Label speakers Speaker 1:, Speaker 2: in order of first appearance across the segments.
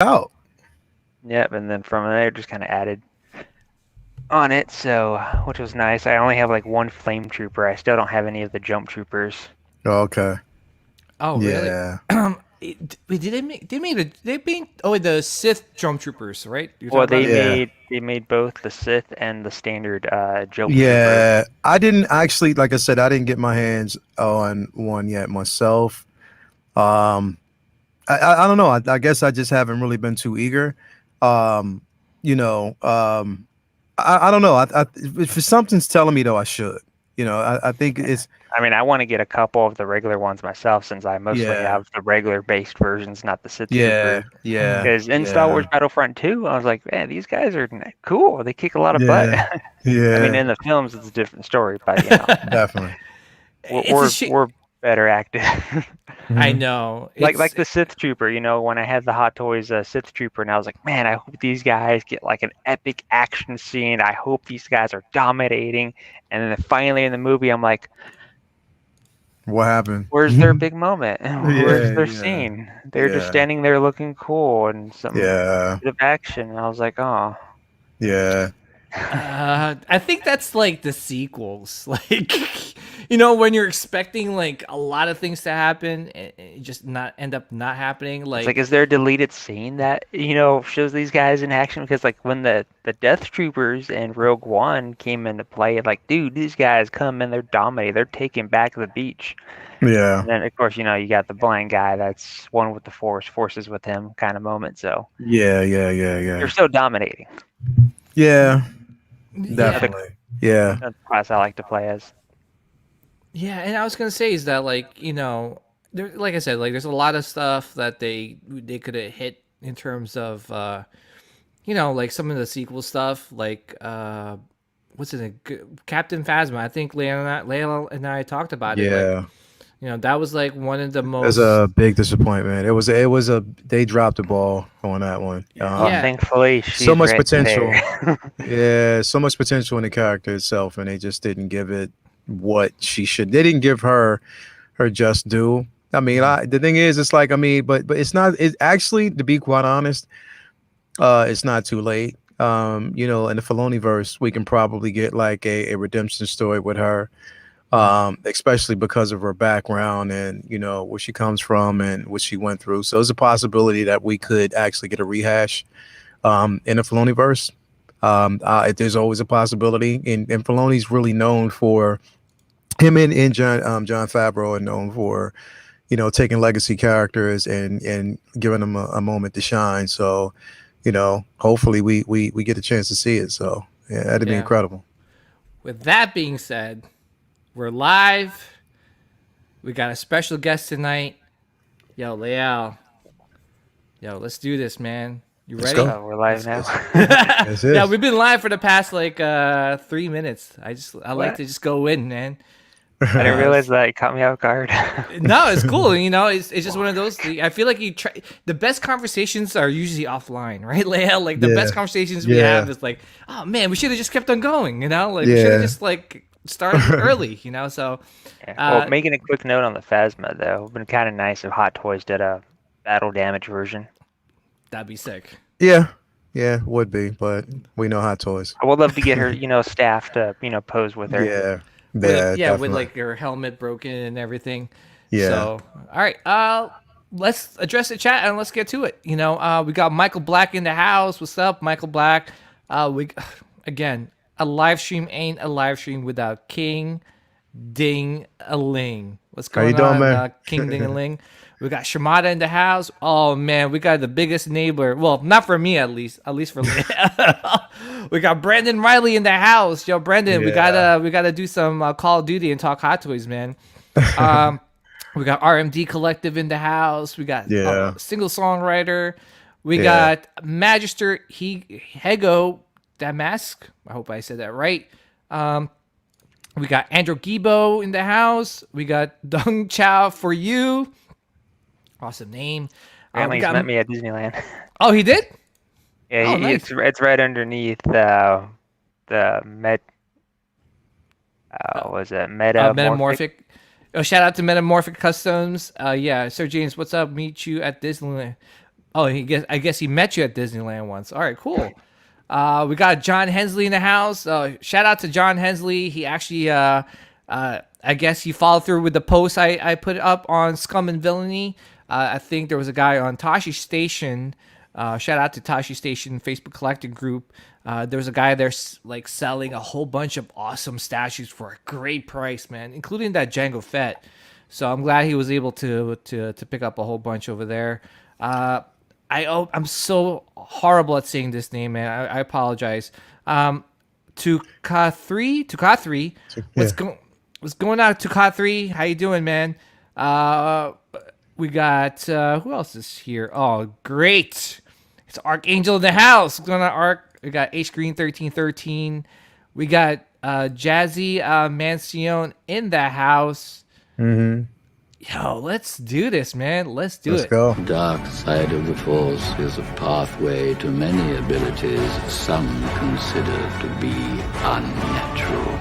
Speaker 1: out.
Speaker 2: Yep, and then from there just kind of added on it, so which was nice. I only have like one flame trooper. I still don't have any of the jump troopers.
Speaker 1: Okay.
Speaker 3: Oh, really?
Speaker 1: Yeah.
Speaker 3: Wait, did they made the Sith Jump Troopers, right? You're talking
Speaker 2: Well,
Speaker 3: about
Speaker 2: they
Speaker 3: it?
Speaker 1: Yeah.
Speaker 2: made they made both the Sith and the standard jump trooper.
Speaker 1: Yeah. I didn't actually, like I said, I didn't get my hands on one yet myself. Um, I don't know. I guess I just haven't really been too eager. Um, you know, I don't know. If something's telling me though, I should. I think it's
Speaker 2: I mean, I want to get a couple of the regular ones myself since I mostly
Speaker 1: yeah,
Speaker 2: have the regular based versions, not the Sith
Speaker 1: yeah,
Speaker 2: troopers.
Speaker 1: yeah,
Speaker 2: Because in Star Wars
Speaker 1: yeah,
Speaker 2: Battlefront 2, I was like, man, these guys are cool. They kick a lot of butt.
Speaker 1: yeah,
Speaker 2: I mean,
Speaker 1: yeah,
Speaker 2: in the films, it's a different story, but
Speaker 1: definitely.
Speaker 2: we're
Speaker 3: It's a
Speaker 2: we're,
Speaker 3: shit.
Speaker 2: we're better acted.
Speaker 3: I
Speaker 1: Hmm.
Speaker 3: know.
Speaker 2: Like the Sith Trooper, when I had the Hot Toys Sith Trooper, and I was like, man, I hope these guys get like an epic action scene. I hope these guys are dominating. And then finally in the movie, I'm like,
Speaker 1: What happened?
Speaker 2: where's their big moment? Where's
Speaker 1: Yeah,
Speaker 2: their
Speaker 1: yeah,
Speaker 2: scene? They're just
Speaker 1: yeah,
Speaker 2: standing there looking cool and some
Speaker 1: yeah,
Speaker 2: bit of action. And I was like, oh.
Speaker 1: yeah,
Speaker 3: I think that's like the sequels. Like, when you're expecting like a lot of things to happen and it just not end up not happening.
Speaker 2: It's like,
Speaker 3: Like,
Speaker 2: is there a deleted scene that, shows these guys in action? Because, like, when the Death Troopers and Rogue One came into play, like, dude, these guys come and they're dominating. They're taking back the beach.
Speaker 1: yeah,
Speaker 2: And then, of course, you got the blind guy that's one with the Force, forces with him kind of moment. So
Speaker 1: yeah, yeah, yeah,
Speaker 2: they're
Speaker 1: yeah,
Speaker 2: so dominating.
Speaker 1: yeah,
Speaker 3: yeah,
Speaker 2: Another
Speaker 1: definitely. Yeah,
Speaker 2: class I like to play as.
Speaker 3: yeah. And I was gonna say is that like there, like I said, like there's a lot of stuff that they could have hit in terms of like some of the sequel stuff, like what's it, Captain Phasma. I think Leila and I talked about it. Like,
Speaker 1: yeah.
Speaker 3: that was like one of the
Speaker 1: It was
Speaker 3: most.
Speaker 1: a big disappointment. It was a they dropped the ball on that one.
Speaker 2: Well,
Speaker 3: Yeah,
Speaker 2: thankfully,
Speaker 1: So
Speaker 2: she's
Speaker 1: much
Speaker 2: right
Speaker 1: potential.
Speaker 2: there.
Speaker 1: Yeah, so much potential in the character itself, and they just didn't give it what she should. They didn't give her just due. I mean, the thing is, it's like, I mean, but it's not. It actually, to be quite honest, it's not too late. In the FiloniVerse, we can probably get like a redemption story with her, especially because of her background and where she comes from and what she went through. So there's a possibility that we could actually get a rehash in the FiloniVerse. There's always a possibility, and Filoni's really known for him and John Favreau are known for taking legacy characters and giving them a moment to shine. So hopefully we get a chance to see it. So yeah, that'd be
Speaker 3: yeah.
Speaker 1: incredible.
Speaker 3: With that being said, we're live. We got a special guest tonight. Yo, Leal. Yo, let's do this, man. You
Speaker 1: Let's
Speaker 3: ready?
Speaker 1: go.
Speaker 2: Oh, we're live
Speaker 1: Let's,
Speaker 2: now.
Speaker 1: let's, this
Speaker 3: Yeah,
Speaker 1: is.
Speaker 3: we've been live for the past like 3 minutes. I like
Speaker 2: What?
Speaker 3: to just go in, man.
Speaker 2: I didn't
Speaker 3: Uh,
Speaker 2: realize that. It caught me off guard.
Speaker 3: no, it's cool. It's just one of those. I feel like the best conversations are usually offline, right, Leia? Like the
Speaker 1: Yeah,
Speaker 3: best conversations we have
Speaker 1: yeah,
Speaker 3: is like, oh man, we should have just kept on going. Like we should have
Speaker 1: yeah.
Speaker 3: just like started early. So,
Speaker 2: Yeah. Well,
Speaker 3: uh,
Speaker 2: making a quick note on the Phasma, though, it would been kind of nice if Hot Toys did a battle damage version.
Speaker 3: that'd be sick.
Speaker 1: Yeah, yeah, would be, but we know Hot Toys.
Speaker 2: I would love to get her, staff to, pose with her.
Speaker 1: Yeah,
Speaker 3: With
Speaker 1: yeah,
Speaker 3: yeah, with
Speaker 1: definitely.
Speaker 3: like your helmet broken and everything.
Speaker 1: Yeah,
Speaker 3: So, all right, let's address the chat and let's get to it. We got Michael Black in the house. What's up, Michael Black? We again, a live stream ain't a live stream without King Ding a Ling. What's
Speaker 1: how you
Speaker 3: going
Speaker 1: doing,
Speaker 3: on,
Speaker 1: man?
Speaker 3: King Ding a Ling? We got Shimada in the house. Oh man, we got the biggest enabler. Well, not for me at least. At least for me. We got Brandon Riley in the house. Yo, Brandon, we
Speaker 1: Yeah,
Speaker 3: gotta do some Call of Duty and talk Hot Toys, man. Um, we got RMD Collective in the house. We got
Speaker 1: yeah,
Speaker 3: single songwriter. We
Speaker 1: yeah,
Speaker 3: got Magister Hego Damask. I hope I said that right. Um, we got Andrew Gibo in the house. We got Dong Chow for you. Awesome name. We
Speaker 2: Apparently, he's
Speaker 3: got.
Speaker 2: met me at Disneyland.
Speaker 3: Oh, he did.
Speaker 2: Yeah,
Speaker 3: Oh, nice.
Speaker 2: it's right underneath the was it Metamorphic?
Speaker 3: Metamorphic. Oh, shout out to Metamorphic Customs. Yeah, Sir James, what's up? Meet you at Disneyland. Oh, I guess he met you at Disneyland once. All right, cool. We got John Hensley in the house. Shout out to John Hensley. He actually, I guess he followed through with the post I put up on Scum and Villainy. I think there was a guy on Tashi Station. Shout out to Tashi Station Facebook collecting group. There was a guy there like selling a whole bunch of awesome statues for a great price, man, including that Jango Fett. So I'm glad he was able to pick up a whole bunch over there. I'm so horrible at saying this name, man. I apologize. Tukathree,
Speaker 1: Yeah.
Speaker 3: what's going on, Tukathree? How you doing, man? We got who else is here? Oh, great! It's Archangel in the house. What's going on, Arc? We got H Green 1313. We got Jazzy Mancione in the house.
Speaker 1: Mm-hmm.
Speaker 3: Yo, let's do this, man. Let's do
Speaker 1: Let's
Speaker 3: it.
Speaker 1: go.
Speaker 4: Dark side of the Force is a pathway to many abilities some consider to be unnatural.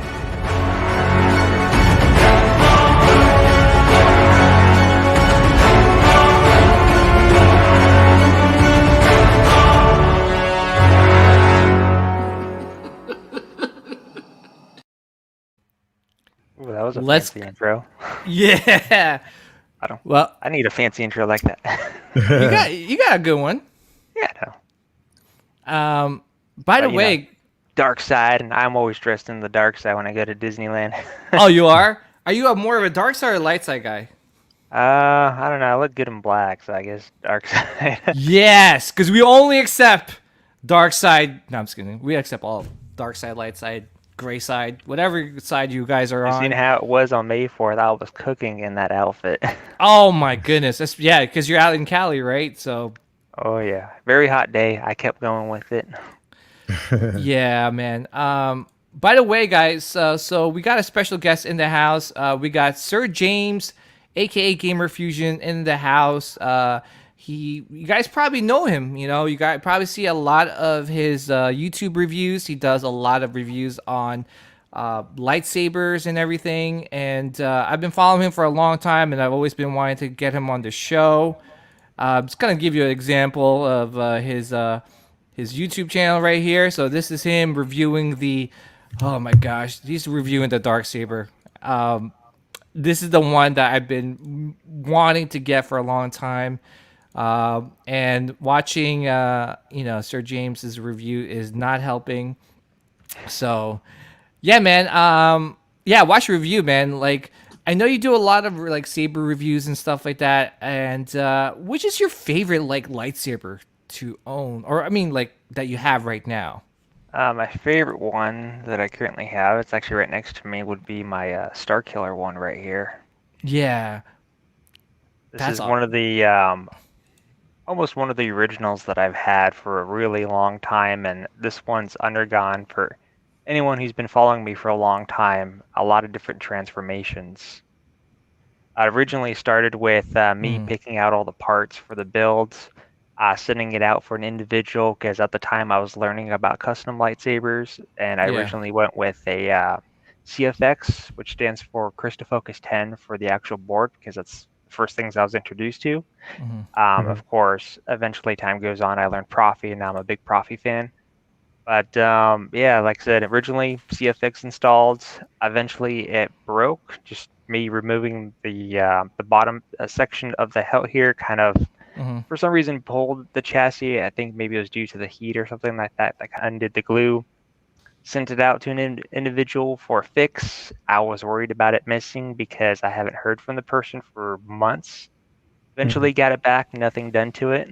Speaker 2: Ooh, that was a
Speaker 3: Let's-
Speaker 2: fancy intro.
Speaker 3: Yeah.
Speaker 2: I don't.
Speaker 3: Well,
Speaker 2: I need a fancy intro like that.
Speaker 3: you got a good one.
Speaker 2: Yeah, no.
Speaker 3: By the
Speaker 2: But, you
Speaker 3: way,
Speaker 2: know, dark side, and I'm always dressed in the dark side when I go to Disneyland.
Speaker 3: oh, you are? Are you more of a dark side or light side guy?
Speaker 2: I don't know. I look good in black, so I guess dark side.
Speaker 3: Yes, because we only accept dark side. No, I'm just kidding. We accept all dark side, light side, gray side, whatever side you guys are
Speaker 2: You
Speaker 3: on.
Speaker 2: seen how it was on May 4th? I was cooking in that outfit.
Speaker 3: Oh my goodness. Yeah, because you're out in Cali, right? So
Speaker 2: Oh yeah, very hot day. I kept going with it.
Speaker 3: yeah, man. By the way, guys, so we got a special guest in the house. We got Sir James, aka Gamer Fusion, in the house. You guys probably know him. You know, you guys probably see a lot of his YouTube reviews. He does a lot of reviews on lightsabers and everything. And I've been following him for a long time, and I've always been wanting to get him on the show. Just gonna give you an example of his YouTube channel right here. So this is him reviewing the. Oh my gosh, he's reviewing the Darksaber. This is the one that I've been wanting to get for a long time. And watching, Sir James's review is not helping. So, yeah, man. Yeah, watch your review, man. Like, I know you do a lot of like saber reviews and stuff like that. And which is your favorite like lightsaber to own, or I mean, like that you have right now?
Speaker 2: My favorite one that I currently have, it's actually right next to me, would be my Starkiller one right here.
Speaker 3: Yeah,
Speaker 2: This
Speaker 3: That's
Speaker 2: is
Speaker 3: aw-
Speaker 2: one of the almost one of the originals that I've had for a really long time, and this one's undergone, for anyone who's been following me for a long time, a lot of different transformations. I originally started with me picking out all the parts for the builds, sending it out for an individual, because at the time I was learning about custom lightsabers, and I
Speaker 3: Yeah.
Speaker 2: originally went with a CFX, which stands for Christofocus 10 for the actual board, because that's the first things I was introduced to. Of course, eventually time goes on, I learned Profi, and now I'm a big Profi fan. But yeah, like I said, originally CFX installed. Eventually it broke. Just me removing the bottom section of the hilt here kind of, for some reason, pulled the chassis. I think maybe it was due to the heat or something like that. That undid the glue. Sent it out to an individual for a fix. I was worried about it missing because I haven't heard from the person for months. Eventually got it back, nothing done to it.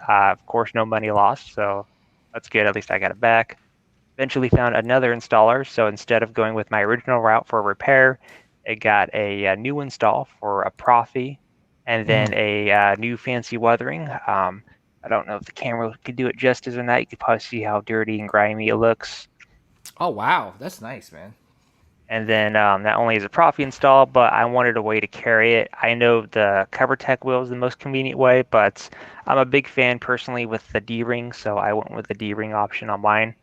Speaker 2: Of course, no money lost, so that's good. At least I got it back. Eventually found another installer, so instead of going with my original route for repair, it got a new install for a Profi, and then a new fancy weathering. I don't know if the camera could do it justice or not. You could probably see how dirty and grimy it looks.
Speaker 3: Oh wow, that's nice, man.
Speaker 2: And then not only is a Profi install, but I wanted a way to carry it. I know the CoverTech wheel is the most convenient way, but I'm a big fan personally with the D-ring, so I went with the D-ring option on mine.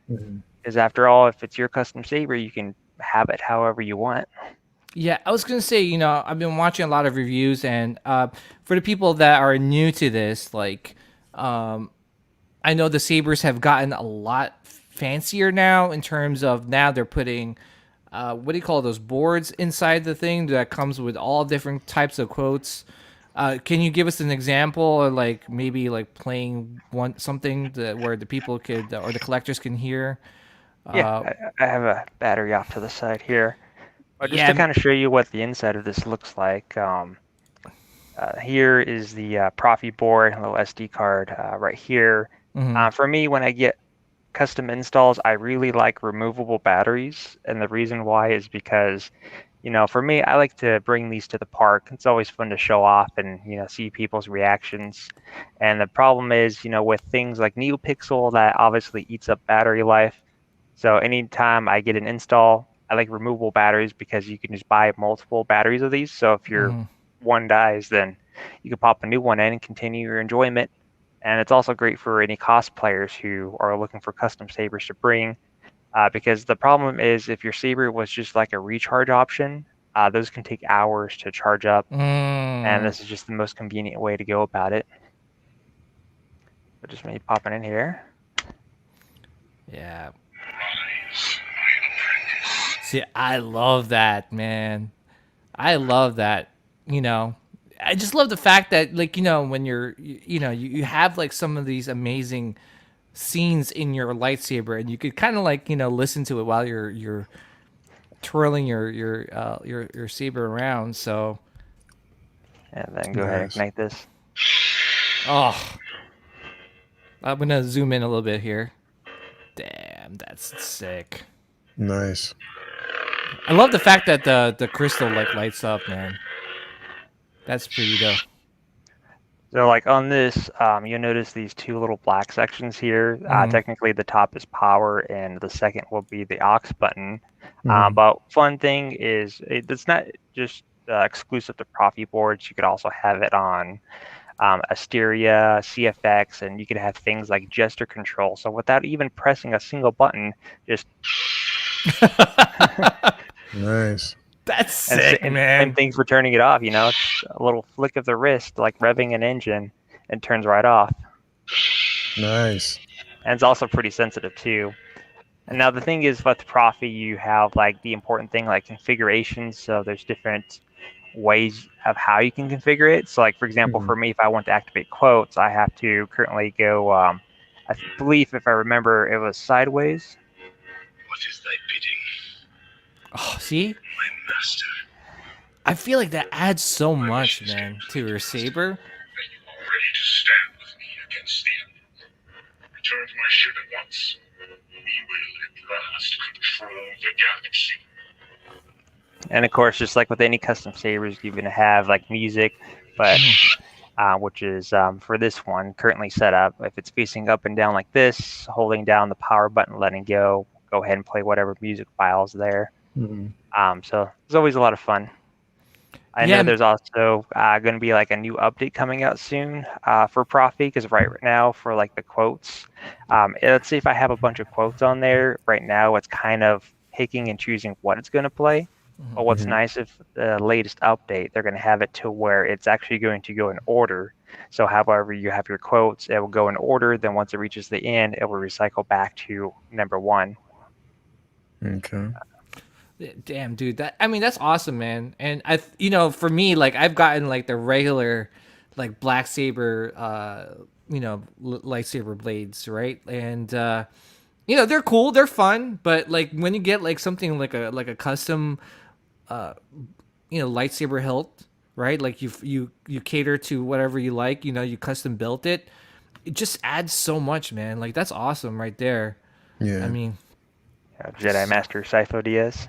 Speaker 2: Because after all, if it's your custom saber, you can have it however you want.
Speaker 3: Yeah, I was gonna say, I've been watching a lot of reviews, and for the people that are new to this, like, I know the sabers have gotten a lot fancier now in terms of now they're putting what do you call those boards inside the thing that comes with all different types of quotes. Can you give us an example, or like maybe like playing something that where the people could or the collectors can hear?
Speaker 2: Yeah,
Speaker 3: Uh,
Speaker 2: I have a battery off to the side here. But just to
Speaker 3: yeah.
Speaker 2: kind of show you what the inside of this looks like, here is the Profi board, a little SD card right here.
Speaker 3: Mhm.
Speaker 2: For me, when I get custom installs, I really like removable batteries. And the reason why is because, for me, I like to bring these to the park. It's always fun to show off and, see people's reactions. And the problem is, with things like NeoPixel, that obviously eats up battery life. So anytime I get an install, I like removable batteries because you can just buy multiple batteries of these. So if your
Speaker 3: Mhm.
Speaker 2: one dies, then you can pop a new one in and continue your enjoyment. And it's also great for any cosplayers who are looking for custom sabers to bring, because the problem is if your saber was just like a recharge option, those can take hours to charge up, and
Speaker 3: Mm.
Speaker 2: this is just the most convenient way to go about it. So just me popping in here.
Speaker 3: Yeah. See, I love that, man. I love that. You know, I just love the fact that, like, when you have like some of these amazing scenes in your lightsaber, and you could kind of like, listen to it while you're twirling your saber around. So,
Speaker 2: And then go ahead and
Speaker 1: Nice.
Speaker 2: ignite this.
Speaker 3: oh, I'm gonna zoom in a little bit here. Damn, that's sick.
Speaker 1: Nice.
Speaker 3: I love the fact that the crystal like lights up, man. That's pretty dope.
Speaker 2: So like on this, you'll notice these two little black sections here.
Speaker 3: Mhm.
Speaker 2: Technically the top is power and the second will be the aux button.
Speaker 1: Mhm.
Speaker 2: But fun thing is it's not just exclusive to Profi boards. You could also have it on Asteria, CFX, and you could have things like gesture control. So without even pressing a single button, just
Speaker 1: Nice.
Speaker 3: That's
Speaker 2: and,
Speaker 3: sick,
Speaker 2: and same
Speaker 3: man.
Speaker 2: thing for turning it off. It's a little flick of the wrist, like revving an engine, and turns right off.
Speaker 1: Nice.
Speaker 2: And it's also pretty sensitive too. And now the thing is, with Profi, you have like the important thing like configurations. So there's different ways of how you can configure it. So like for example,
Speaker 1: Mhm.
Speaker 2: for me, if I want to activate quotes, I have to currently go. I believe if I remember, it was sideways.
Speaker 5: What is thy bidding,
Speaker 3: Oh, see,
Speaker 5: my master?
Speaker 3: I feel like that adds so much, man, to your saber.
Speaker 5: Then you are ready to stand with me against the enemy. Return to my ship at once. We will at last control the galaxy.
Speaker 2: And of course, just like with any custom sabers, you're going to have like music, but which is for this one currently set up. If it's facing up and down like this, holding down the power button, letting go ahead and play whatever music files there.
Speaker 1: Mhm.
Speaker 2: So there's always a lot of fun. I know
Speaker 3: Yeah.
Speaker 2: there's also going to be like a new update coming out soon for Profi, because right now for like the quotes, let's see if I have a bunch of quotes on there. Right now it's kind of picking and choosing what it's going to play. But what's
Speaker 1: Mhm.
Speaker 2: nice if the latest update, they're going to have it to where it's actually going to go in order. So however you have your quotes, it will go in order. Then once it reaches the end, it will recycle back to number one.
Speaker 1: Okay.
Speaker 3: Damn, dude. That's awesome, man. And for me, like I've gotten like the regular, like black saber, lightsaber blades, right? And they're cool, they're fun, but like when you get like something like a custom, lightsaber hilt, right? Like you cater to whatever you like. You custom built it. It just adds so much, man. Like that's awesome, right there. I
Speaker 1: Yeah.
Speaker 3: mean,
Speaker 2: Jedi Master Sifo Diaz.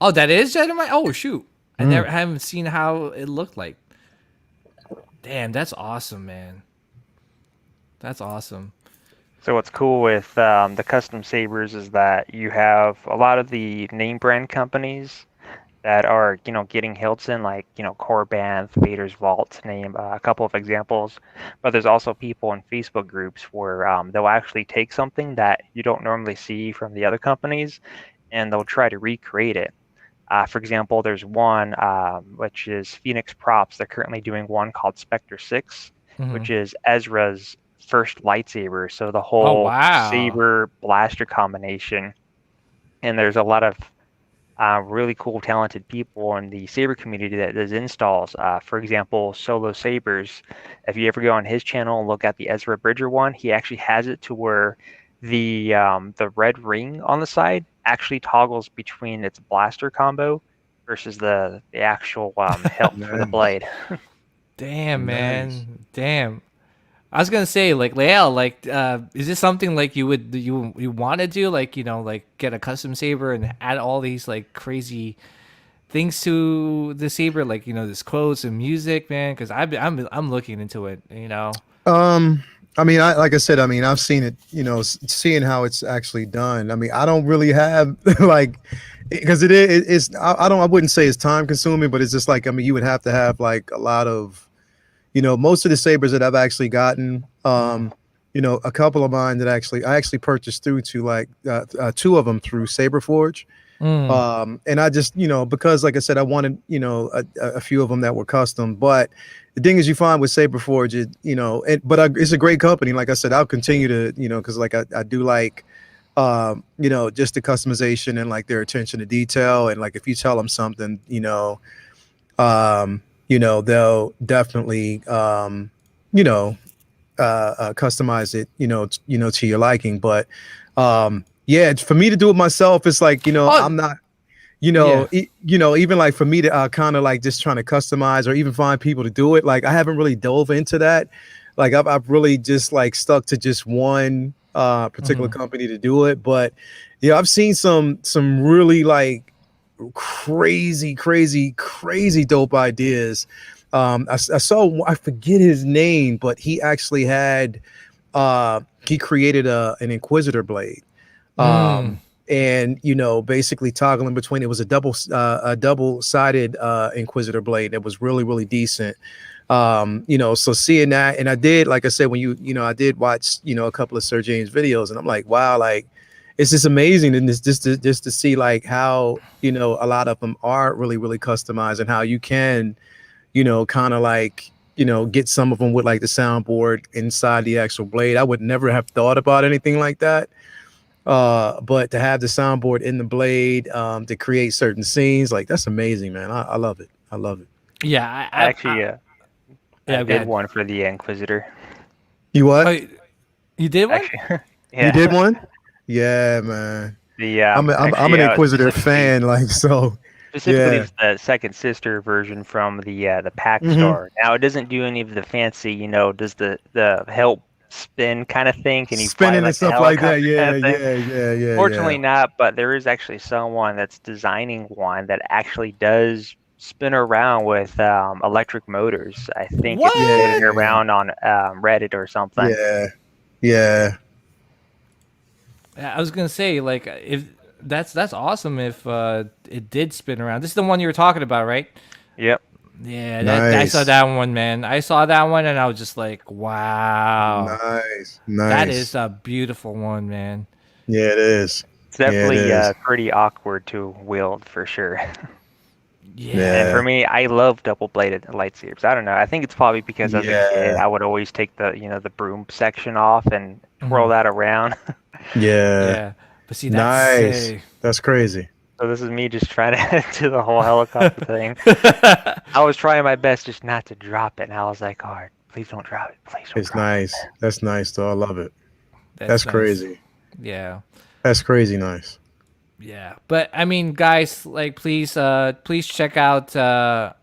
Speaker 3: oh, that is Jedi. Oh shoot, I
Speaker 1: Mm.
Speaker 3: haven't seen how it looked like. Damn, that's awesome, man. That's awesome.
Speaker 2: So what's cool with the custom sabers is that you have a lot of the name brand companies that are, getting Hilton, like, Corban, Vader's Vault, to name a couple of examples. But there's also people in Facebook groups where they'll actually take something that you don't normally see from the other companies, and they'll try to recreate it. For example, there's one which is Phoenix Props. They're currently doing one called Spectre 6,
Speaker 3: Mhm.
Speaker 2: which is Ezra's first lightsaber, so the
Speaker 3: Oh
Speaker 2: whole
Speaker 3: wow.
Speaker 2: saber blaster combination. And there's a lot of really cool, talented people in the saber community that does installs. For example, Solo Sabers. If you ever go on his channel and look at the Ezra Bridger one, he actually has it to where the red ring on the side actually toggles between its blaster combo versus the actual hilt for the
Speaker 1: Nice.
Speaker 2: blade.
Speaker 3: Damn,
Speaker 1: Nice.
Speaker 3: man. Damn. I was gonna say, like, Lael, like, is this something like you want to do, like, like get a custom saber and add all these like crazy things to the saber, like, this quotes and music, man? Because I'm looking into it.
Speaker 1: I mean, like I said, I mean, I've seen it, seeing how it's actually done. I mean, I don't really have like, because I wouldn't say it's time consuming, but it's just like, I mean, you would have to have like a lot of, most of the sabers that I've actually gotten, a couple of mine that I actually purchased through to like two of them through Saber Forge. And I just, because like I said, I wanted, a few of them that were custom, but the thing is you find with Saber Forge, it's a great company. Like I said, I'll continue to, cause like I do like, just the customization and like their attention to detail. And like, if you tell them something, they'll definitely, customize it, to your liking. But, yeah, for me to do it myself, it's like, I'm not,
Speaker 3: Yeah.
Speaker 1: even like for me to kind of like just trying to customize or even find people to do it. Like I haven't really dove into that. Like I've really just like stuck to just one particular company to do it. But yeah, I've seen some really like crazy dope ideas. I saw, I forget his name, but he actually had he created an Inquisitor blade. And basically toggling between, it was a double-sided Inquisitor blade that was really decent. So seeing that, and I did, like I said, when I did watch a couple of Sir James videos, and I'm like, wow, like it's just amazing, and it's just to see like how a lot of them are really customized, and how you can kind of like get some of them with like the soundboard inside the actual blade. I would never have thought about anything like that. But to have the soundboard in the blade, to create certain scenes, like that's amazing, man. I love it. I love it.
Speaker 3: Yeah.
Speaker 2: I actually
Speaker 3: yeah,
Speaker 2: I
Speaker 3: go
Speaker 2: did
Speaker 3: ahead.
Speaker 2: one for the Inquisitor.
Speaker 1: You what?
Speaker 3: Oh, you did one?
Speaker 2: Actually, yeah.
Speaker 1: You did one? Yeah, man.
Speaker 2: The
Speaker 1: I'm
Speaker 2: actually,
Speaker 1: an Inquisitor
Speaker 2: specifically
Speaker 1: fan, like, so.
Speaker 2: Specifically,
Speaker 1: Yeah.
Speaker 2: it's the second sister version from the Pack
Speaker 1: Mhm.
Speaker 2: Star. Now, it doesn't do any of the fancy, does the help spin kind of thing? Can you fly
Speaker 1: Spinning and
Speaker 2: like a
Speaker 1: stuff like that.
Speaker 2: helicopter
Speaker 1: Yeah,
Speaker 2: kind of thing?
Speaker 1: yeah.
Speaker 2: Fortunately, not. But there is actually someone that's designing one that actually does spin around with electric motors. I think it's
Speaker 3: What?
Speaker 2: floating
Speaker 1: Yeah.
Speaker 2: around on Reddit or something.
Speaker 1: Yeah.
Speaker 3: I was gonna say, like, if that's awesome if it did spin around. This is the one you were talking about, right?
Speaker 2: Yep.
Speaker 3: Yeah, I saw
Speaker 1: Nice.
Speaker 3: that one, man. I saw that one and I was just like, wow.
Speaker 1: Nice.
Speaker 3: That is a beautiful one, man.
Speaker 1: Yeah, it is.
Speaker 2: It's
Speaker 1: Yeah, it
Speaker 2: definitely
Speaker 1: is.
Speaker 2: pretty awkward to wield for sure.
Speaker 3: Yeah.
Speaker 2: And for me, I love double-bladed lightsabers. I don't know. I think it's probably because as a kid, I would always take the broom section off and twirl that around.
Speaker 1: Yeah.
Speaker 3: Yeah. But see, that's
Speaker 1: Nice.
Speaker 3: sick.
Speaker 1: That's crazy.
Speaker 2: So this is me just trying to do the whole helicopter thing. I was trying my best just not to drop it, and I was like, "Oh, please don't drop it. Please don't
Speaker 1: It's
Speaker 2: drop
Speaker 1: nice.
Speaker 2: it."
Speaker 1: That's nice, though. I love it. That's
Speaker 3: nice.
Speaker 1: crazy.
Speaker 3: Yeah.
Speaker 1: That's crazy nice.
Speaker 3: Yeah, but I mean, guys, like, please check out, Sir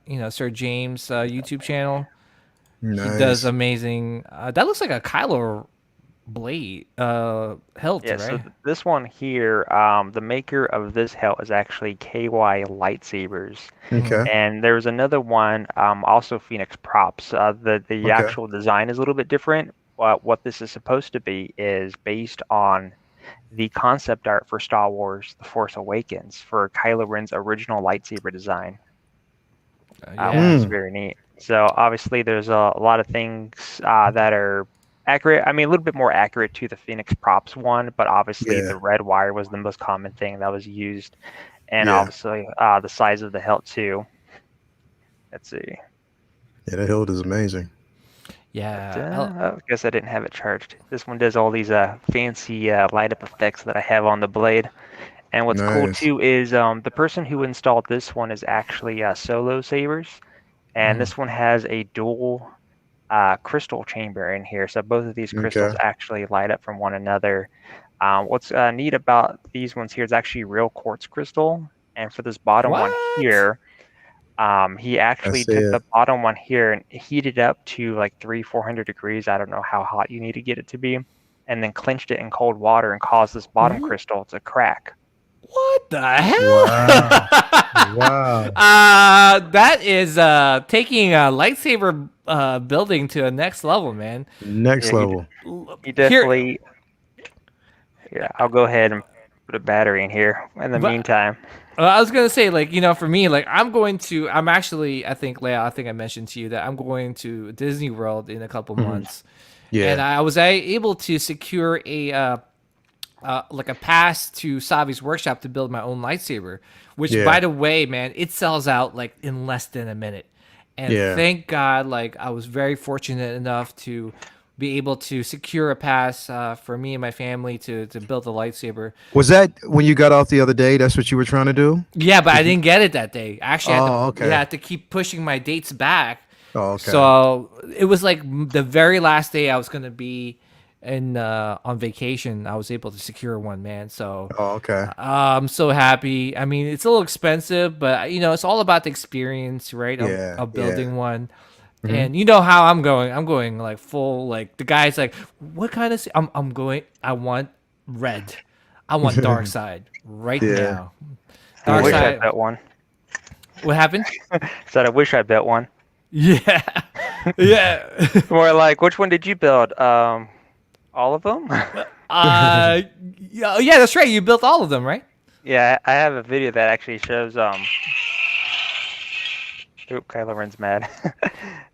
Speaker 3: James' YouTube channel.
Speaker 1: Nice.
Speaker 3: He does amazing. That looks like a Kylo blade, hilt,
Speaker 2: Yeah,
Speaker 3: right?
Speaker 2: so this one here, the maker of this hilt is actually KY Lightsabers.
Speaker 1: Okay.
Speaker 2: And there's another one, also Phoenix Props. The actual design is a little bit different, but what this is supposed to be is based on the concept art for Star Wars: The Force Awakens for Kylo Ren's original lightsaber design.
Speaker 3: Yeah.
Speaker 2: Which is very neat. So obviously there's a lot of things that are accurate. I mean, a little bit more accurate to the Phoenix Props one, but obviously the red wire was the most common thing that was used. And obviously the size of the hilt too. Let's see.
Speaker 1: Yeah, that hilt is amazing.
Speaker 3: Yeah.
Speaker 2: I guess I didn't have it charged. This one does all these fancy light up effects that I have on the blade. And what's cool
Speaker 1: Nice.
Speaker 2: too is the person who installed this one is actually Solo Sabers, and this one has a dual crystal chamber in here. So both of these crystals
Speaker 1: Okay.
Speaker 2: actually light up from one another. What's neat about these ones here is actually real quartz crystal, and for this bottom one
Speaker 3: What?
Speaker 2: here, he
Speaker 1: I
Speaker 2: actually
Speaker 1: see
Speaker 2: took the
Speaker 1: it.
Speaker 2: bottom one here and heated up to like 400 degrees. I don't know how hot you need to get it to be, and then quenched it in cold water and caused this bottom crystal to crack.
Speaker 3: What the hell?
Speaker 1: Wow. Wow.
Speaker 3: That is taking a lightsaber building to a next level, man.
Speaker 1: Next
Speaker 2: Yeah,
Speaker 1: level.
Speaker 2: he
Speaker 3: Here,
Speaker 2: definitely. Yeah, I'll go ahead and put a battery in here in the
Speaker 3: but
Speaker 2: meantime.
Speaker 3: I was gonna say, like, for me, like, I'm actually, I think, Leia, I think I mentioned to you that I'm going to Disney World in a couple months, and
Speaker 1: Yeah.
Speaker 3: I was able to secure a like a pass to Savi's workshop to build my own lightsaber, which,
Speaker 1: Yeah.
Speaker 3: by the way, man, it sells out like in less than a minute. And
Speaker 1: Yeah.
Speaker 3: thank God, like, I was very fortunate enough to be able to secure a pass for me and my family to build a lightsaber.
Speaker 1: Was that when you got off the other day? That's what you were trying to do?
Speaker 3: Yeah, but I didn't get it that day. Actually,
Speaker 1: Oh, okay.
Speaker 3: I had to keep pushing my dates back.
Speaker 1: Oh, okay.
Speaker 3: So it was like the very last day I was gonna be in on vacation. I was able to secure one, man. So
Speaker 1: Oh, okay.
Speaker 3: I'm so happy. I mean, it's a little expensive, but it's all about the experience, right?
Speaker 1: Yeah,
Speaker 3: Of building one.
Speaker 1: Mm-hmm.
Speaker 3: And you know how I'm going. I'm going like full. Like the guy's like, "What kind of?" I'm going. I want red. I want dark side right
Speaker 1: Yeah.
Speaker 3: now.
Speaker 2: I
Speaker 3: Dark
Speaker 2: wish I
Speaker 3: side.
Speaker 2: bet one.
Speaker 3: What happened?
Speaker 2: Said I wish I bet one.
Speaker 3: Yeah, yeah.
Speaker 2: More like, which one did you build? All of them?
Speaker 3: Yeah, that's right. You built all of them, right?
Speaker 2: Yeah, I have a video that actually shows Oop, Kylo Ren's mad.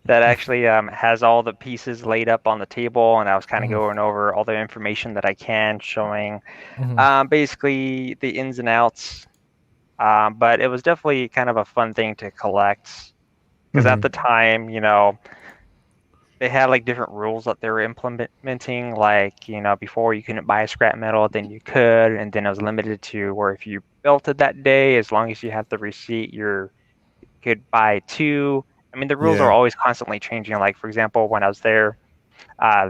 Speaker 2: That actually has all the pieces laid up on the table, and I was kind of going over all the information that I can, showing basically the ins and outs. But it was definitely kind of a fun thing to collect because at the time, they had like different rules that they were implementing. Like, before you couldn't buy scrap metal, then you could, and then it was limited to where if you built it that day, as long as you had the receipt, you could buy two. I mean, the rules are always constantly changing. Like, for example, when I was there,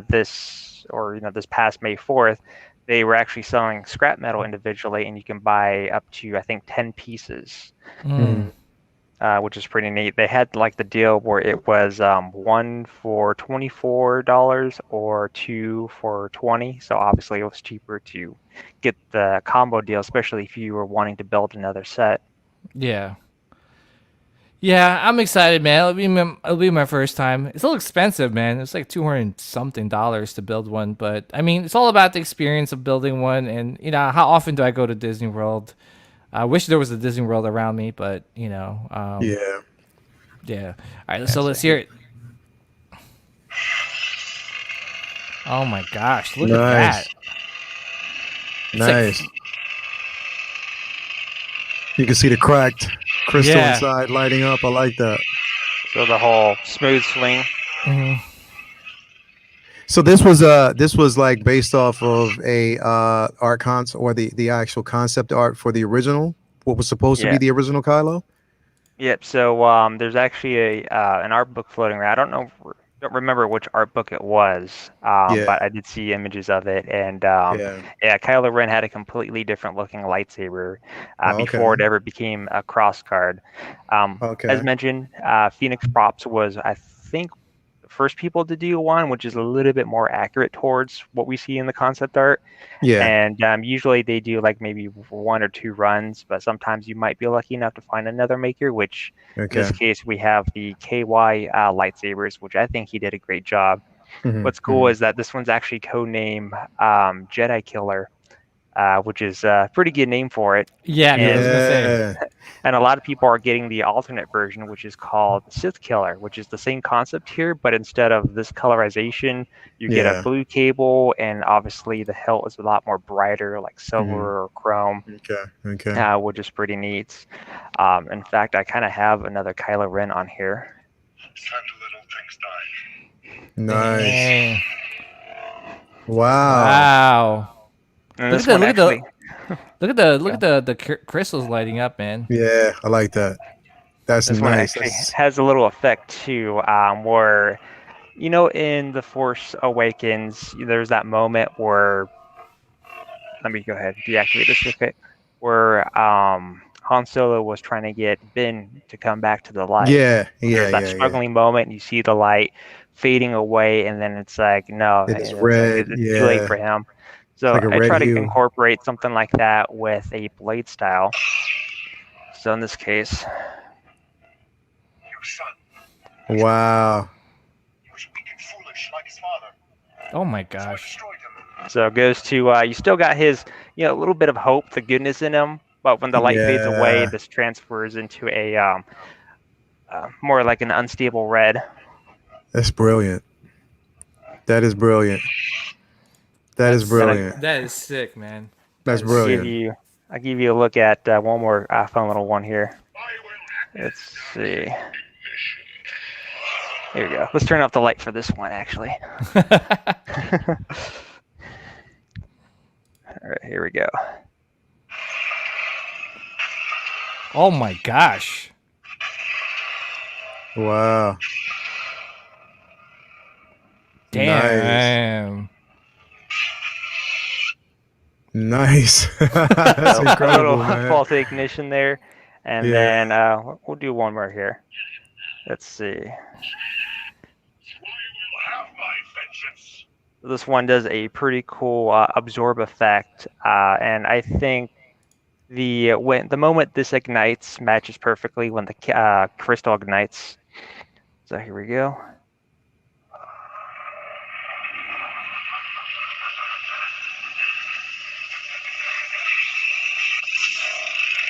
Speaker 2: this past May 4th, they were actually selling scrap metal individually, and you can buy up to, I think, 10 pieces. Which is pretty neat. They had like the deal where it was one for $24 or two for $20. So obviously it was cheaper to get the combo deal, especially if you were wanting to build another set.
Speaker 3: Yeah. Yeah, I'm excited, man. It'll be my first time. It's a little expensive, man. It's like $200 something to build one, but I mean, it's all about the experience of building one. And how often do I go to Disney World? I wish there was a Disney World around me, but yeah. All right, so let's hear it. Oh my gosh, look at that! It's
Speaker 1: Nice.
Speaker 3: like,
Speaker 1: You can see the cracked crystal inside lighting up. I like that.
Speaker 2: So the whole smooth swing.
Speaker 1: So this was like based off of a art or the actual concept art for the original, what was supposed to be the original Kylo.
Speaker 2: Yep. So there's actually an art book floating around. Don't remember which art book it was, but I did see images of it, and Kylo Ren had a completely different looking lightsaber before it ever became a cross guard. As mentioned, Phoenix Props was, I think, the first people to do one, which is a little bit more accurate towards what we see in the concept art. And usually they do like maybe one or two runs, but sometimes you might be lucky enough to find another maker, which in this case we have the KY lightsabers, which I think he did a great job. What's cool is that this one's actually codename Jedi Killer, which is a pretty good name for it.
Speaker 3: Yeah, I was gonna say.
Speaker 2: And a lot of people are getting the alternate version, which is called Sith Killer, which is the same concept here, but instead of this colorization, you get a blue cable, and obviously the hilt is a lot more brighter, like silver or chrome. Which is pretty neat. In fact, I kind of have another Kylo Ren on here.
Speaker 5: It's time to let all things die.
Speaker 1: Nice.
Speaker 3: Dang.
Speaker 1: Wow.
Speaker 3: Wow.
Speaker 2: And
Speaker 3: Look
Speaker 2: this
Speaker 3: at
Speaker 2: one
Speaker 3: the
Speaker 2: actually,
Speaker 3: look at the crystals lighting up, man.
Speaker 1: Yeah, I like that. That's
Speaker 2: this one
Speaker 1: nice.
Speaker 2: actually has a little effect too, where in The Force Awakens, there's that moment where, let me go ahead and deactivate this real quick, where Han Solo was trying to get Ben to come back to the light.
Speaker 1: Yeah, yeah,
Speaker 2: There's that
Speaker 1: yeah, yeah.
Speaker 2: struggling moment, and you see the light fading away, and then it's like, no,
Speaker 1: It's red.
Speaker 2: it's too late
Speaker 1: Yeah,
Speaker 2: for him.
Speaker 1: it's
Speaker 2: So
Speaker 1: like a
Speaker 2: I
Speaker 1: red
Speaker 2: try to
Speaker 1: hue.
Speaker 2: incorporate something like that with a blade style. So in this case,
Speaker 5: Your son,
Speaker 1: Wow.
Speaker 5: he was weak and foolish like his father.
Speaker 3: Oh my
Speaker 5: So I
Speaker 3: gosh.
Speaker 5: destroyed him.
Speaker 2: so it goes to you still got his, a little bit of hope, the goodness in him, but when the light fades away,
Speaker 1: Yeah,
Speaker 2: this transfers into a more like an unstable red.
Speaker 1: that's brilliant. That is brilliant. That is
Speaker 3: That's-
Speaker 1: brilliant.
Speaker 3: That is sick, man.
Speaker 1: That's
Speaker 3: That is
Speaker 1: brilliant.
Speaker 2: I'll give you a look at one more fun little one here.
Speaker 5: I will
Speaker 2: Let's see. Here we go. Let's turn off the light for this one, actually.
Speaker 3: sick.
Speaker 2: All right, here we go.
Speaker 3: Oh my gosh.
Speaker 1: Wow.
Speaker 3: Damn.
Speaker 1: Nice. That's
Speaker 2: So,
Speaker 1: incredible,
Speaker 2: a little
Speaker 1: man.
Speaker 2: faulty ignition there, and
Speaker 1: Yeah.
Speaker 2: then we'll do one more here. Let's see.
Speaker 5: I will have my vengeance.
Speaker 2: This one does a pretty cool absorb effect, and I think the moment this ignites matches perfectly when the crystal ignites. So here we go.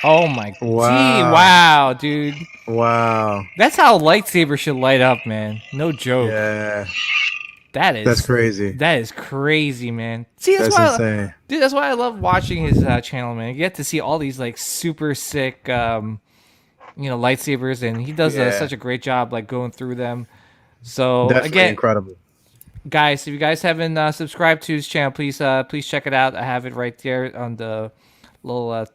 Speaker 3: Oh my.
Speaker 1: Wow.
Speaker 3: Gee, wow, dude.
Speaker 1: Wow.
Speaker 3: That's how a lightsaber should light up, man. No joke.
Speaker 1: Yeah.
Speaker 3: That's
Speaker 1: crazy.
Speaker 3: That is crazy, man. See,
Speaker 1: That's
Speaker 3: why,
Speaker 1: insane.
Speaker 3: dude. That's why I love watching his channel, man. You get to see all these like super sick, lightsabers, and he does
Speaker 1: Yeah.
Speaker 3: such a great job like going through them. So
Speaker 1: Definitely
Speaker 3: again,
Speaker 1: incredible.
Speaker 3: guys, if you guys haven't subscribed to his channel, please check it out. I have it right there on the little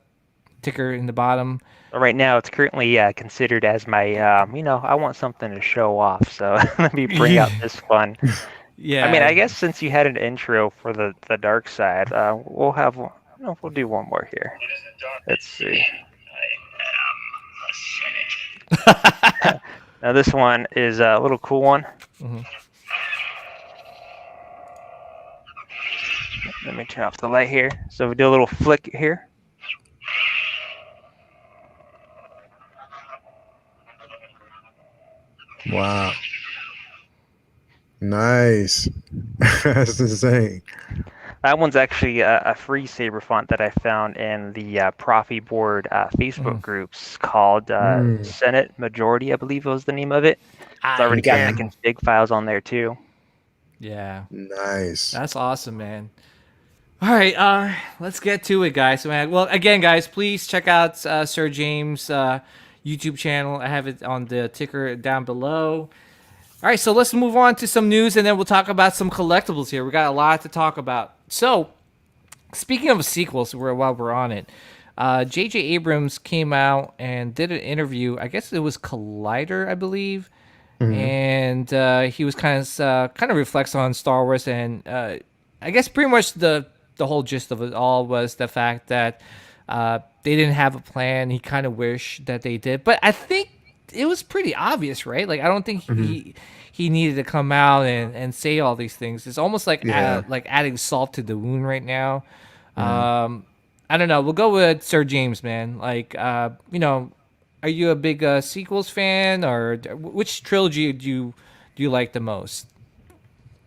Speaker 3: ticker in the bottom.
Speaker 2: Right now, it's currently considered as my, I want something to show off. So let me bring out this one.
Speaker 3: Yeah.
Speaker 2: I mean, I guess since you had an intro for the dark side, we'll have, we'll do one more here.
Speaker 5: It is the dark.
Speaker 2: Let's see.
Speaker 5: I am the Senate.
Speaker 2: Now this one is a little cool one.
Speaker 3: Mhm.
Speaker 2: Let me turn off the light here. So we do a little flick here.
Speaker 1: Wow. Nice. That's insane.
Speaker 2: That one's actually a free saber font that I found in the Profi Board Facebook groups called Senate Majority, I believe was the name of it. It's already got the config files on there too.
Speaker 3: Yeah.
Speaker 1: Nice.
Speaker 3: That's awesome, man. All right, let's get to it, guys. Well, again, guys, please check out Sir James' YouTube channel. I have it on the ticker down below. All right, so let's move on to some news, and then we'll talk about some collectibles here. We got a lot to talk about. So, speaking of sequels, while we're on it, J.J. Abrams came out and did an interview. I guess it was Collider, I believe. And he was kind of reflects on Star Wars, and I guess pretty much the whole gist of it all was the fact that they didn't have a plan. He kind of wished that they did, but I think it was pretty obvious, right? Like I don't think he needed to come out and say all these things. It's almost like like adding salt to the wound right now. I don't know. We'll go with Sir James, man. Like are you a big sequels fan, or which trilogy do you like the most?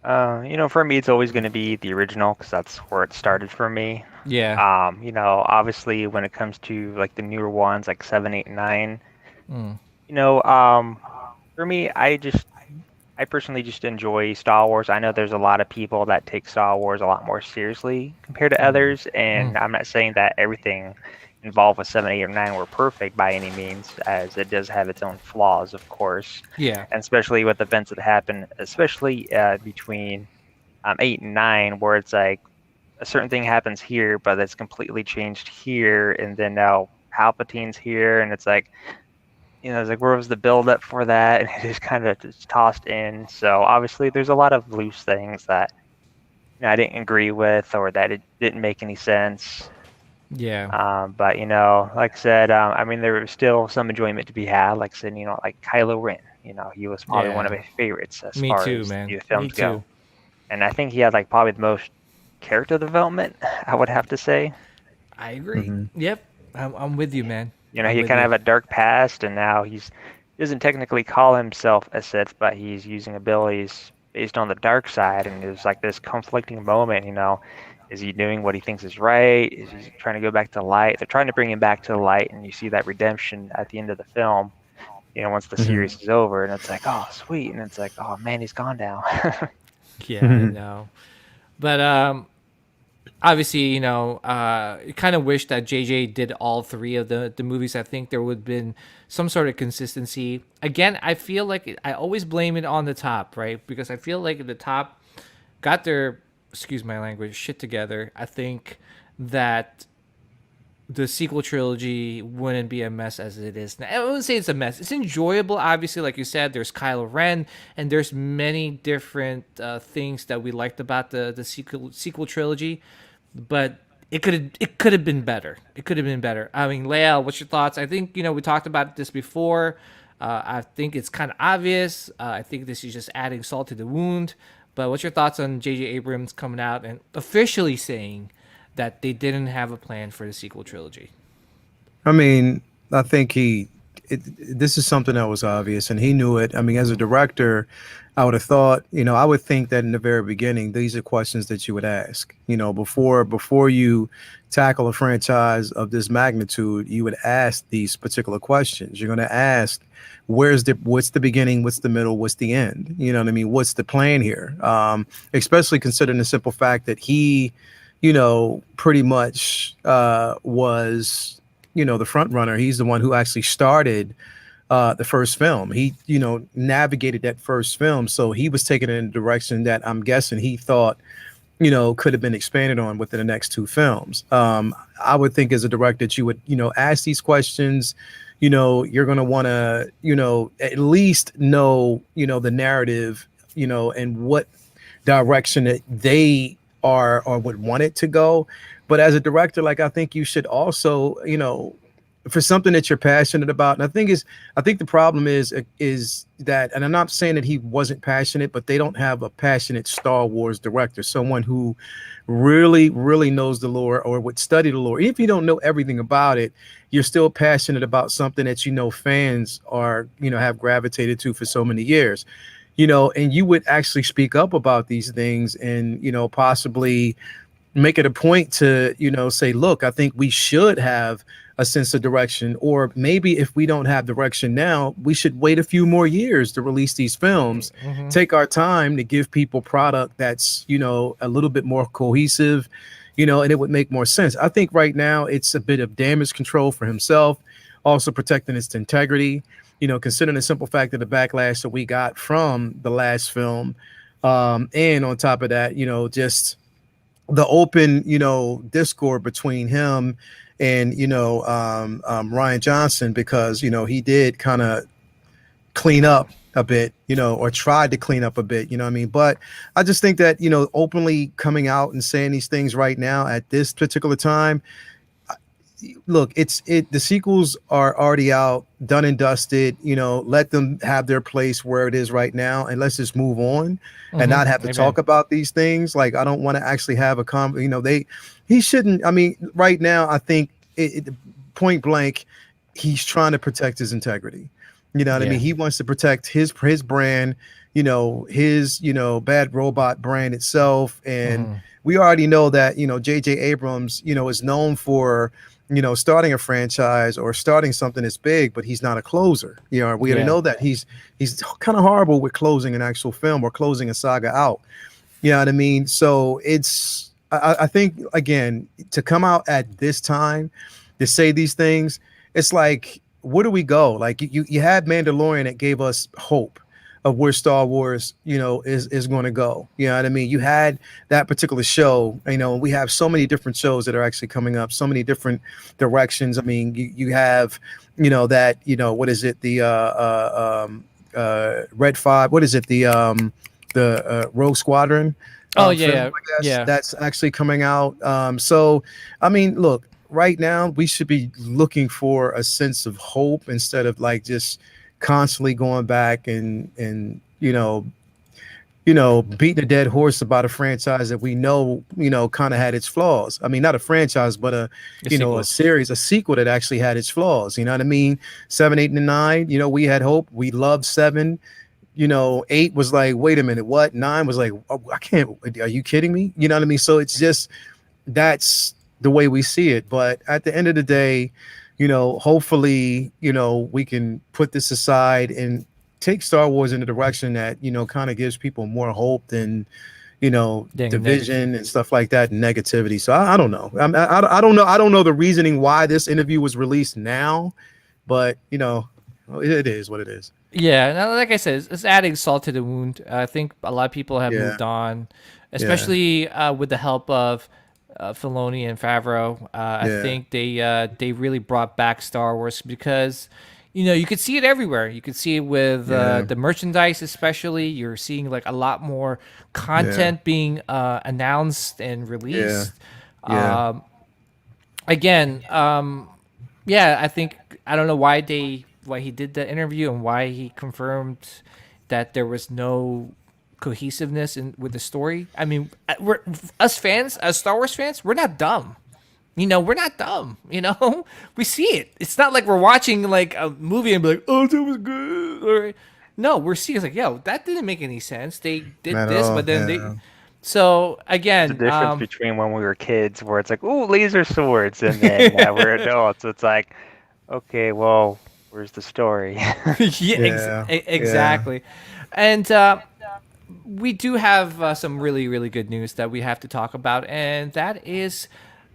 Speaker 2: For me, it's always going to be the original because that's where it started for me.
Speaker 3: Yeah.
Speaker 2: Obviously, when it comes to like the newer ones, like 7, 8, 9, for me, I personally just enjoy Star Wars. I know there's a lot of people that take Star Wars a lot more seriously compared to others, and I'm not saying that everything involved with 7, 8, or 9 were perfect by any means, as it does have its own flaws, of course.
Speaker 3: Yeah.
Speaker 2: And especially with events that happen, especially between 8 and 9, where it's like a certain thing happens here, but it's completely changed here, and then now Palpatine's here, and it's like, it's like, where was the build up for that? And it just kind of just tossed in. So obviously, there's a lot of loose things that I didn't agree with, or that it didn't make any sense.
Speaker 3: Yeah.
Speaker 2: But like I said, I mean, there was still some enjoyment to be had. Like I said, like Kylo Ren. He was probably one of my favorites as
Speaker 3: Me
Speaker 2: far
Speaker 3: too,
Speaker 2: as
Speaker 3: man.
Speaker 2: the films
Speaker 3: Me
Speaker 2: go.
Speaker 3: too.
Speaker 2: And I think he had like probably the most character development, I would have to say.
Speaker 3: I agree. Yep. I'm with you, man.
Speaker 2: He kind of have a dark past, and now he doesn't technically call himself a Sith, but he's using abilities based on the dark side, and there's like this conflicting moment. Is he doing what he thinks is right? Is he trying to go back to light? They're trying to bring him back to the light, and you see that redemption at the end of the film. Once the series is over, and it's like, oh, sweet, and it's like, oh man, he's gone now.
Speaker 3: Yeah, I know. But obviously, kind of wish that JJ did all three of the movies. I think there would have been some sort of consistency. Again, I feel like I always blame it on the top, right? Because I feel like the top got their, excuse my language, shit together. I think that the sequel trilogy wouldn't be a mess as it is now. I wouldn't say it's a mess. It's enjoyable, obviously. Like you said, there's Kylo Ren, and there's many different things that we liked about the sequel trilogy. But it could have been better. It could have been better. I mean, Leia, what's your thoughts? I think we talked about this before. I think it's kind of obvious. I think this is just adding salt to the wound. But what's your thoughts on J.J. Abrams coming out and officially saying that they didn't have a plan for the sequel trilogy?
Speaker 1: I mean, I think this is something that was obvious, and he knew it. I mean, as a director, I would have thought, I would think that in the very beginning, these are questions that you would ask. Before you tackle a franchise of this magnitude, you would ask these particular questions. You're going to ask, what's the beginning, what's the middle, what's the end? You know what I mean? What's the plan here? Especially considering the simple fact that he, pretty much was, the front runner. He's the one who actually started the first film. He, navigated that first film. So he was taking it in a direction that I'm guessing he thought, could have been expanded on within the next two films. I would think as a director that you would, ask these questions. You're going to want to, at least know, the narrative, and what direction that they are or would want it to go. But as a director, like, I think you should also, for something that you're passionate about. And I think the problem is that, and I'm not saying that he wasn't passionate, but they don't have a passionate Star Wars director, someone who really, really knows the lore or would study the lore. Even if you don't know everything about it, you're still passionate about something that, fans are, have gravitated to for so many years, and you would actually speak up about these things and, possibly make it a point to, say, look, I think we should have a sense of direction, or maybe if we don't have direction now, we should wait a few more years to release these films, take our time to give people product that's, a little bit more cohesive, and it would make more sense. I think right now it's a bit of damage control for himself, also protecting its integrity, considering the simple fact of the backlash that we got from the last film. And on top of that, just the open, discord between him and, Ryan Johnson, because, he did kind of clean up a bit, or tried to clean up a bit, you know what I mean? But I just think that, openly coming out and saying these things right now at this particular time, look, the sequels are already out, done and dusted, let them have their place where it is right now, and let's just move on and not have to talk about these things. Like, I don't want to actually have a he shouldn't. I mean, right now, I think point blank, he's trying to protect his integrity. You know what I mean? He wants to protect his brand, his, Bad Robot brand itself. And we already know that, J.J. Abrams, is known for, starting a franchise or starting something that's big, but he's not a closer. We already know that he's kind of horrible with closing an actual film or closing a saga out. You know what I mean? So I think, again, to come out at this time to say these things, it's like, where do we go? Like, you had Mandalorian that gave us hope of where Star Wars, is going to go. You know what I mean? You had that particular show, we have so many different shows that are actually coming up, so many different directions. I mean, you have, that, what is it? The Red 5, what is it? The Rogue Squadron.
Speaker 3: Oh,
Speaker 1: film,
Speaker 3: yeah.
Speaker 1: I guess,
Speaker 3: Yeah.
Speaker 1: that's actually coming out. So, I mean, look, right now we should be looking for a sense of hope instead of like just constantly going back and beating a dead horse about a franchise that we know kind of had its flaws. I mean, not a franchise, but a sequel that actually had its flaws. You know what I mean? 7, 8, and 9. We had hope. We loved 7. 8 was like, wait a minute, what? 9 was like, oh, I can't. Are you kidding me? You know what I mean? So it's just, that's the way we see it. But at the end of the day, hopefully, we can put this aside and take Star Wars in a direction that, kind of gives people more hope than, division and stuff like that, and negativity. So I don't know. I don't know. I don't know the reasoning why this interview was released now, but it is what it is.
Speaker 3: Yeah, now, like I said, it's adding salt to the wound. I think a lot of people have moved on, especially with the help of Filoni and Favreau. I think they really brought back Star Wars because, you could see it everywhere. You could see it with the merchandise, especially. You're seeing like a lot more content being announced and released. I think, I don't know why he did the interview and why he confirmed that there was no cohesiveness with the story. I mean, we're as Star Wars fans, we're not dumb. We're not dumb. We see it. It's not like we're watching like a movie and be like, oh, that was good. Or no, we're seeing it's like, yo, that didn't make any sense. They did this, but then they. So again,
Speaker 2: the difference between when we were kids, where it's like, ooh, laser swords, and then we're adults. It's like, okay, well, where's the story?
Speaker 3: Exactly. And we do have some really, really good news that we have to talk about, and that is,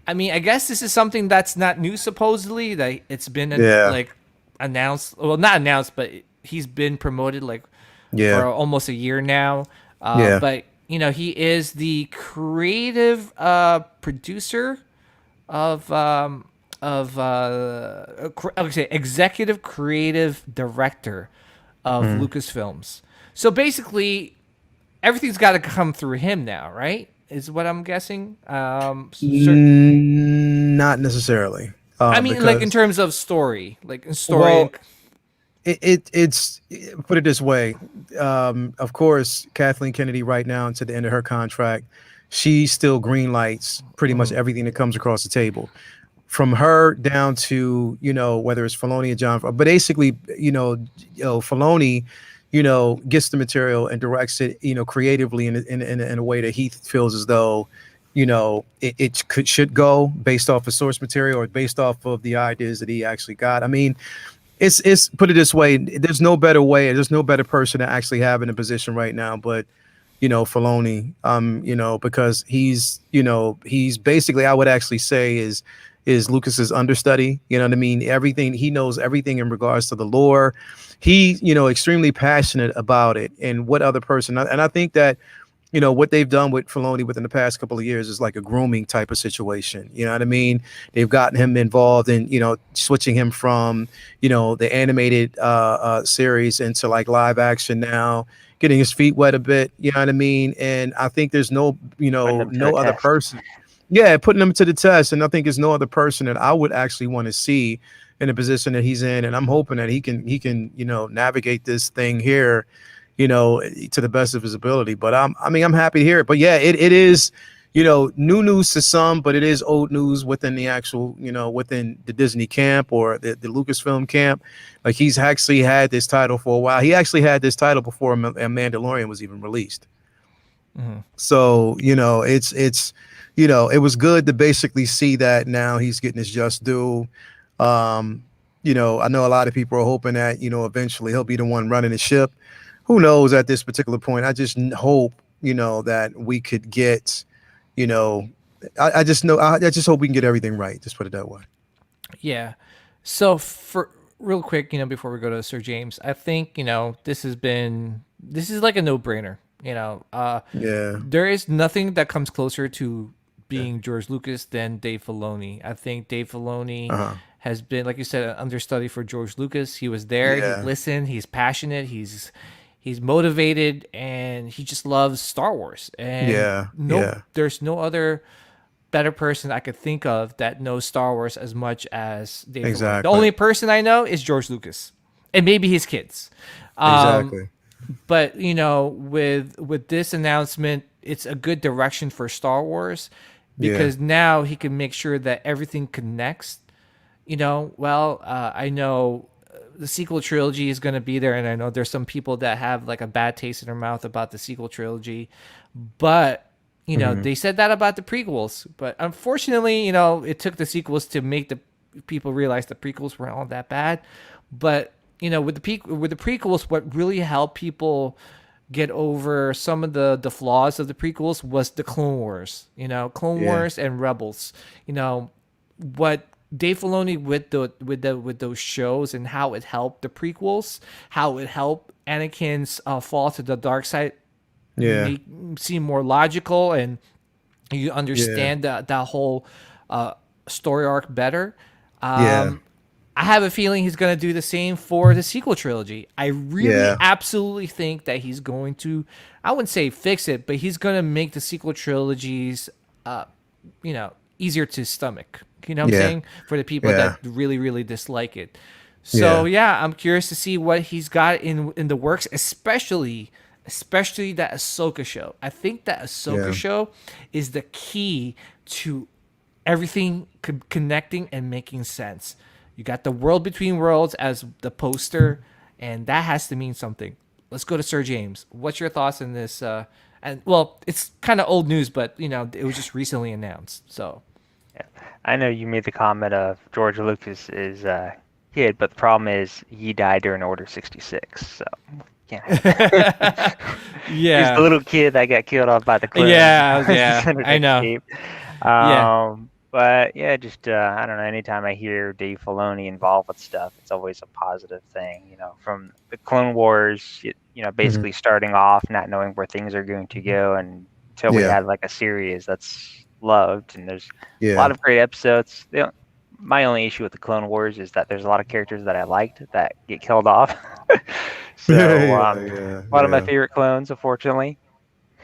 Speaker 3: I mean, I guess this is something that's not new. Supposedly, that it's been like announced. Well, not announced, but he's been promoted for almost a year now. But he is the creative producer of executive creative director of Lucasfilms. So basically, everything's got to come through him now, right? Is what I'm guessing.
Speaker 1: Not necessarily.
Speaker 3: I mean, like in terms of story, like in story.
Speaker 1: Well, it's put it this way. Of course, Kathleen Kennedy right now, until the end of her contract, she still green lights pretty much everything that comes across the table. From her down to, whether it's Filoni or John, but basically, Filoni, gets the material and directs it, creatively in a way that he feels as though, it should go based off of source material or based off of the ideas that he actually got. I mean, it's put it this way. There's no better way. There's no better person to actually have in a position right now, but Filoni, because he's basically, I would actually say is Lucas's understudy. You know what I mean? Everything, he knows everything in regards to the lore. He, extremely passionate about it. And what other person, and I think that, what they've done with Filoni within the past couple of years is like a grooming type of situation. You know what I mean? They've gotten him involved in, switching him from, the animated series into like live action now, getting his feet wet a bit. You know what I mean? And I think there's no other person. Yeah, putting him to the test. And I think there's no other person that I would actually want to see in the position that he's in. And I'm hoping that he can, navigate this thing here, to the best of his ability. But I'm happy to hear it. But yeah, it is, new news to some, but it is old news within the actual, within the Disney camp or the Lucasfilm camp. Like, he's actually had this title for a while. He actually had this title before Mandalorian was even released. So, it's it was good to basically see that now he's getting his just due. Um, I know a lot of people are hoping that, eventually he'll be the one running the ship. Who knows at this particular point? I just hope, that we could get, you know, I just know, I just hope we can get everything right. Just put it that way.
Speaker 3: Yeah. So for real quick, before we go to Sir James, I think, this is like a no-brainer.
Speaker 1: Yeah.
Speaker 3: There is nothing that comes closer to being George Lucas than Dave Filoni. I think Dave Filoni has been, like you said, an understudy for George Lucas. He was there, he
Speaker 1: Yeah.
Speaker 3: listened, he's passionate, he's motivated, and he just loves Star Wars. And
Speaker 1: Yeah. Yeah.
Speaker 3: there's no other better person I could think of that knows Star Wars as much as Dave Filoni.
Speaker 1: Exactly.
Speaker 3: The only person I know is George Lucas, and maybe his kids.
Speaker 1: Exactly.
Speaker 3: But with this announcement, it's a good direction for Star Wars because now he can make sure that everything connects. I know the sequel trilogy is going to be there, and I know there's some people that have like a bad taste in their mouth about the sequel trilogy, but they said that about the prequels. But unfortunately, it took the sequels to make the people realize the prequels weren't all that bad. But with the prequels, what really helped people get over some of the flaws of the prequels was the Clone Wars. Clone Wars and Rebels. What Dave Filoni with those shows and how it helped the prequels, how it helped Anakin's fall to the dark side, seem more logical, and you understand that whole story arc better. I have a feeling he's going to do the same for the sequel trilogy. I really absolutely think that he's going to, I wouldn't say fix it, but he's going to make the sequel trilogies, easier to stomach. You know what I'm saying? For the people that really, really dislike it. So, I'm curious to see what he's got in the works, especially that Ahsoka show. I think that Ahsoka show is the key to everything connecting and making sense. You got the World Between Worlds as the poster, and that has to mean something. Let's go to Sir James. What's your thoughts on this? It's kind of old news, but it was just recently announced. So,
Speaker 2: I know you made the comment of George Lucas is kid, but the problem is he died during Order 66. So can't have that. He's the little kid that got killed off by the clones.
Speaker 3: I know.
Speaker 2: But just I don't know. Anytime I hear Dave Filoni involved with stuff, it's always a positive thing. From the Clone Wars, basically starting off not knowing where things are going to go, and until we had like a series that's loved, and there's a lot of great episodes. My only issue with the Clone Wars is that there's a lot of characters that I liked that get killed off. So a lot of my favorite clones, unfortunately.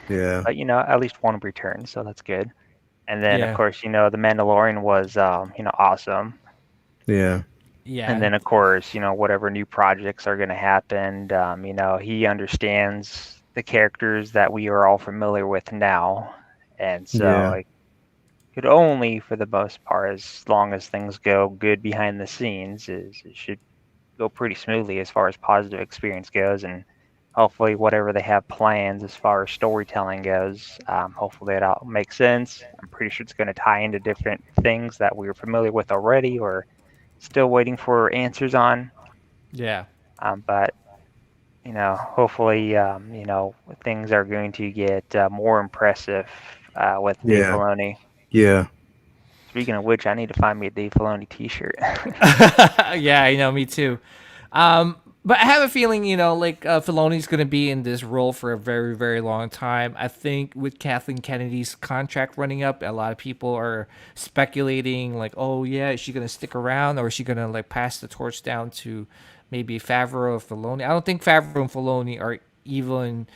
Speaker 1: Yeah.
Speaker 2: But at least one returned, so that's good. And then, of course, the Mandalorian was, awesome.
Speaker 1: Yeah.
Speaker 3: Yeah.
Speaker 2: And then, of course, whatever new projects are going to happen, he understands the characters that we are all familiar with now. And so it could only, for the most part, as long as things go good behind the scenes, it should go pretty smoothly as far as positive experience goes. And hopefully whatever they have plans as far as storytelling goes, hopefully it all makes sense. I'm pretty sure it's going to tie into different things that we were familiar with already or still waiting for answers on.
Speaker 3: Yeah.
Speaker 2: But, hopefully, things are going to get more impressive with Dave Filoni.
Speaker 1: Yeah.
Speaker 2: Speaking of which, I need to find me a Dave Filoni t-shirt.
Speaker 3: Yeah, me too. But I have a feeling, Filoni's going to be in this role for a very, very long time. I think with Kathleen Kennedy's contract running up, a lot of people are speculating, like, oh, yeah, is she going to stick around or is she going to, pass the torch down to maybe Favreau or Filoni? I don't think Favreau and Filoni are even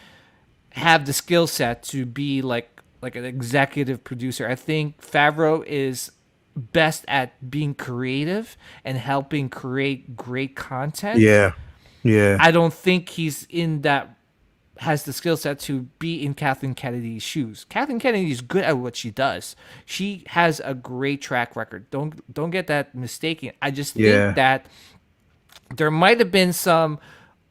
Speaker 3: have the skill set to be, like an executive producer. I think Favreau is best at being creative and helping create great content.
Speaker 1: Yeah.
Speaker 3: I don't think he's has the skill set to be in Kathleen Kennedy's shoes. Kathleen Kennedy is good at what she does. She has a great track record. Don't get that mistaken. I just think that there might have been some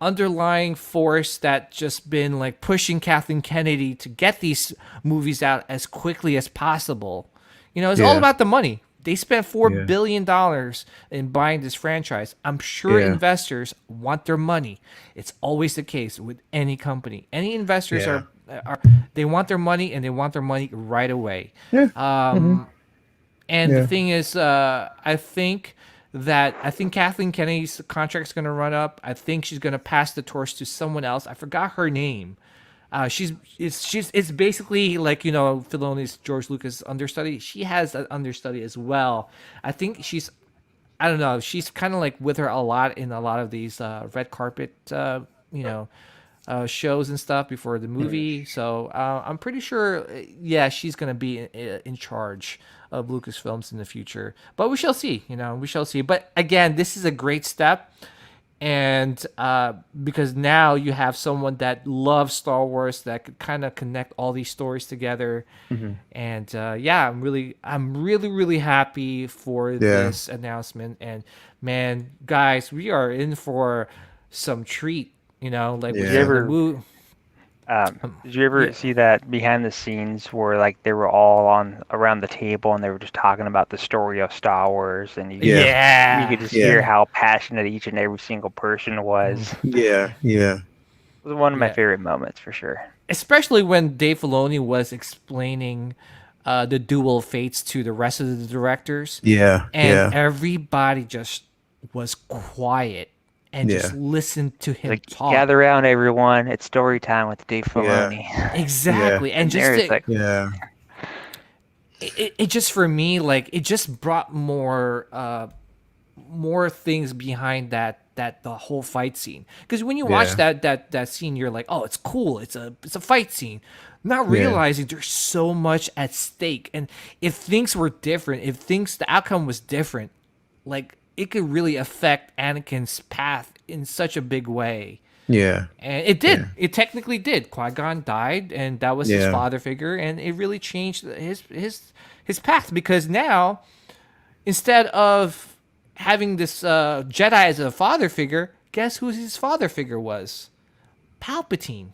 Speaker 3: underlying force that just been like pushing Kathleen Kennedy to get these movies out as quickly as possible. It's all about the money. They spent $4 billion in buying this franchise. I'm sure investors want their money. It's always the case with any company. Any investors are they want their money, and they want their money right away. And the thing is, I think Kathleen Kennedy's contract is going to run up. I think she's going to pass the torch to someone else. I forgot her name. It's basically like, Filoni's George Lucas understudy. She has an understudy as well. I think I don't know. She's kind of like with her a lot in a lot of these red carpet, shows and stuff before the movie. So I'm pretty sure, she's going to be in charge of Lucasfilms in the future. But we shall see. We shall see. But again, this is a great step. And because now you have someone that loves Star Wars that could kind of connect all these stories together. And I'm really happy for this announcement. And man, guys, we are in for some treat. Like
Speaker 2: did you ever see that behind the scenes where like they were all around the table and they were just talking about the story of Star Wars, and you could just hear how passionate each and every single person was.
Speaker 1: It
Speaker 2: was one of my favorite moments for sure.
Speaker 3: Especially when Dave Filoni was explaining the dual fates to the rest of the directors. And everybody just was quiet and just listen to him talk.
Speaker 2: Gather around, everyone. It's story time with Dave Filoni.
Speaker 3: Exactly. And just it just, for me, like, it just brought more things behind that the whole fight scene. Because when you watch that scene, you're like, oh, it's cool. It's a fight scene. Not realizing there's so much at stake. And if things were different, the outcome was different, like, it could really affect Anakin's path in such a big way. And it did. It technically did. Qui-Gon died, and that was his father figure, and it really changed his path, because now, instead of having this Jedi as a father figure, guess who his father figure was? Palpatine.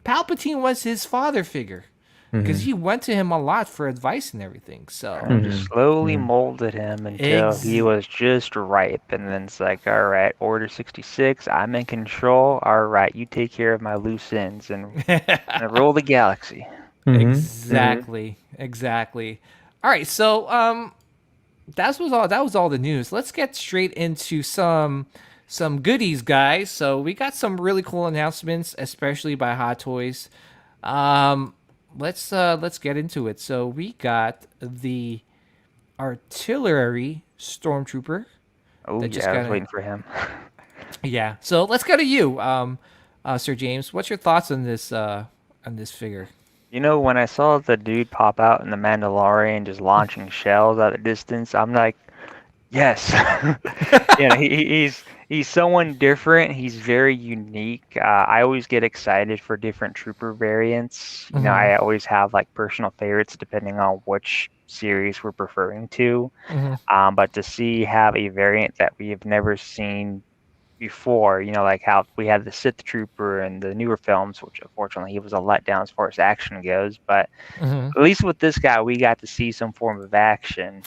Speaker 3: Palpatine was his father figure. Because he went to him a lot for advice and everything. So
Speaker 2: just slowly molded him until he was just ripe. And then it's like, all right, Order 66, I'm in control. All right, you take care of my loose ends and rule the galaxy.
Speaker 3: Exactly. All right, so that was all the news. Let's get straight into some goodies, guys. So we got some really cool announcements, especially by Hot Toys. Let's get into it. So we got the artillery stormtrooper.
Speaker 2: Oh, I was waiting for him.
Speaker 3: So let's go to you, Sir James. What's your thoughts on this figure?
Speaker 2: When I saw the dude pop out in the Mandalorian just launching shells at a distance, I'm like, yes. He's someone different. He's very unique. I always get excited for different trooper variants. I always have like personal favorites depending on which series we're referring to. But to have a variant that we have never seen before, like how we had the Sith Trooper in the newer films, which unfortunately he was a letdown as far as action goes. But at least with this guy, we got to see some form of action.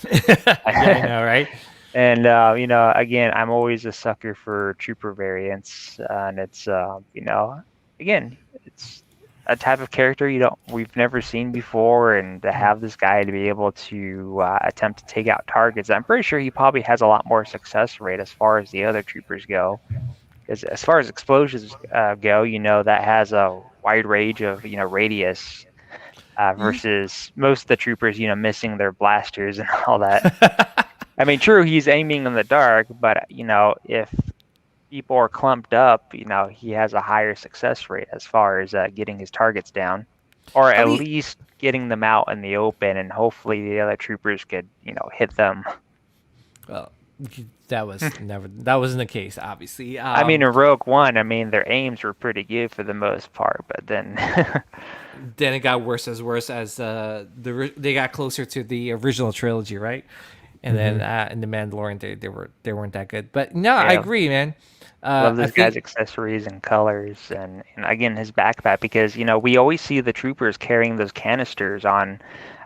Speaker 3: I know, right?
Speaker 2: And, again, I'm always a sucker for trooper variants. And it's, again, it's a type of character we've never seen before. And to have this guy to be able to attempt to take out targets, I'm pretty sure he probably has a lot more success rate as far as the other troopers go. Because as far as explosions go, that has a wide range of, radius versus most of the troopers, missing their blasters and all that. I mean, true, he's aiming in the dark, but, if people are clumped up, he has a higher success rate as far as getting his targets down, or at least getting them out in the open, and hopefully the other troopers could, hit them.
Speaker 3: Well, that wasn't the case, obviously.
Speaker 2: I mean, in Rogue One, their aims were pretty good for the most part, but then...
Speaker 3: then it got worse as they got closer to the original trilogy, right? and then in the Mandalorian they weren't that good. But no, I
Speaker 2: Yeah.
Speaker 3: agree, man.
Speaker 2: Love
Speaker 3: I
Speaker 2: this guy's
Speaker 3: think
Speaker 2: accessories and colors, and again his backpack, because we always see the troopers carrying those canisters on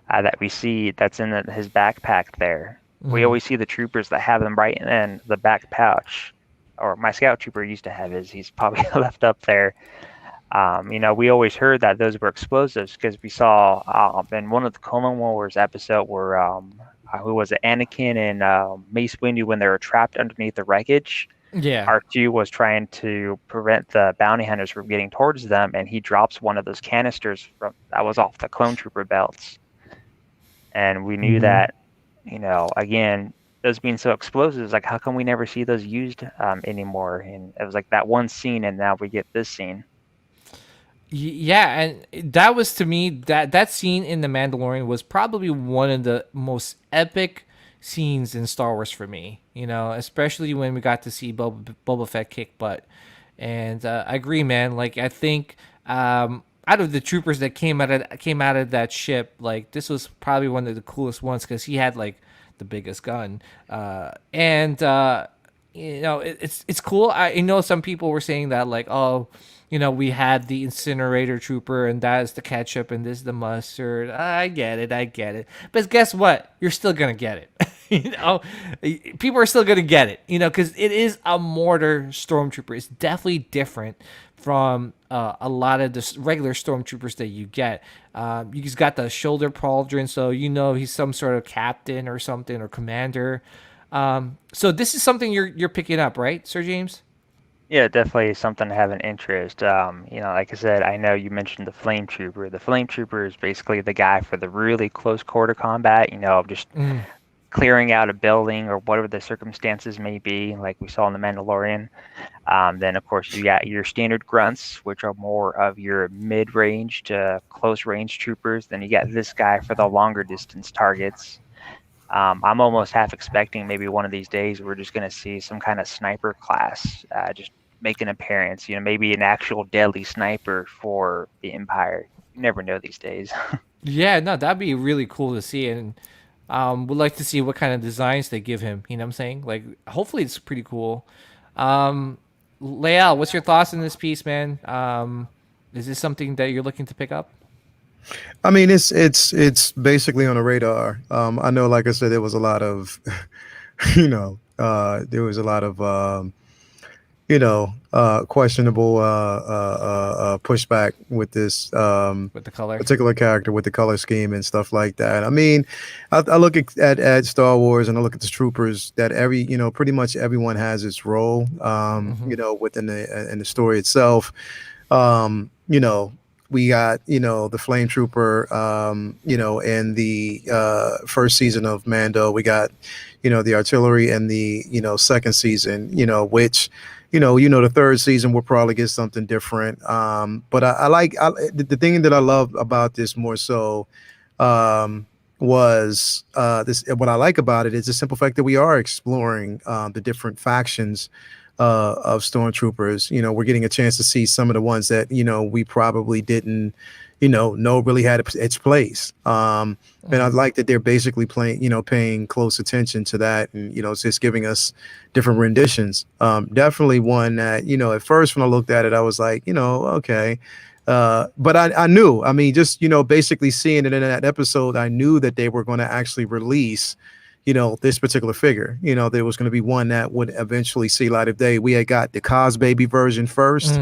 Speaker 2: that we see that's in his backpack there. We always see the troopers that have them right in the back pouch, or my scout trooper used to have his. He's probably left up there. We always heard that those were explosives because we saw in one of the Clone Wars episode where who was it, Anakin and Mace Windu, when they were trapped underneath the wreckage.
Speaker 3: yeah.
Speaker 2: R2 was trying to prevent the bounty hunters from getting towards them, and he drops one of those canisters that was off the clone trooper belts. And we knew that, again, those being so explosive, like, how come we never see those used anymore? And it was like that one scene, and now we get this scene.
Speaker 3: Yeah, and that was, to me, that scene in The Mandalorian was probably one of the most epic scenes in Star Wars for me. Especially when we got to see Boba Fett kick butt. And I agree, man. Like, I think out of the troopers that came out of that ship, like, this was probably one of the coolest ones because he had like the biggest gun. It's cool. I know some people were saying that, like, oh, we had the incinerator trooper, and that is the ketchup, and this is the mustard. I get it. But guess what? You're still gonna get it. People are still gonna get it. Because it is a mortar stormtrooper. It's definitely different from a lot of the regular stormtroopers that you get. He's got the shoulder pauldron, so he's some sort of captain or something, or commander. So this is something you're picking up, right, Sir James?
Speaker 2: Yeah, definitely something to have an interest. Like I said, I know you mentioned the Flame Trooper. The Flame Trooper is basically the guy for the really close quarter combat, just clearing out a building or whatever the circumstances may be, like we saw in The Mandalorian. Then, of course, you got your standard grunts, which are more of your mid-range to close-range troopers. Then you got this guy for the longer distance targets. I'm almost half expecting maybe one of these days we're just going to see some kind of sniper class just make an appearance. Maybe an actual deadly sniper for the Empire. You never know these days.
Speaker 3: Yeah, no, that'd be really cool to see, and would like to see what kind of designs they give him. You know what I'm saying? Like, hopefully it's pretty cool. Leal, what's your thoughts on this piece, man? Is this something that you're looking to pick up?
Speaker 1: I mean, it's basically on the radar. I know, like I said, there was a lot of, there was a lot of, questionable pushback with this
Speaker 3: With the color,
Speaker 1: particular character, with the color scheme and stuff like that. I mean, I look at Star Wars, and I look at the troopers, that pretty much everyone has its role, within the story itself. We got, the Flame Trooper, in the first season of Mando. We got, the artillery in the, second season, which, the third season we'll probably get something different. But the thing that I love about this more so was this. What I like about it is the simple fact that we are exploring the different factions of stormtroopers. We're getting a chance to see some of the ones that we probably didn't know really had its place. And I like that they're basically paying close attention to that, and it's just giving us different renditions. Definitely one that at first when I looked at it, I was like, okay. But I knew, just basically seeing it in that episode, I knew that they were going to actually release this particular figure. There was going to be one that would eventually see light of day. We had got the Cos Baby version first.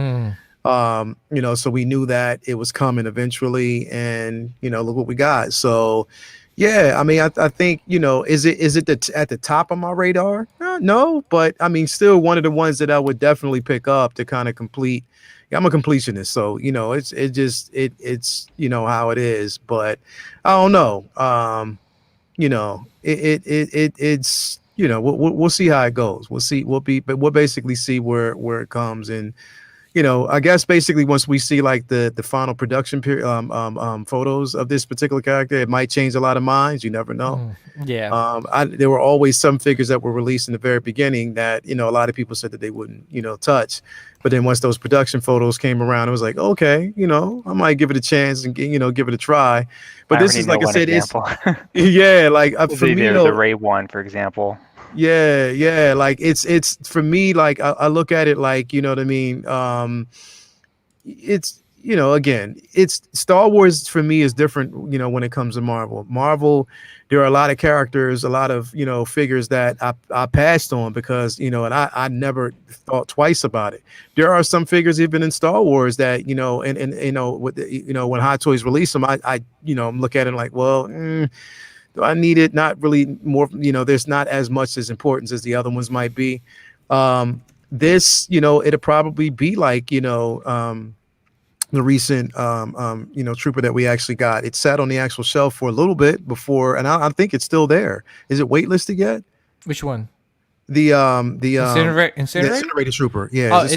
Speaker 1: So we knew that it was coming eventually, and look what we got. So yeah, I think is it at the top of my radar? No, but still one of the ones that I would definitely pick up to kind of complete. I'm a completionist, so it's how it is. But I don't know. It's we'll see how it goes. We'll basically see where it comes, and I guess basically once we see like the final production period, photos of this particular character, it might change a lot of minds. You never know.
Speaker 3: Yeah.
Speaker 1: There were always some figures that were released in the very beginning that a lot of people said that they wouldn't touch, but then once those production photos came around, it was like, okay, I might give it a chance and give it a try. But
Speaker 2: I
Speaker 1: this
Speaker 2: already
Speaker 1: is
Speaker 2: know
Speaker 1: like I
Speaker 2: one
Speaker 1: said,
Speaker 2: example.
Speaker 1: yeah, like for me,
Speaker 2: the Ray one, for example.
Speaker 1: yeah, like it's for me, like I look at it like, you know what I mean. It's again, it's Star Wars for me is different. When it comes to Marvel, there are a lot of characters, a lot of figures that I passed on because and I never thought twice about it. There are some figures even in Star Wars that and with when Hot Toys release them, I look at it like, well, do I need it? Not really. More, there's not as much as importance as the other ones might be. This, it'll probably be like, the recent, trooper that we actually got. It sat on the actual shelf for a little bit before, and I think it's still there. Is it waitlisted yet?
Speaker 3: Which one?
Speaker 1: The
Speaker 3: Incinerator
Speaker 1: trooper. Yeah.
Speaker 3: Oh, it's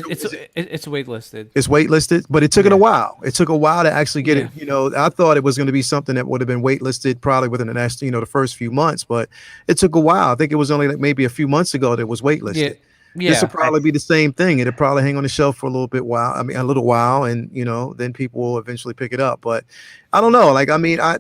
Speaker 3: waitlisted.
Speaker 1: It's waitlisted, but it took it a while. It took a while to actually get it. I thought it was going to be something that would have been waitlisted probably within the next, the first few months, but it took a while. I think it was only like maybe a few months ago that it was waitlisted.
Speaker 3: Yeah.
Speaker 1: This will probably be the same thing. It'll probably hang on the shelf for a little while, and then people will eventually pick it up. But I don't know. Like, I mean, right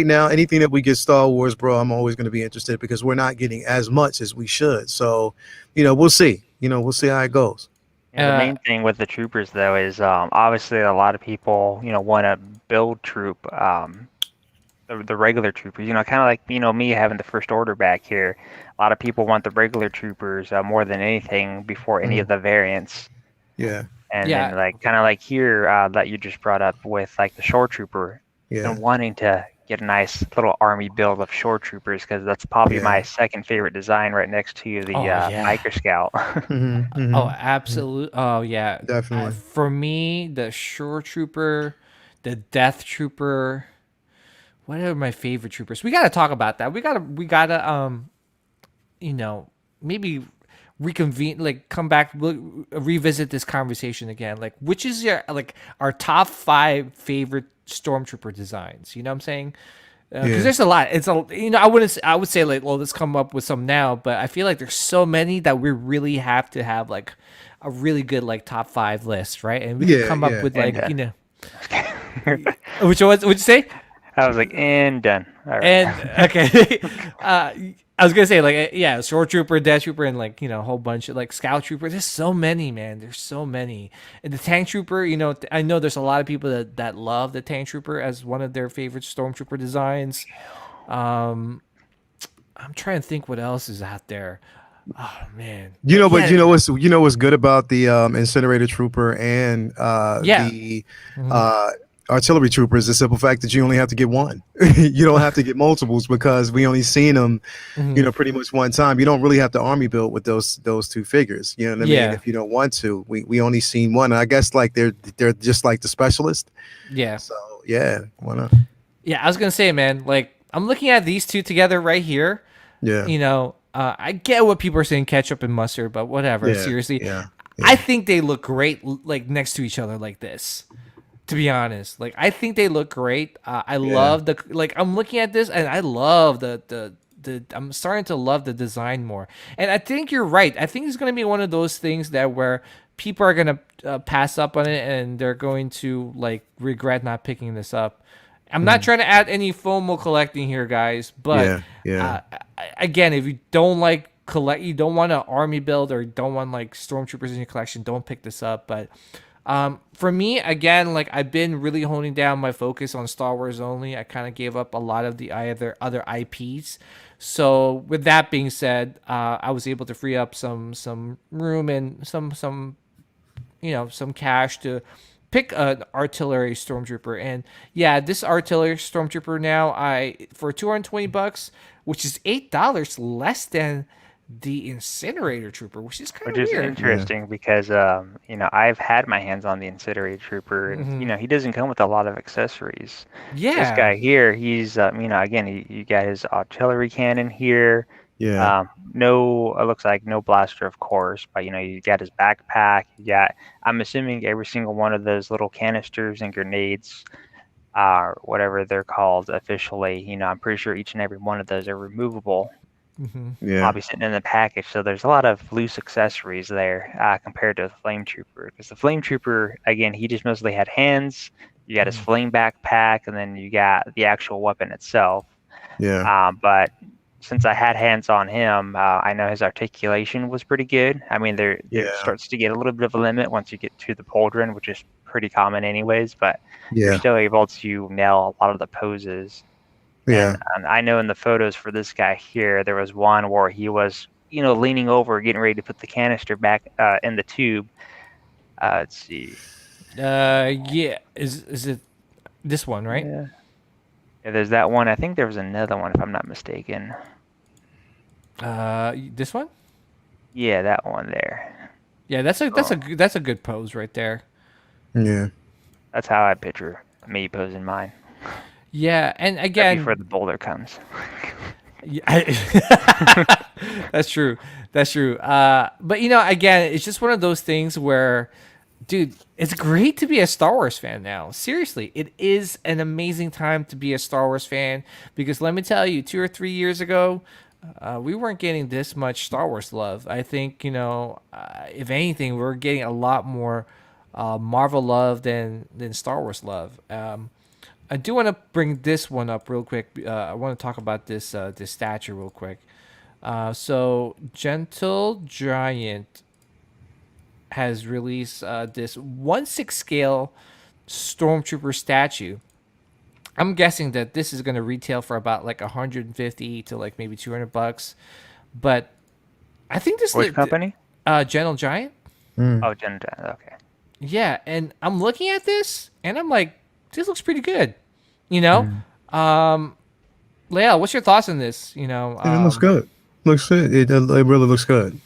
Speaker 1: now, anything that we get Star Wars, bro, I'm always going to be interested because we're not getting as much as we should. So, we'll see. We'll see how it goes.
Speaker 2: The main thing with the troopers, though, is obviously a lot of people, want to build troop, the regular troopers. Kind of like, me having the First Order back here. A lot of people want the regular troopers more than anything before any of the variants.
Speaker 1: Yeah.
Speaker 2: And then, like, kind of like here that you just brought up with, like, the Shore Trooper.
Speaker 1: Yeah.
Speaker 2: And wanting to get a nice little army build of Shore Troopers because that's probably my second favorite design right next to the Biker Scout.
Speaker 3: Oh, absolutely. Oh, yeah.
Speaker 1: Definitely.
Speaker 3: For me, the Shore Trooper, the Death Trooper. What are my favorite troopers? We got to talk about that. We gotta maybe reconvene, like come back, revisit this conversation again. Like, which is our top 5 favorite stormtrooper designs? You know what I'm saying? Because there's a lot. It's I would say like, well, let's come up with some now, but I feel like there's so many that we really have to have like a really good like top 5 list, right? And we can come up with like which ones would you say?
Speaker 2: I was like, and done. All right.
Speaker 3: And okay, I was gonna say like Shore Trooper, Death Trooper, and like a whole bunch of like Scout Trooper. There's so many, man. There's so many. And the Tank Trooper, I know there's a lot of people that love the Tank Trooper as one of their favorite Stormtrooper designs. I'm trying to think what else is out there. Oh man,
Speaker 1: what's good about the Incinerator Trooper and the Artillery Trooper is the simple fact that you only have to get one. You don't have to get multiples because we only seen them, pretty much one time. You don't really have to army build with those 2 figures. You know what I mean? If you don't want to, we only seen one. And I guess like they're just like the specialist.
Speaker 3: Yeah.
Speaker 1: So yeah, why not?
Speaker 3: Yeah, I was gonna say, man, like I'm looking at these 2 together right here.
Speaker 1: Yeah.
Speaker 3: I get what people are saying, ketchup and mustard, but whatever.
Speaker 1: Yeah.
Speaker 3: Seriously,
Speaker 1: Yeah.
Speaker 3: I think they look great, like next to each other, like this. To be honest, like I think they look great. I love I'm looking at this and I love the I'm starting to love the design more. And I think you're right. I think it's going to be one of those things that where people are going to pass up on it and they're going to like regret not picking this up. I'm not trying to add any FOMO collecting here, guys, but again, if you don't like you don't want an army build or don't want like stormtroopers in your collection, don't pick this up. But for me, again, like I've been really honing down my focus on Star Wars only. I kind of gave up a lot of the other IPs. So with that being said, I was able to free up some room and some cash to pick an artillery stormtrooper. And yeah, this artillery stormtrooper now for $220, which is $8 less than the Incinerator Trooper, which is kind of weird.
Speaker 2: Which is interesting because I've had my hands on the Incinerator Trooper, and he doesn't come with a lot of accessories.
Speaker 3: Yeah,
Speaker 2: this guy here, he's again, you got his artillery cannon here.
Speaker 1: Yeah.
Speaker 2: No, it looks like no blaster, of course, but you got his backpack. You got, I'm assuming every single one of those little canisters and grenades, whatever they're called officially. I'm pretty sure each and every one of those are removable.
Speaker 1: Yeah.
Speaker 2: Probably sitting in the package. So there's a lot of loose accessories there compared to the Flame Trooper. Because the Flame Trooper, again, he just mostly had hands. You got his flame backpack, and then you got the actual weapon itself.
Speaker 1: Yeah.
Speaker 2: But since I had hands on him, I know his articulation was pretty good. I mean, there starts to get a little bit of a limit once you get to the pauldron, which is pretty common anyways, but you're
Speaker 1: Yeah.
Speaker 2: still able to nail a lot of the poses.
Speaker 1: Yeah.
Speaker 2: And I know in the photos for this guy here, there was one where he was, leaning over, getting ready to put the canister back in the tube. Let's see.
Speaker 3: Yeah. Is it this one, right?
Speaker 2: Yeah, there's that one. I think there was another one, if I'm not mistaken.
Speaker 3: This one?
Speaker 2: Yeah, that one there.
Speaker 3: Yeah, that's a good pose right there.
Speaker 1: Yeah.
Speaker 2: That's how I picture me posing mine.
Speaker 3: Yeah, and again,
Speaker 2: before the boulder comes.
Speaker 3: That's true. That's true. But again, it's just one of those things where, dude, it's great to be a Star Wars fan now. Seriously, it is an amazing time to be a Star Wars fan because let me tell you, 2 or 3 years ago, we weren't getting this much Star Wars love. I think if anything, we're getting a lot more Marvel love than Star Wars love. I do want to bring this one up real quick. I want to talk about this statue real quick. So Gentle Giant has released this 1/6 scale Stormtrooper statue. I'm guessing that this is going to retail for about like 150 to like maybe $200, but I think this
Speaker 2: Which company?
Speaker 3: Gentle Giant.
Speaker 2: Oh, Gentle Giant. Okay.
Speaker 3: Yeah, and I'm looking at this and I'm like, this looks pretty good. Leia, what's your thoughts on this?
Speaker 1: It looks good. Looks good. It really looks good.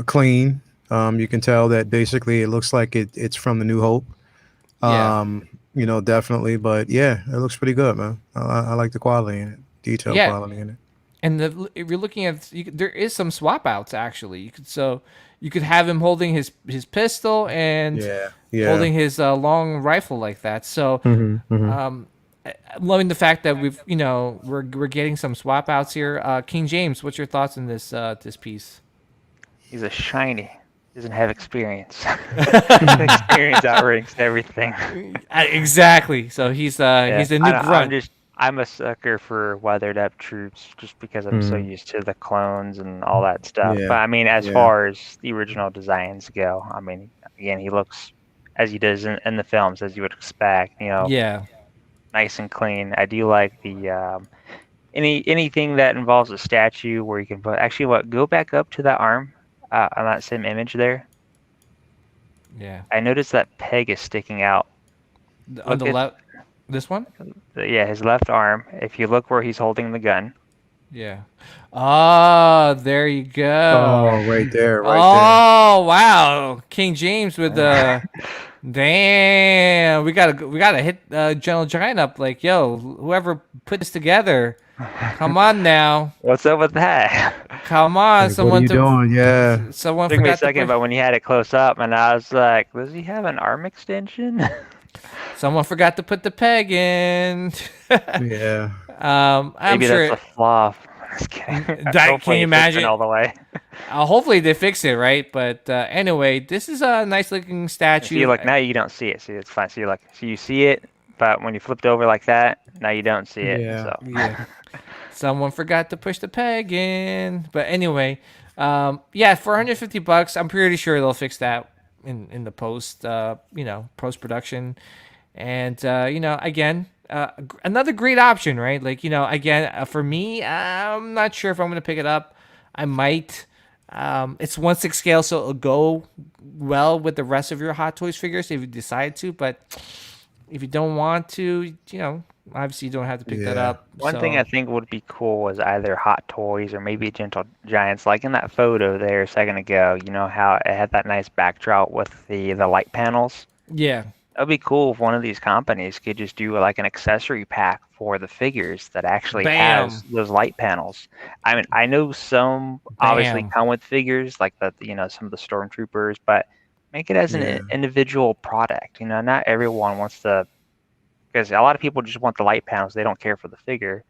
Speaker 1: Clean. You can tell that basically it looks like it's from the New Hope. Definitely. But yeah, it looks pretty good, man. I like the quality in it, detail quality in it.
Speaker 3: And if you're looking at, there is some swap outs actually. You could have him holding his pistol and holding his long rifle like that. So, I'm loving the fact that we're getting some swap outs here. King James, what's your thoughts on this piece?
Speaker 2: He's a shiny. Doesn't have experience. Experience outranks everything.
Speaker 3: Exactly. So he's a new grunt.
Speaker 2: I'm a sucker for weathered up troops just because I'm so used to the clones and all that stuff.
Speaker 1: Yeah.
Speaker 2: But I mean, as far as the original designs go, I mean, again, he looks as he does in the films, as you would expect.
Speaker 3: Yeah.
Speaker 2: Nice and clean. I do like the anything that involves a statue where you can put. Actually, go back up to that arm on that same image there.
Speaker 3: Yeah.
Speaker 2: I noticed that peg is sticking out.
Speaker 3: On the left. This one?
Speaker 2: Yeah, his left arm. If you look where he's holding the gun.
Speaker 3: Yeah. Oh, there you go.
Speaker 1: Oh, right there.
Speaker 3: Oh, wow. King James with the damn. We gotta hit General Giant up. Like, yo, whoever put this together, come on now.
Speaker 2: What's up with that?
Speaker 3: Come on,
Speaker 1: Like, what are you doing? Yeah.
Speaker 3: Someone
Speaker 2: took me a
Speaker 3: forgot
Speaker 2: second, but when you had it close up, and I was like, does he have an arm extension?
Speaker 3: Someone forgot to put the peg in.
Speaker 1: Yeah.
Speaker 3: I'm
Speaker 2: Maybe
Speaker 3: sure.
Speaker 2: that's a flaw. Just kidding.
Speaker 3: Can you imagine?
Speaker 2: All the way.
Speaker 3: Hopefully they fix it, right? But anyway, this is a nice looking statue.
Speaker 2: See, look, now you don't see it. See, it's fine. See, like, so you see it, but when you flipped over like that, now you don't see it.
Speaker 1: Yeah.
Speaker 2: So.
Speaker 3: Yeah. Someone forgot to push the peg in. But anyway, for $150, I'm pretty sure they'll fix that in the post production. And again, another great option, right? Like, again, for me, I'm not sure if I'm gonna pick it up. I might. It's 1/6 scale, so it'll go well with the rest of your Hot Toys figures if you decide to. But if you don't want to, obviously you don't have to pick that up.
Speaker 2: One thing I think would be cool was either Hot Toys or maybe Gentle Giants, like in that photo there a second ago. You know how it had that nice backdrop with the light panels.
Speaker 3: Yeah.
Speaker 2: That'd be cool if one of these companies could just do like an accessory pack for the figures that actually has
Speaker 3: Bam,
Speaker 2: those light panels. I mean, I know some obviously
Speaker 3: bam.
Speaker 2: come with figures like the, some of the stormtroopers, but make it as an
Speaker 1: Yeah.
Speaker 2: individual product. Not everyone wants to, because a lot of people just want the light panels. They don't care for the figure.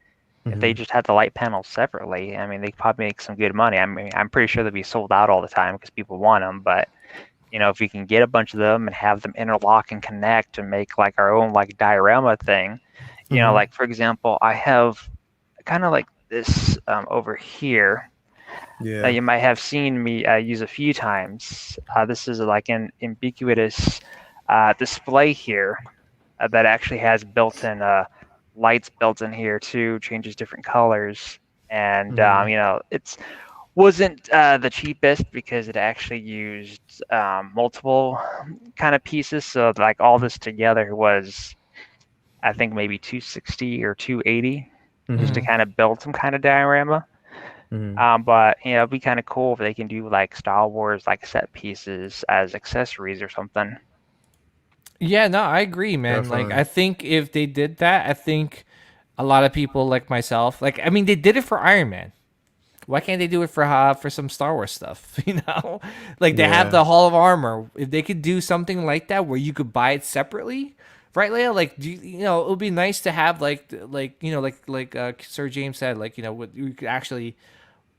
Speaker 2: If they
Speaker 1: Hmm.
Speaker 2: just had the light panels separately, I mean, they could probably make some good money. I mean, I'm pretty sure they'd be sold out all the time because people want them, but if we can get a bunch of them and have them interlock and connect and make like our own like diorama thing,
Speaker 1: Hmm.
Speaker 2: like for example, I have kind of like this over here.
Speaker 1: Yeah.
Speaker 2: You might have seen me use a few times. This is like an ubiquitous display here that actually has built-in lights built in here too, changes different colors, and
Speaker 1: Hmm.
Speaker 2: it's wasn't the cheapest because it actually used multiple kind of pieces. So like all this together was, I think maybe 260 or 280 just to
Speaker 1: Hmm.
Speaker 3: Hmm.
Speaker 2: kind of build some kind of diorama.
Speaker 1: Hmm.
Speaker 2: But it'd be kind of cool if they can do like Star Wars like set pieces as accessories or something.
Speaker 3: Yeah, no, I agree, man. Like,
Speaker 1: Definitely.
Speaker 3: I think if they did that, I think a lot of people like myself, like, I mean, they did it for Iron Man. Why can't they do it for some Star Wars stuff? Like they have
Speaker 1: Yeah.
Speaker 3: the Hall of Armor. If they could do something like that where you could buy it separately, right, Leia? Like, it would be nice to have like Sir James said, like you could actually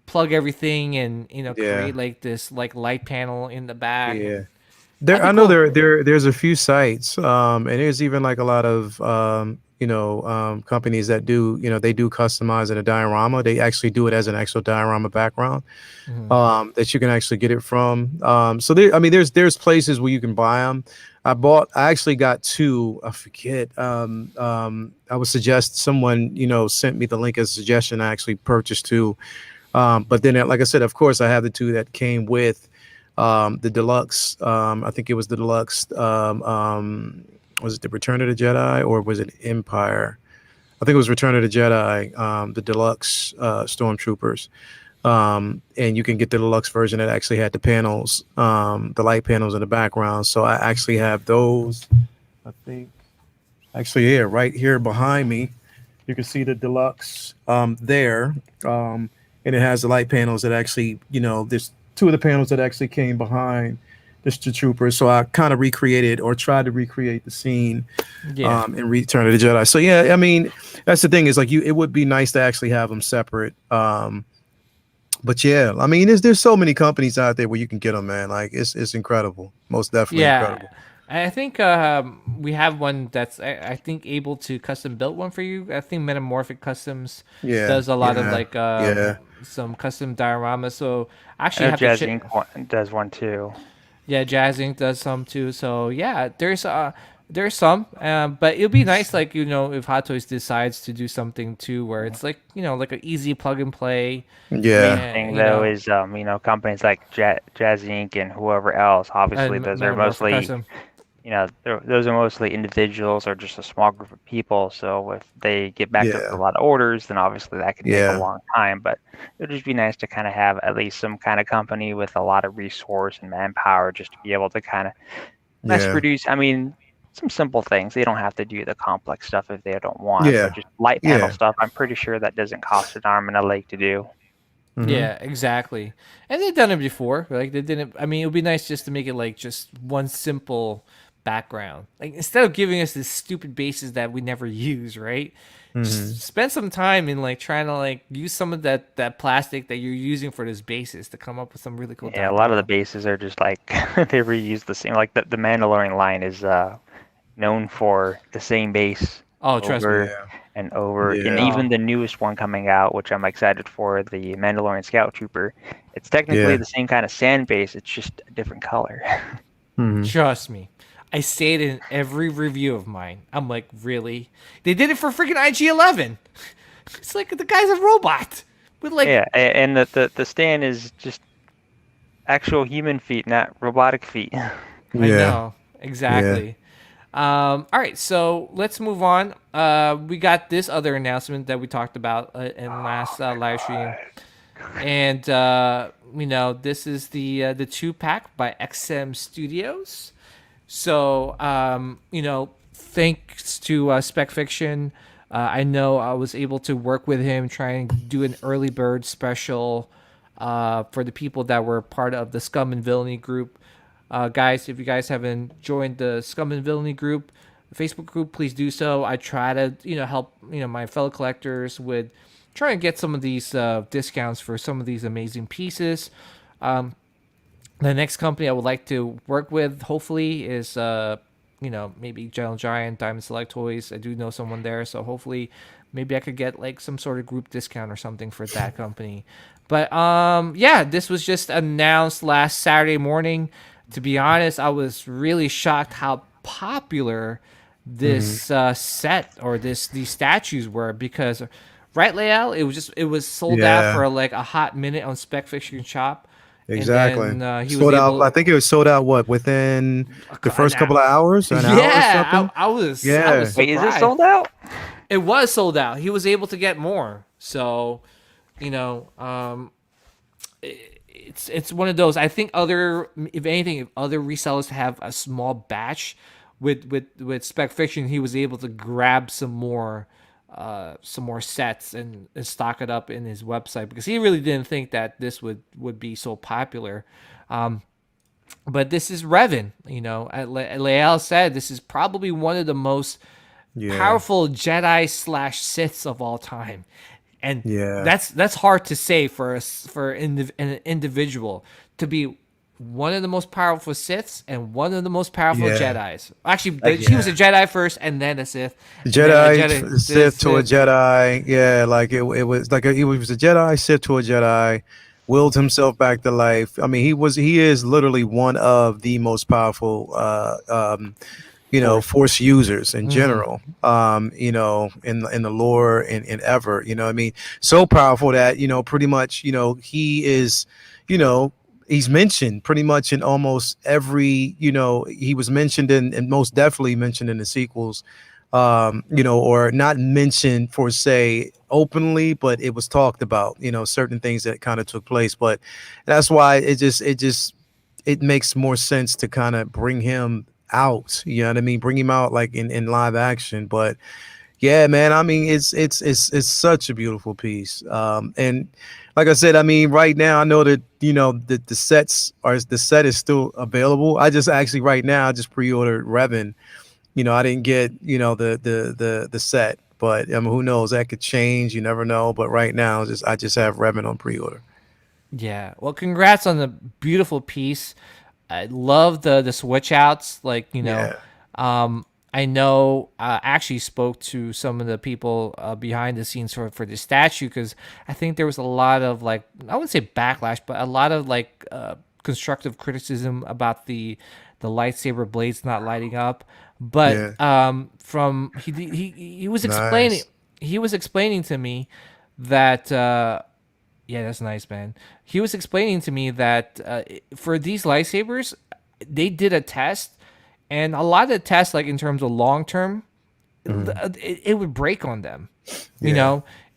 Speaker 3: plug everything and
Speaker 1: Yeah.
Speaker 3: create like this like light panel in the back.
Speaker 1: Yeah.
Speaker 3: That'd be
Speaker 1: I know
Speaker 3: cool.
Speaker 1: there's a few sites, and there's even like a lot of companies that do, they do customize in a diorama. They actually do it as an actual diorama background,
Speaker 3: Hmm.
Speaker 1: that you can actually get it from. So I mean, there's places where you can buy them. I actually got two. I forget. I would suggest someone, sent me the link as a suggestion. I actually purchased two. But then, like I said, of course, I have the two that came with the deluxe. I think it was the deluxe. Was it the Return of the Jedi or was it Empire? I think it was Return of the Jedi, the deluxe stormtroopers. And you can get the deluxe version that actually had the panels, the light panels in the background. So I actually have those. I think actually, yeah, right here behind me, you can see the deluxe there. And it has the light panels that actually, there's two of the panels that actually came behind the troopers. So I kind of recreated or tried to recreate the scene
Speaker 3: Yeah.
Speaker 1: in Return of the Jedi. So yeah, I mean, that's the thing is like it would be nice to actually have them separate. But yeah, I mean, there's so many companies out there where you can get them, man. Like it's incredible, most definitely
Speaker 3: Yeah,
Speaker 1: incredible.
Speaker 3: I think we have one that's I think able to custom build one for you. I think Metamorphic Customs
Speaker 1: Yeah,
Speaker 3: does a lot of
Speaker 1: yeah,
Speaker 3: like
Speaker 1: yeah,
Speaker 3: some custom dioramas. So I
Speaker 2: I
Speaker 3: actually
Speaker 2: know
Speaker 3: have to
Speaker 2: Jazz
Speaker 3: check.
Speaker 2: Inc. Does one too.
Speaker 3: Yeah, Jazz Inc. does some too. So yeah, there's some, but it'll be nice like if Hot Toys decides to do something too where it's like like an easy plug and play.
Speaker 2: Main
Speaker 1: yeah,
Speaker 2: thing
Speaker 3: You
Speaker 2: though
Speaker 3: know,
Speaker 2: is companies like Jazz Inc. and whoever else. Obviously,
Speaker 3: and
Speaker 2: those are
Speaker 3: Metamorphic
Speaker 2: mostly
Speaker 3: Custom.
Speaker 2: those are mostly individuals or just a small group of people. So if they get backed up with
Speaker 1: yeah,
Speaker 2: a lot of orders, then obviously that could take a
Speaker 1: yeah,
Speaker 2: long time. But it would just be nice to kind of have at least some kind of company with a lot of resource and manpower just to be able to kind of mass
Speaker 1: yeah,
Speaker 2: produce. I mean, some simple things. They don't have to do the complex stuff if they don't want, but
Speaker 1: yeah,
Speaker 2: just light panel
Speaker 1: yeah.
Speaker 2: stuff. I'm pretty sure that doesn't cost an arm and a leg to do.
Speaker 1: Hmm.
Speaker 3: Yeah, exactly. And they've done it before. Like they didn't. I mean, it would be nice just to make it like just one simple background. Like instead of giving us this stupid bases that we never use, right?
Speaker 1: Hmm.
Speaker 3: Just spend some time in like trying to like use some of that plastic that you're using for this basis to come up with some really cool
Speaker 2: Yeah, a lot of the
Speaker 3: diorama.
Speaker 2: bases are just like they reuse the same. Like the Mandalorian line is known for the same base
Speaker 3: Oh, trust me.
Speaker 2: over
Speaker 1: Yeah,
Speaker 2: and over. And
Speaker 1: yeah,
Speaker 2: even
Speaker 3: Oh,
Speaker 2: the newest one coming out, which I'm excited for, the Mandalorian Scout Trooper, it's technically
Speaker 1: yeah.
Speaker 2: the same kind of sand base. It's just a different color.
Speaker 1: Hmm.
Speaker 3: trust me. I say it in every review of mine. I'm like, really? They did it for freaking IG-11. It's like the guy's a robot with like
Speaker 2: Yeah, and the stand is just actual human feet, not robotic feet.
Speaker 3: I
Speaker 1: Yeah,
Speaker 3: know
Speaker 1: yeah.
Speaker 3: exactly. All right, so let's move on. We got this other announcement that we talked about in last live stream, and this is the two pack by XM Studios. So, thanks to Spec Fiction, I know I was able to work with him, try and do an early bird special for the people that were part of the Scum and Villainy group. Guys, if you guys haven't joined the Scum and Villainy group, the Facebook group, please do so. I try to, help, my fellow collectors with trying to get some of these discounts for some of these amazing pieces. The next company I would like to work with, hopefully, is maybe Gentle Giant, Diamond Select Toys. I do know someone there, so hopefully, maybe I could get like some sort of group discount or something for that company. But this was just announced last Saturday morning. To be honest, I was really shocked how popular this set or these statues were, because right, Lael, it was sold out for like a hot minute on Spec Fiction Shop.
Speaker 1: Exactly.
Speaker 3: And then, he
Speaker 1: sold
Speaker 3: was
Speaker 1: out.
Speaker 3: able,
Speaker 1: I think it was sold out. What, within the first couple of hours? An hour or something?
Speaker 3: I was.
Speaker 1: Yeah.
Speaker 3: I was
Speaker 2: Wait, is it
Speaker 3: surprised.
Speaker 2: sold out?
Speaker 3: It was sold out. He was able to get more. So, it's one of those. I think if other resellers have a small batch with Spec Fiction, he was able to grab some more sets and stock it up in his website, because he really didn't think that this would be so popular. But this is Revan. Lael said this is probably one of the most powerful Jedi / Siths of all time. And that's hard to say for an individual to be one of the most powerful Siths and one of the most powerful Jedis. Actually, he was a Jedi first and then a Sith.
Speaker 1: Jedi, Sith to a Jedi. Yeah, like it was like he was a Jedi, Sith to a Jedi, willed himself back to life. I mean, he is literally one of the most powerful Force users in general, in the lore and ever, I mean, so powerful that, pretty much, he is, he's mentioned pretty much in almost every, he was mentioned and most definitely mentioned in the sequels, or not mentioned for say openly, but it was talked about, certain things that kind of took place. But that's why it makes more sense to kind of bring him out, you know what I mean? Bring him out like in live action. But yeah, man, I mean, it's such a beautiful piece. And like I said, I mean, right now I know that the set is still available. I just actually right now I just pre-ordered Revan. I didn't get the set, but I mean, who knows? That could change. You never know. But right now, I just have Revan on pre-order.
Speaker 3: Yeah. Well, congrats on the beautiful piece. I love the switch outs. Like, I know I actually spoke to some of the people behind the scenes for the statue, because I think there was a lot of, like, I wouldn't say backlash, but a lot of like constructive criticism about the lightsaber blades not lighting up. But from he was explaining to me that that's nice, man. He was explaining to me that for these lightsabers, they did a test, and a lot of the tests, like in terms of long term, it would break on them,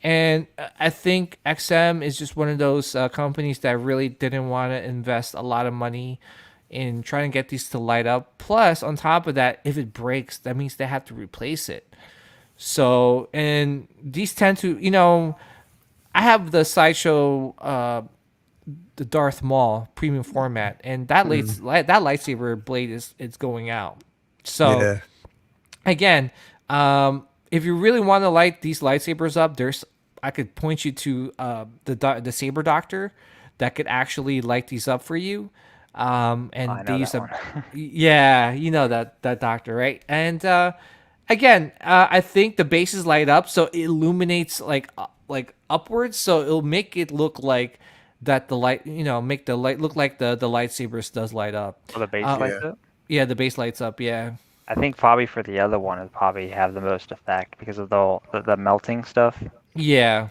Speaker 3: And I think XM is just one of those companies that really didn't want to invest a lot of money in trying to get these to light up. Plus, on top of that, if it breaks, that means they have to replace it. So, and these tend to, I have the Sideshow, the Darth Maul premium format, and that lightsaber blade is going out. So, again, if you really want to light these lightsabers up, I could point you to the Saber Doctor that could actually light these up for you. And they use that doctor, right? And again, I think the bases light up, so it illuminates like upwards, so it'll make it look like that the light, make the light look like the lightsabers does light up.
Speaker 2: So the base lights up?
Speaker 3: Yeah, the base lights up, yeah.
Speaker 2: I think probably for the other one, it'd probably have the most effect because of the melting stuff.
Speaker 3: Yeah.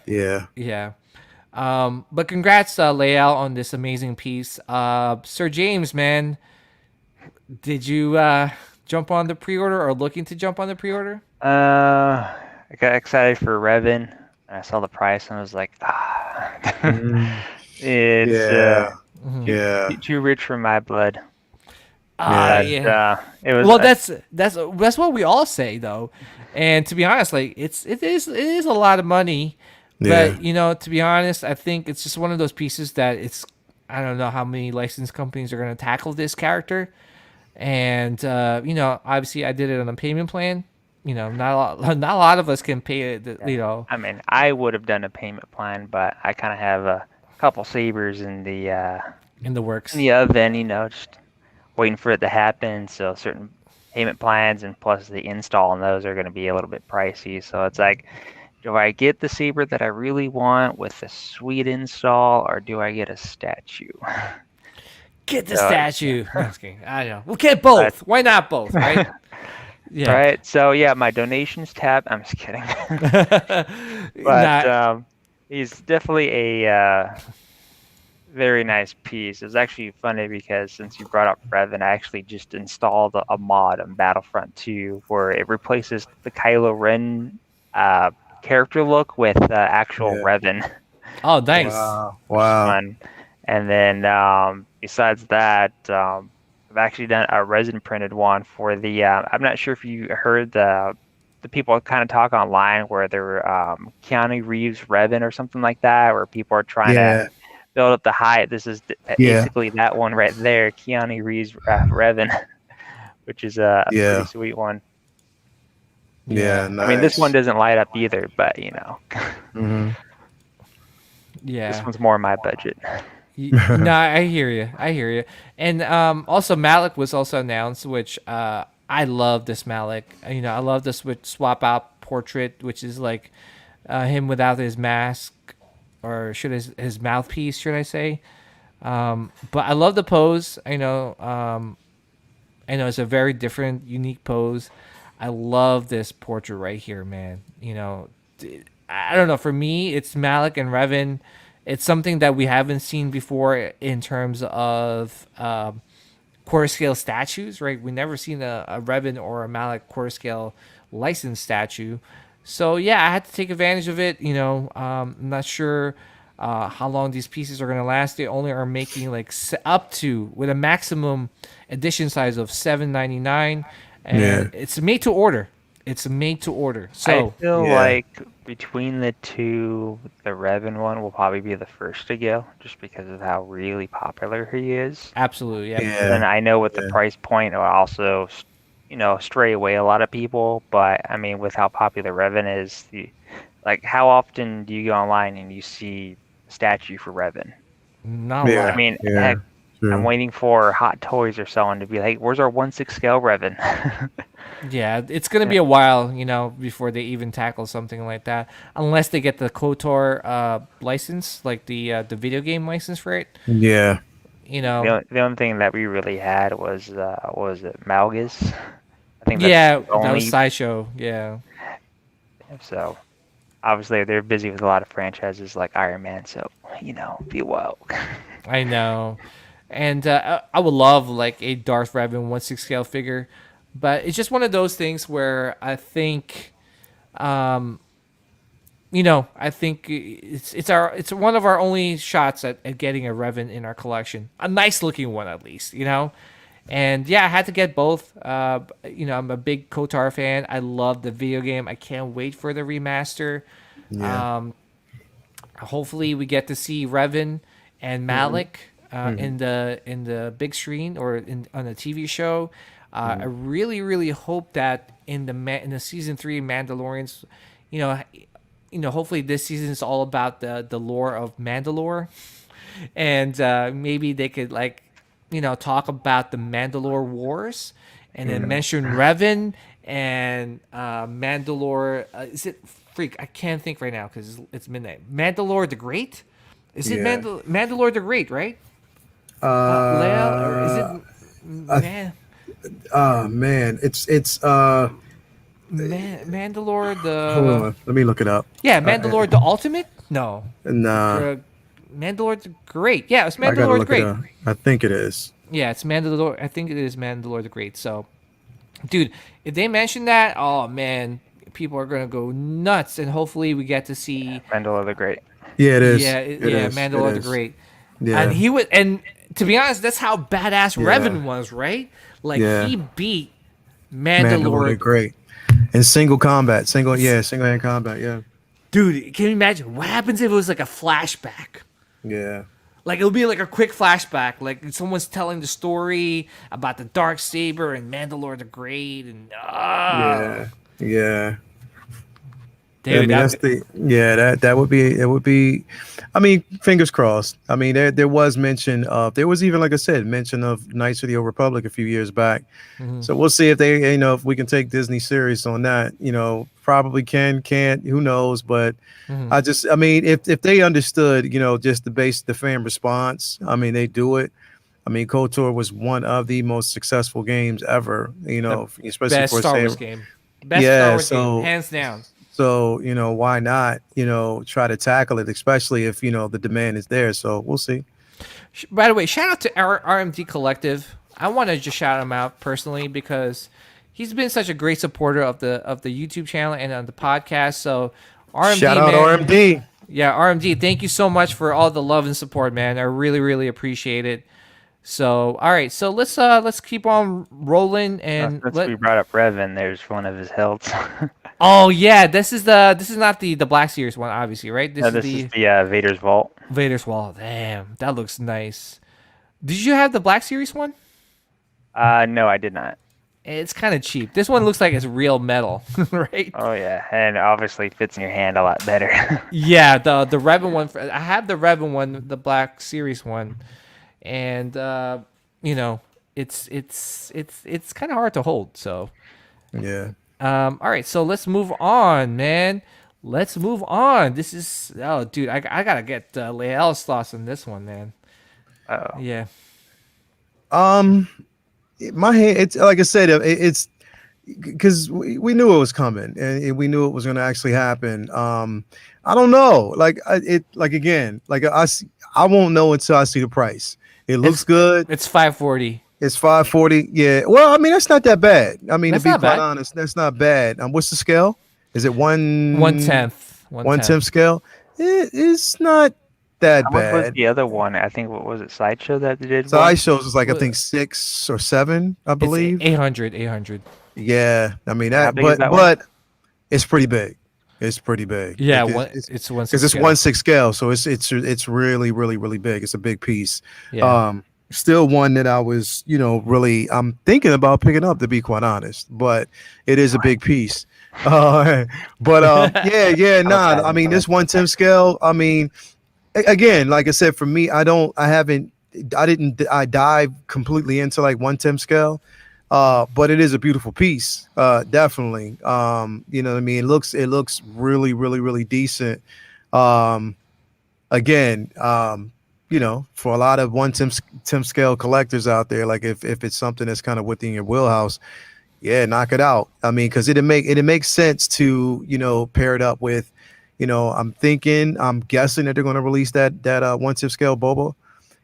Speaker 3: But congrats, Lael, on this amazing piece. Sir James, man, did you jump on the pre-order or looking to jump on the pre-order?
Speaker 2: I got excited for Revan, and I saw the price, and I was like, it's too rich for my blood.
Speaker 3: Yeah.
Speaker 2: It was
Speaker 3: Well, that's what we all say though, and to be honest, like it is a lot of money,
Speaker 1: Yeah.
Speaker 3: but to be honest, I think it's just one of those pieces that I don't know how many licensed companies are going to tackle this character, and obviously I did it on a payment plan. Not not a lot of us can pay it.
Speaker 2: I mean, I would have done a payment plan, but I kind of have a couple sabers
Speaker 3: In the works.
Speaker 2: in the oven, just waiting for it to happen. So certain payment plans and plus the install on those are going to be a little bit pricey. So it's like, do I get the saber that I really want with a sweet install, or do I get a statue?
Speaker 3: Get the statue. No, just kidding. I know. We'll get both. Why not both, right? Yeah.
Speaker 2: Right. So yeah, my donations tab. I'm just kidding. But he's definitely a very nice piece. It's actually funny because since you brought up Revan, I actually just installed a mod on Battlefront 2 where it replaces the Kylo Ren character look with actual Revan.
Speaker 3: Oh, nice.
Speaker 1: Wow.
Speaker 2: Fun. And then besides that, I've actually done a resin printed one for the. I'm not sure if you heard the people kind of talk online where they're Keanu Reeves Revan or something like that, where people are trying to build up the hype. This is basically that one right there, Keanu Reeves Revan, which is a pretty sweet one.
Speaker 1: Yeah, nice.
Speaker 2: I mean, this one doesn't light up either, but
Speaker 1: Mm-hmm.
Speaker 3: Yeah.
Speaker 2: this one's more my budget.
Speaker 3: No, I hear you. And also Malik was also announced, which I love this Malik. I love this swap out portrait, which is like him without his mask, or should his mouthpiece, should I say? But I love the pose. I know it's a very different, unique pose. I love this portrait right here, man. I don't know. For me, it's Malik and Revan. It's something that we haven't seen before in terms of quarter scale statues, right? We've never seen a Revan or a Malik quarter scale licensed statue. So yeah, I had to take advantage of it. I'm not sure how long these pieces are going to last. They only are making like up to with a maximum edition size of $7.99, and it's made to order. So
Speaker 2: I feel like between the two, the Revan one will probably be the first to go, just because of how really popular he is.
Speaker 3: Absolutely, yeah.
Speaker 2: And I know with the price point, it will also, stray away a lot of people. But I mean, with how popular Revan is, how often do you go online and you see a statue for Revan?
Speaker 3: Not a lot.
Speaker 2: I mean, heck, I'm waiting for Hot Toys or someone to be like, "Where's our 1/6 scale Revan?"
Speaker 3: Yeah, it's gonna be a while, before they even tackle something like that, unless they get the KOTOR license, like the video game license for it.
Speaker 1: Yeah.
Speaker 2: The only thing that we really had was what was it, Malgus? I think
Speaker 3: that was Sideshow. Yeah.
Speaker 2: So obviously they're busy with a lot of franchises like Iron Man, so be woke.
Speaker 3: I know, and I would love like a Darth Revan 1/6 scale figure. But it's just one of those things where I think, I think it's one of our only shots at getting a Revan in our collection, a nice looking one at least, And yeah, I had to get both. I'm a big KOTOR fan. I love the video game. I can't wait for the remaster.
Speaker 1: Yeah.
Speaker 3: Hopefully, we get to see Revan and Malik in the big screen or on a TV show. I really, really hope that in the season 3 Mandalorians, hopefully this season is all about the lore of Mandalore, and maybe they could talk about the Mandalore Wars, and then mention Revan and Mandalore. Is it freak? I can't think right now because it's midnight. Mandalore the Great. Is it Mandalore the Great? Right. Leia, or is it man?
Speaker 1: Man, it's
Speaker 3: Mandalore the.
Speaker 1: Hold on, let me look it up.
Speaker 3: Yeah, Mandalore the Ultimate. No.
Speaker 1: Nah.
Speaker 3: Mandalore the Great. Yeah, it's Mandalore the Great.
Speaker 1: I think it is.
Speaker 3: Yeah, it's Mandalore. I think it is Mandalore the Great. So, dude, if they mention that, oh man, people are gonna go nuts, and hopefully we get to see
Speaker 2: Mandalore the Great.
Speaker 1: Yeah, it is.
Speaker 3: Yeah, Mandalore the Great.
Speaker 1: Yeah.
Speaker 3: And to be honest, that's how badass
Speaker 1: Yeah.
Speaker 3: Revan was, right? Like
Speaker 1: Yeah.
Speaker 3: he beat
Speaker 1: Mandalore,
Speaker 3: Mandalore.
Speaker 1: great. In single hand combat, yeah.
Speaker 3: Dude, can you imagine what happens if it was like a flashback?
Speaker 1: Yeah.
Speaker 3: Like it'll be like a quick flashback, like someone's telling the story about the dark saber and Mandalore the Great, and
Speaker 1: Yeah. Yeah.
Speaker 3: dude,
Speaker 1: I mean, that would be. I mean, fingers crossed. I mean, there was mention of, there was even, like I said, mention of Knights of the Old Republic a few years back. So we'll see if they, if we can take Disney serious on that. Probably can't, who knows? But I mean, if they understood, just the fan response, I mean, they do it. I mean, KOTOR was one of the most successful games ever. Especially
Speaker 3: best
Speaker 1: for
Speaker 3: Star Wars game, best Star Wars game, hands down.
Speaker 1: So, why not, try to tackle it, especially if, the demand is there. So we'll see.
Speaker 3: By the way, shout out to our RMD Collective. I want to just shout him out personally because he's been such a great supporter of the YouTube channel and on the podcast. So RMD,
Speaker 1: shout out,
Speaker 3: man,
Speaker 1: RMD.
Speaker 3: Yeah, RMD, thank you so much for all the love and support, man. I really, really appreciate it. So, all right, so let's keep on rolling and
Speaker 2: since we brought up Revan, there's one of his hilts.
Speaker 3: Oh yeah, this is not the Black Series one, obviously, right?
Speaker 2: This is the Vader's Vault.
Speaker 3: Vader's Wall. Damn, that looks nice. Did you have the Black Series one?
Speaker 2: No, I did not.
Speaker 3: It's kind of cheap. This one looks like it's real metal, right?
Speaker 2: Oh yeah, and obviously fits in your hand a lot better.
Speaker 3: Yeah, the Revan one. I have the Revan one, the Black Series one, and it's kind of hard to hold. So
Speaker 1: yeah.
Speaker 3: All right, so let's move on, man. Let's move on. This is dude, I gotta get Lael's thoughts on this one, man.
Speaker 2: Oh
Speaker 3: yeah.
Speaker 1: My hand, it's like I said, it's because we knew it was coming and we knew it was going to actually happen. I don't know, I won't know until I see the price. It looks good.
Speaker 3: It's $540.
Speaker 1: It's $540. Yeah. Well, I mean, that's not that bad. I mean,
Speaker 3: That's
Speaker 1: to be
Speaker 3: not
Speaker 1: quite
Speaker 3: bad.
Speaker 1: honest, that's not bad. What's the scale? Is it
Speaker 3: 1/10?
Speaker 1: 1/10 scale? It's not that
Speaker 2: How much was
Speaker 1: bad.
Speaker 2: the other one? I think, what was it, Sideshow that they did?
Speaker 1: Sideshows is like, I think 6 or 7, I believe.
Speaker 3: It's 800.
Speaker 1: Yeah, I mean
Speaker 2: How
Speaker 1: that,
Speaker 2: big is that one?
Speaker 1: but it's pretty big. It's pretty big.
Speaker 3: Yeah,
Speaker 1: Like,
Speaker 3: it's 1/6
Speaker 1: because it's
Speaker 3: scale.
Speaker 1: 1/6 scale, so it's really, really, really big. It's a big piece.
Speaker 3: Yeah.
Speaker 1: Still one that I was, really, I'm thinking about picking up, to be quite honest. But it is a big piece. Yeah. Nah. I mean, this 1/10 scale. I mean, again, like I said, for me, I dive completely into like 1/10 scale. But it is a beautiful piece, definitely. You know what I mean? It looks really, really, really decent. Again, for a lot of 1/10 scale collectors out there, like if it's something that's kind of within your wheelhouse, yeah, knock it out. I mean, because it makes sense to pair it up with, I'm guessing that they're going to release that 1/10 scale Boba.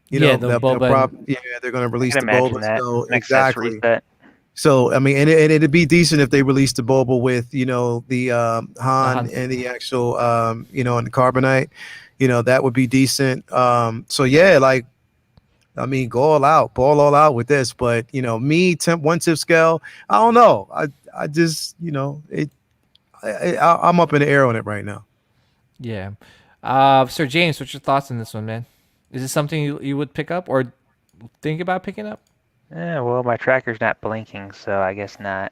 Speaker 3: The Boba.
Speaker 1: They're going to release
Speaker 2: I
Speaker 1: the
Speaker 2: can imagine
Speaker 1: Boba.
Speaker 2: that.
Speaker 1: So,
Speaker 2: An accessory
Speaker 1: exactly.
Speaker 2: set.
Speaker 1: So I mean, and it'd be decent if they released the Boba with the Han
Speaker 3: Han.
Speaker 1: and the actual and the Carbonite. That would be decent. So yeah, like, I mean, ball all out with this. But me, 1/10 scale, I don't know. I just I'm up in the air on it right now.
Speaker 3: Yeah. Sir James, what's your thoughts on this one, man? Is this something you would pick up or think about picking up?
Speaker 2: Yeah, well, my tracker's not blinking, so I guess not.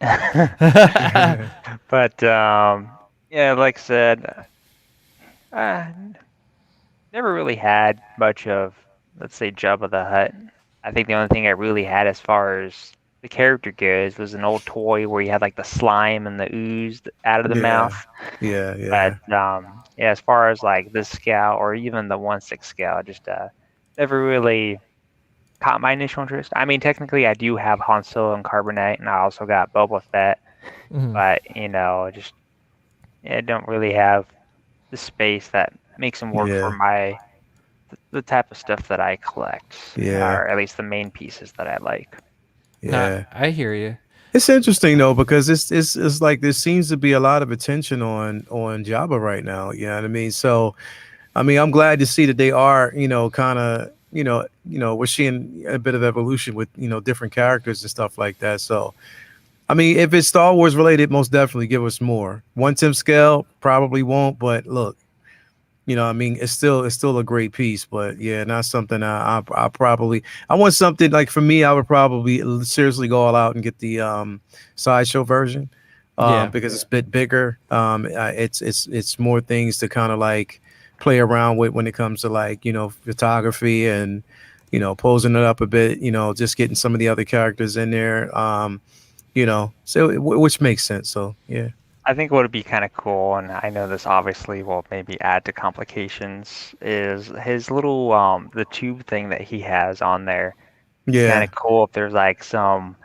Speaker 2: But yeah, like I said, never really had much of, let's say, Jabba the Hutt. I think the only thing I really had as far as the character goes was an old toy where you had like the slime and the ooze out of the mouth.
Speaker 1: Yeah.
Speaker 2: But yeah, as far as like this scale or even the 1/6 scale, I just never really caught my initial interest. I mean, technically, I do have Han Solo and Carbonite, and I also got Boba Fett, but just don't really have the space that makes them work for the type of stuff that I collect, or at least the main pieces that I like.
Speaker 1: Yeah,
Speaker 3: I hear you.
Speaker 1: It's interesting though, because it's like there seems to be a lot of attention on Jabba right now. You know what I mean? So, I mean, I'm glad to see that they are, kind of, we're seeing a bit of evolution with different characters and stuff like that. So I mean, if it's Star Wars related, most definitely give us more. 1/10 scale probably won't, but look, I mean, it's still a great piece, but yeah, not something I probably I want something like for me, I would probably seriously go all out and get the sideshow version,
Speaker 3: Yeah.
Speaker 1: because it's a bit bigger. It's more things to kind of like play around with when it comes to like photography and posing it up a bit. Just getting some of the other characters in there. Which makes sense. So yeah.
Speaker 2: I think what would be kind of cool, and I know this obviously will maybe add to complications, is his little the tube thing that he has on there. Kind
Speaker 1: Yeah.
Speaker 2: of cool if there's like some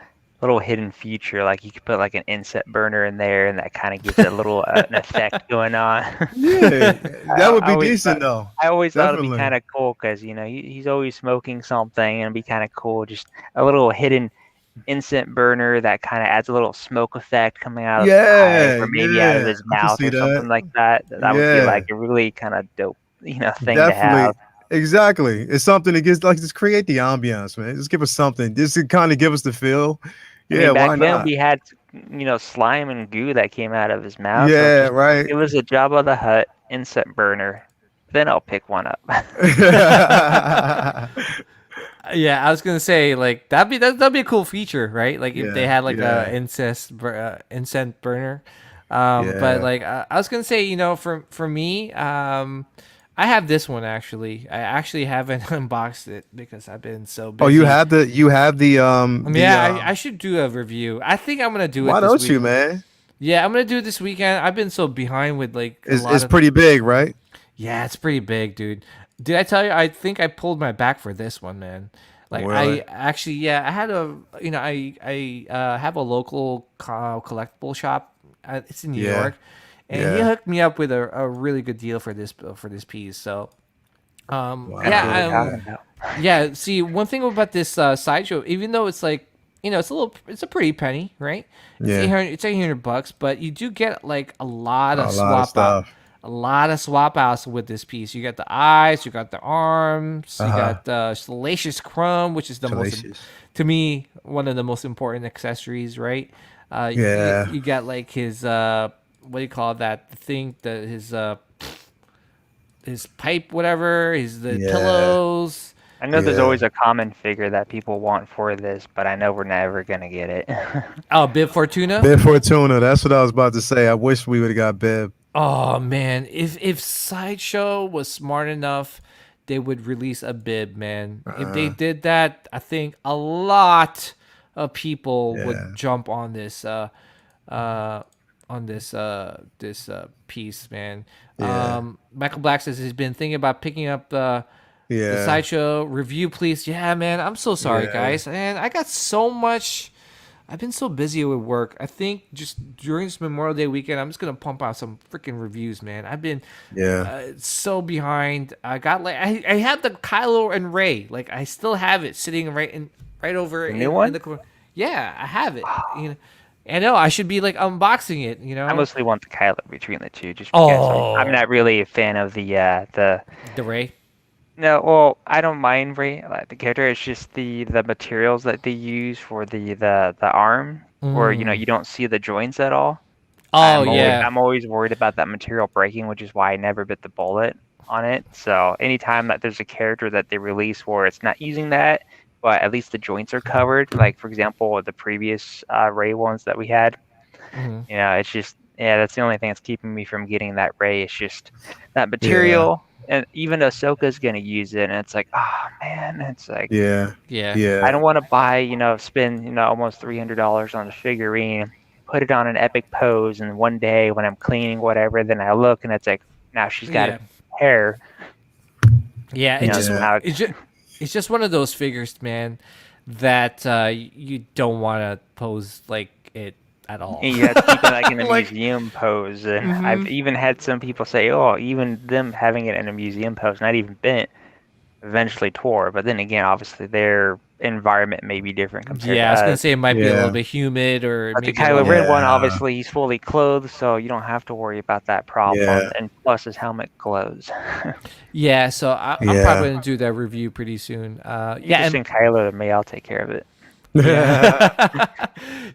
Speaker 2: little hidden feature, like you could put like an inset burner in there, and that kind of gives it a little an effect going on.
Speaker 1: Yeah, that would
Speaker 2: I
Speaker 1: be
Speaker 2: always
Speaker 1: decent
Speaker 2: thought,
Speaker 1: though.
Speaker 2: I always thought it'd be
Speaker 1: Definitely.
Speaker 2: kind of cool because he's always smoking something, and it'd be kind of cool, just a little hidden incense burner that kind of adds a little smoke effect coming out of the pipe
Speaker 1: Yeah,
Speaker 2: or maybe out of
Speaker 1: yeah.
Speaker 2: his
Speaker 1: I can
Speaker 2: mouth
Speaker 1: see
Speaker 2: or
Speaker 1: that.
Speaker 2: something like that. That would be
Speaker 1: Yeah,
Speaker 2: like a really kind of dope, thing to
Speaker 1: definitely.
Speaker 2: have.
Speaker 1: Exactly. It's something that gets like just create the ambiance, man. Just give us something. Just to kind of give us the feel.
Speaker 2: I
Speaker 1: Yeah,
Speaker 2: mean, back
Speaker 1: why
Speaker 2: then
Speaker 1: not?
Speaker 2: we had, slime and goo that came out of his mouth, so
Speaker 1: Yeah,
Speaker 2: just
Speaker 1: right.
Speaker 2: give us a Jabba the Hutt incense burner. Then I'll pick one up.
Speaker 3: Yeah, I was gonna say like that'd be a cool feature, right? Like if they
Speaker 1: Yeah,
Speaker 3: had like a
Speaker 1: yeah,
Speaker 3: incense burner. But
Speaker 1: yeah.
Speaker 3: like I was gonna say, for me, I have this one actually. I actually haven't unboxed it because I've been so
Speaker 1: Oh,
Speaker 3: busy.
Speaker 1: you have the
Speaker 3: Yeah, I should do a review. I think I'm gonna do it
Speaker 1: why
Speaker 3: this
Speaker 1: don't
Speaker 3: week.
Speaker 1: you, man?
Speaker 3: Yeah, I'm gonna do it this weekend. I've been so behind with like a lot
Speaker 1: It's
Speaker 3: of.
Speaker 1: pretty big, right?
Speaker 3: Yeah, it's pretty big, dude. Did I tell you? I think I pulled my back for this one, man. Like
Speaker 1: Really?
Speaker 3: I actually, yeah, I had I have a local collectible shop. It's in New
Speaker 1: Yeah,
Speaker 3: York, and he
Speaker 1: yeah.
Speaker 3: hooked me up with a really good deal for this piece. So,
Speaker 2: Kind of what we're
Speaker 3: yeah,
Speaker 1: Wow.
Speaker 2: talking about.
Speaker 3: yeah. See, one thing about this sideshow, even though it's like it's a pretty penny, right?
Speaker 1: Yeah.
Speaker 3: It's $800, but you do get like
Speaker 1: A lot of stuff.
Speaker 3: a lot of swap outs with this piece. You got the eyes, you got the arms, you
Speaker 1: Uh-huh.
Speaker 3: got the salacious chrome, which is
Speaker 1: Salacious.
Speaker 3: to me, one of the most important accessories, right?
Speaker 1: Yeah.
Speaker 3: You got like his what do you call that? The thing that his pipe, whatever, the
Speaker 1: Yeah.
Speaker 3: pillows.
Speaker 2: I know there's
Speaker 1: Yeah.
Speaker 2: always a common figure that people want for this, but I know we're never gonna get it.
Speaker 3: Oh, Bib Fortuna.
Speaker 1: Bib Fortuna. That's what I was about to say. I wish we would have got Bib.
Speaker 3: Oh man, if Sideshow was smart enough, they would release a bib, man. If they did that, I think a lot of people
Speaker 1: Yeah.
Speaker 3: would jump uh on this piece, man.
Speaker 1: Yeah.
Speaker 3: Michael Black says he's been thinking about picking up the
Speaker 1: Yeah.
Speaker 3: Sideshow review, please. Yeah, man. I'm so sorry,
Speaker 1: Yeah.
Speaker 3: guys. And I got so much. I've been so busy with work. I think just during this Memorial Day weekend, I'm just gonna pump out some freaking reviews, man. I've been
Speaker 1: Yeah.
Speaker 3: so behind. I got like I have the Kylo and Ray. Like I still have it sitting right over
Speaker 2: The new
Speaker 3: in
Speaker 2: one?
Speaker 3: the corner. Yeah, I have it. I know I should be like unboxing it.
Speaker 2: I mostly want the Kylo between the two, just because I'm
Speaker 3: Oh,
Speaker 2: not really a fan of the.
Speaker 3: the Ray.
Speaker 2: No, well, I don't mind like the character. It's just the materials that they use for the arm, where you don't see the joints at all.
Speaker 3: Oh yeah.
Speaker 2: I'm always worried about that material breaking, which is why I never bit the bullet on it. So anytime that there's a character that they release where it's not using that, but at least the joints are covered, like for example the previous Ray ones that we had,
Speaker 3: Mhm.
Speaker 2: it's just that's the only thing that's keeping me from getting that Ray. It's just that
Speaker 1: Yeah.
Speaker 2: material, and even Ahsoka's gonna use it, and it's like, oh man, it's like.
Speaker 1: Yeah.
Speaker 3: Yeah.
Speaker 1: Yeah.
Speaker 2: I don't want to buy, spend, almost $300 on a figurine, put it on an epic pose, and one day when I'm cleaning whatever, then I look and it's like, now she's got
Speaker 3: Yeah.
Speaker 2: hair.
Speaker 3: Yeah.
Speaker 2: You
Speaker 3: It
Speaker 2: know,
Speaker 3: just
Speaker 2: somehow
Speaker 3: it's just one of those figures, man, that you don't want to pose like it at all.
Speaker 2: you have to keep it like in a
Speaker 3: Like-
Speaker 2: museum pose. And I've even had some people say, oh, even them having it in a museum pose, not even bent, eventually tore. But then again, obviously their environment may be different compared
Speaker 3: Yeah, I
Speaker 2: to
Speaker 3: was gonna
Speaker 2: us.
Speaker 3: say it might be a
Speaker 1: Yeah.
Speaker 3: little bit humid or
Speaker 2: But the
Speaker 3: maybe a little
Speaker 2: Kylo Ren
Speaker 3: bit.
Speaker 2: one,
Speaker 1: Yeah.
Speaker 2: obviously he's fully clothed, so you don't have to worry about that problem.
Speaker 1: Yeah.
Speaker 2: And plus his helmet glows.
Speaker 3: Yeah, so I'm probably
Speaker 1: Yeah.
Speaker 3: gonna do that review pretty soon.
Speaker 2: You
Speaker 3: Yeah,
Speaker 2: just
Speaker 3: and
Speaker 2: send Kylo to me, I'll take care of it.
Speaker 3: yeah,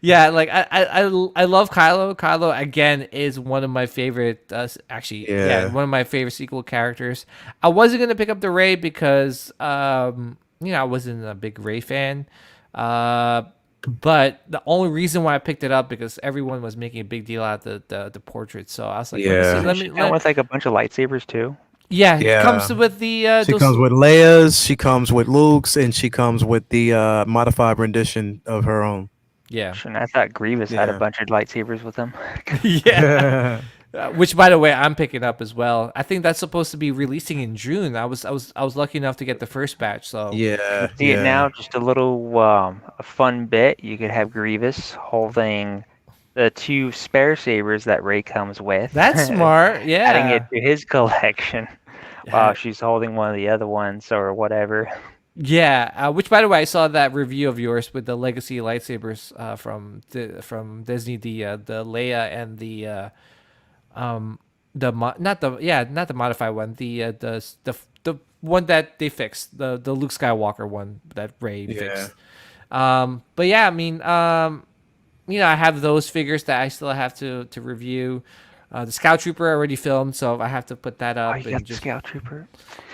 Speaker 3: yeah. Like I love Kylo. Kylo again is one of my favorite. Actually, yeah,
Speaker 1: Yeah.
Speaker 3: one of my favorite sequel characters. I wasn't gonna pick up the Rey because I wasn't a big Rey fan. But the only reason why I picked it up because everyone was making a big deal out of the portrait. So I was like, let me see.
Speaker 1: Yeah.
Speaker 3: Let
Speaker 2: She
Speaker 3: me.
Speaker 2: come with like a bunch of lightsabers too.
Speaker 3: Yeah, it
Speaker 1: Yeah.
Speaker 3: comes with the
Speaker 1: She
Speaker 3: those.
Speaker 1: comes with Leia's, she comes with Luke's, and she comes with the modified rendition of her own.
Speaker 3: Yeah,
Speaker 2: And I thought Grievous had a
Speaker 1: Yeah.
Speaker 2: bunch of lightsabers with him.
Speaker 3: yeah. Which, by the way, I'm picking up as well. I think that's supposed to be releasing in June. I was lucky enough to get the first batch. So
Speaker 1: Yeah.
Speaker 2: See it
Speaker 1: Yeah.
Speaker 2: now, just a little a fun bit. You could have Grievous holding the 2 spare sabers that Rey comes with.
Speaker 3: that's smart. Yeah.
Speaker 2: Adding it to his collection while she's holding one of the other ones or whatever.
Speaker 3: Yeah. Which, by the way, I saw that review of yours with the Legacy lightsabers from Disney, the Leia and not the modified one, the one that they fixed, the Luke Skywalker one that Rey
Speaker 1: Yeah.
Speaker 3: fixed. But yeah, I mean, I have those figures that I still have to review. The Scout Trooper I already filmed, so I have to put that up.
Speaker 2: Oh, you
Speaker 3: and
Speaker 2: got the
Speaker 3: just
Speaker 2: Scout Trooper?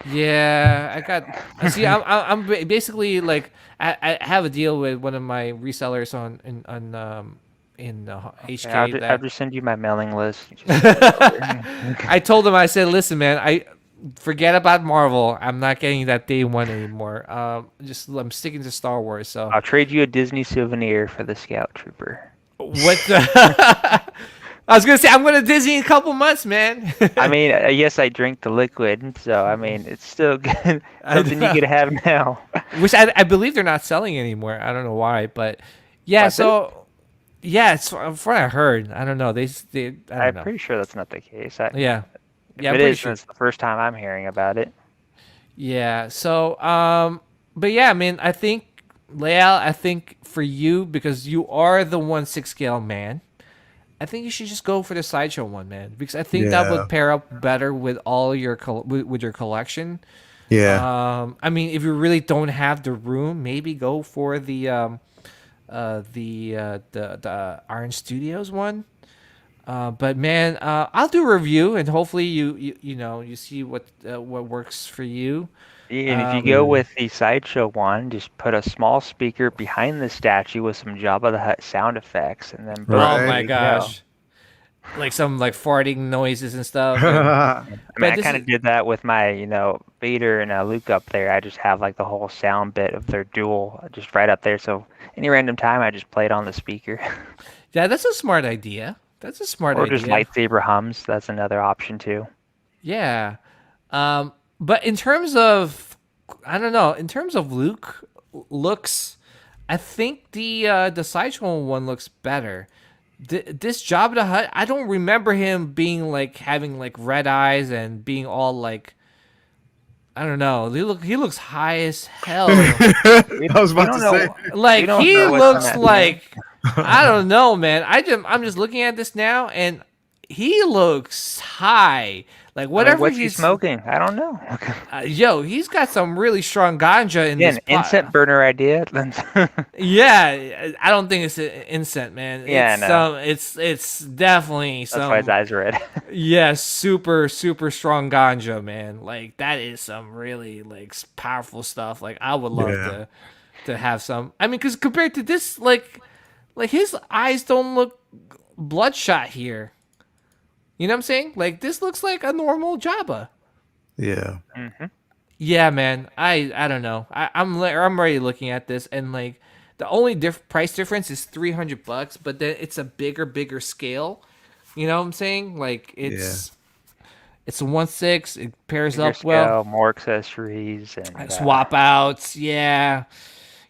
Speaker 3: yeah, I got. See, I'm basically like I have a deal with one of my resellers in HK.
Speaker 2: I'll just send you my mailing list.
Speaker 3: I told him, I said, listen, man, I forget about Marvel. I'm not getting that day one anymore. I'm sticking to Star Wars. So
Speaker 2: I'll trade you a Disney souvenir for the Scout Trooper.
Speaker 3: what? I was gonna say I'm going to Disney in a couple months, man.
Speaker 2: I mean, yes, I drink the liquid, so I mean, it's still good. Something you could have now.
Speaker 3: Which I believe they're not selling anymore. I don't know why, but yeah.
Speaker 2: What,
Speaker 3: So yeah, it's from what I heard. I don't know. I don't
Speaker 2: I'm
Speaker 3: know.
Speaker 2: pretty sure that's not the case.
Speaker 3: Yeah.
Speaker 2: If
Speaker 3: Yeah, I'm
Speaker 2: it
Speaker 3: pretty
Speaker 2: is,
Speaker 3: sure.
Speaker 2: then it's the first time I'm hearing about it.
Speaker 3: Yeah. So, but yeah, I mean, I think Leal, I think for you because you are the 1/6 scale man, I think you should just go for the sideshow one, man, because I think that
Speaker 1: Yeah.
Speaker 3: would pair up better with all your with your collection.
Speaker 1: Yeah.
Speaker 3: I mean, if you really don't have the room, maybe go for the Iron Studios one. But man, I'll do a review, and hopefully you see what works for you.
Speaker 2: And if you go with the sideshow one, just put a small speaker behind the statue with some Jabba the Hutt sound effects, and then boom,
Speaker 1: Right.
Speaker 3: Oh my
Speaker 2: there you go.
Speaker 3: gosh, like some like farting noises and stuff.
Speaker 2: I mean,
Speaker 3: But
Speaker 2: I
Speaker 3: this
Speaker 2: kind
Speaker 3: is-
Speaker 2: of did that with my, Vader and Luke up there. I just have like the whole sound bit of their duel just right up there. So any random time, I just play it on the speaker.
Speaker 3: Yeah, that's a smart idea. That's a smart
Speaker 2: Or
Speaker 3: idea.
Speaker 2: just lightsaber hums. That's another option too.
Speaker 3: Yeah. But in terms of, I don't know, in terms of Luke looks, I think the sideshow one looks better. This Jabba the Hutt, I don't remember him being like having like red eyes and being all like, I don't know. He looks high as hell.
Speaker 1: I was
Speaker 2: We
Speaker 1: about to
Speaker 2: don't
Speaker 1: say.
Speaker 2: know.
Speaker 3: Like
Speaker 2: We don't
Speaker 3: he
Speaker 2: know what's in
Speaker 3: looks
Speaker 2: that
Speaker 3: like I don't know, man. I'm just looking at this now and he looks high. Like
Speaker 2: I mean,
Speaker 3: whatever
Speaker 2: what's he
Speaker 3: he's
Speaker 2: smoking? I don't know.
Speaker 3: yo, he's got some really strong ganja in
Speaker 2: Yeah,
Speaker 3: this
Speaker 2: an
Speaker 3: pot.
Speaker 2: incense burner idea.
Speaker 3: Yeah, I don't think it's an incense, man.
Speaker 2: Yeah,
Speaker 3: it's
Speaker 2: no.
Speaker 3: it's definitely
Speaker 2: That's why his
Speaker 3: some
Speaker 2: eyes are red.
Speaker 3: yeah, super strong ganja, man. Like that is some really like powerful stuff. Like I would love
Speaker 1: Yeah.
Speaker 3: to have some. I mean, because compared to this, like his eyes don't look bloodshot here. You know what I'm saying? Like this looks like a normal Jabba.
Speaker 1: Yeah.
Speaker 3: Yeah, man. I don't know. I'm already looking at this, and like the only price difference is $300, but then it's a bigger scale. You know what I'm saying? Like it's a 1/6. It pairs
Speaker 2: Bigger
Speaker 3: up well.
Speaker 2: scale, more accessories, and
Speaker 3: Swap outs. Yeah,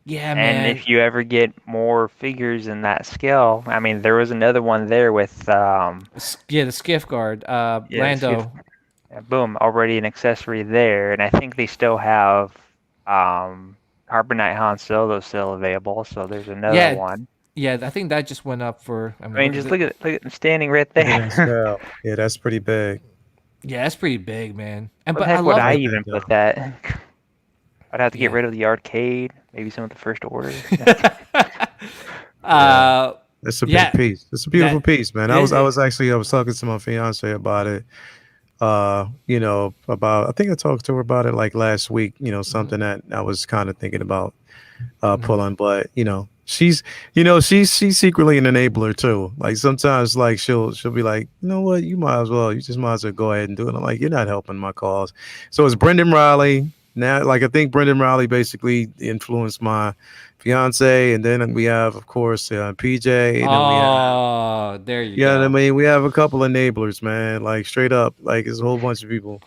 Speaker 2: And
Speaker 3: man.
Speaker 2: if you ever get more figures in that scale, I mean, there was another one there with
Speaker 3: Yeah, the skiff guard.
Speaker 2: yeah,
Speaker 3: Lando.
Speaker 2: And boom, already an accessory there. And I think they still have Carbonite Han Solo still available. So there's another one.
Speaker 3: Yeah, I think that just went up for.
Speaker 2: I mean, just look at him standing right
Speaker 1: Look at that
Speaker 2: there.
Speaker 1: scale. Yeah, that's pretty big.
Speaker 3: Yeah, that's pretty big, man. And
Speaker 2: What the
Speaker 3: but I
Speaker 2: heck would
Speaker 3: love
Speaker 2: I
Speaker 3: it.
Speaker 2: even put that? I'd have to get rid of the arcade, maybe some of the first order.
Speaker 1: It's a big piece. It's a beautiful piece, man. I was talking to my fiance about it. You know, I think I talked to her about it like last week, you know, something that I was kind of thinking about pulling, but you know, she's secretly an enabler too. Like sometimes like she'll be like, you know what, you just might as well go ahead and do it. I'm like, you're not helping my cause. So it's Brendan Riley. Now, like I think Brendan Riley basically influenced my fiance, and then we have, of course, PJ. And
Speaker 3: there you go.
Speaker 1: Yeah, I mean, we have a couple enablers, man. Like straight up, like it's a whole bunch of people.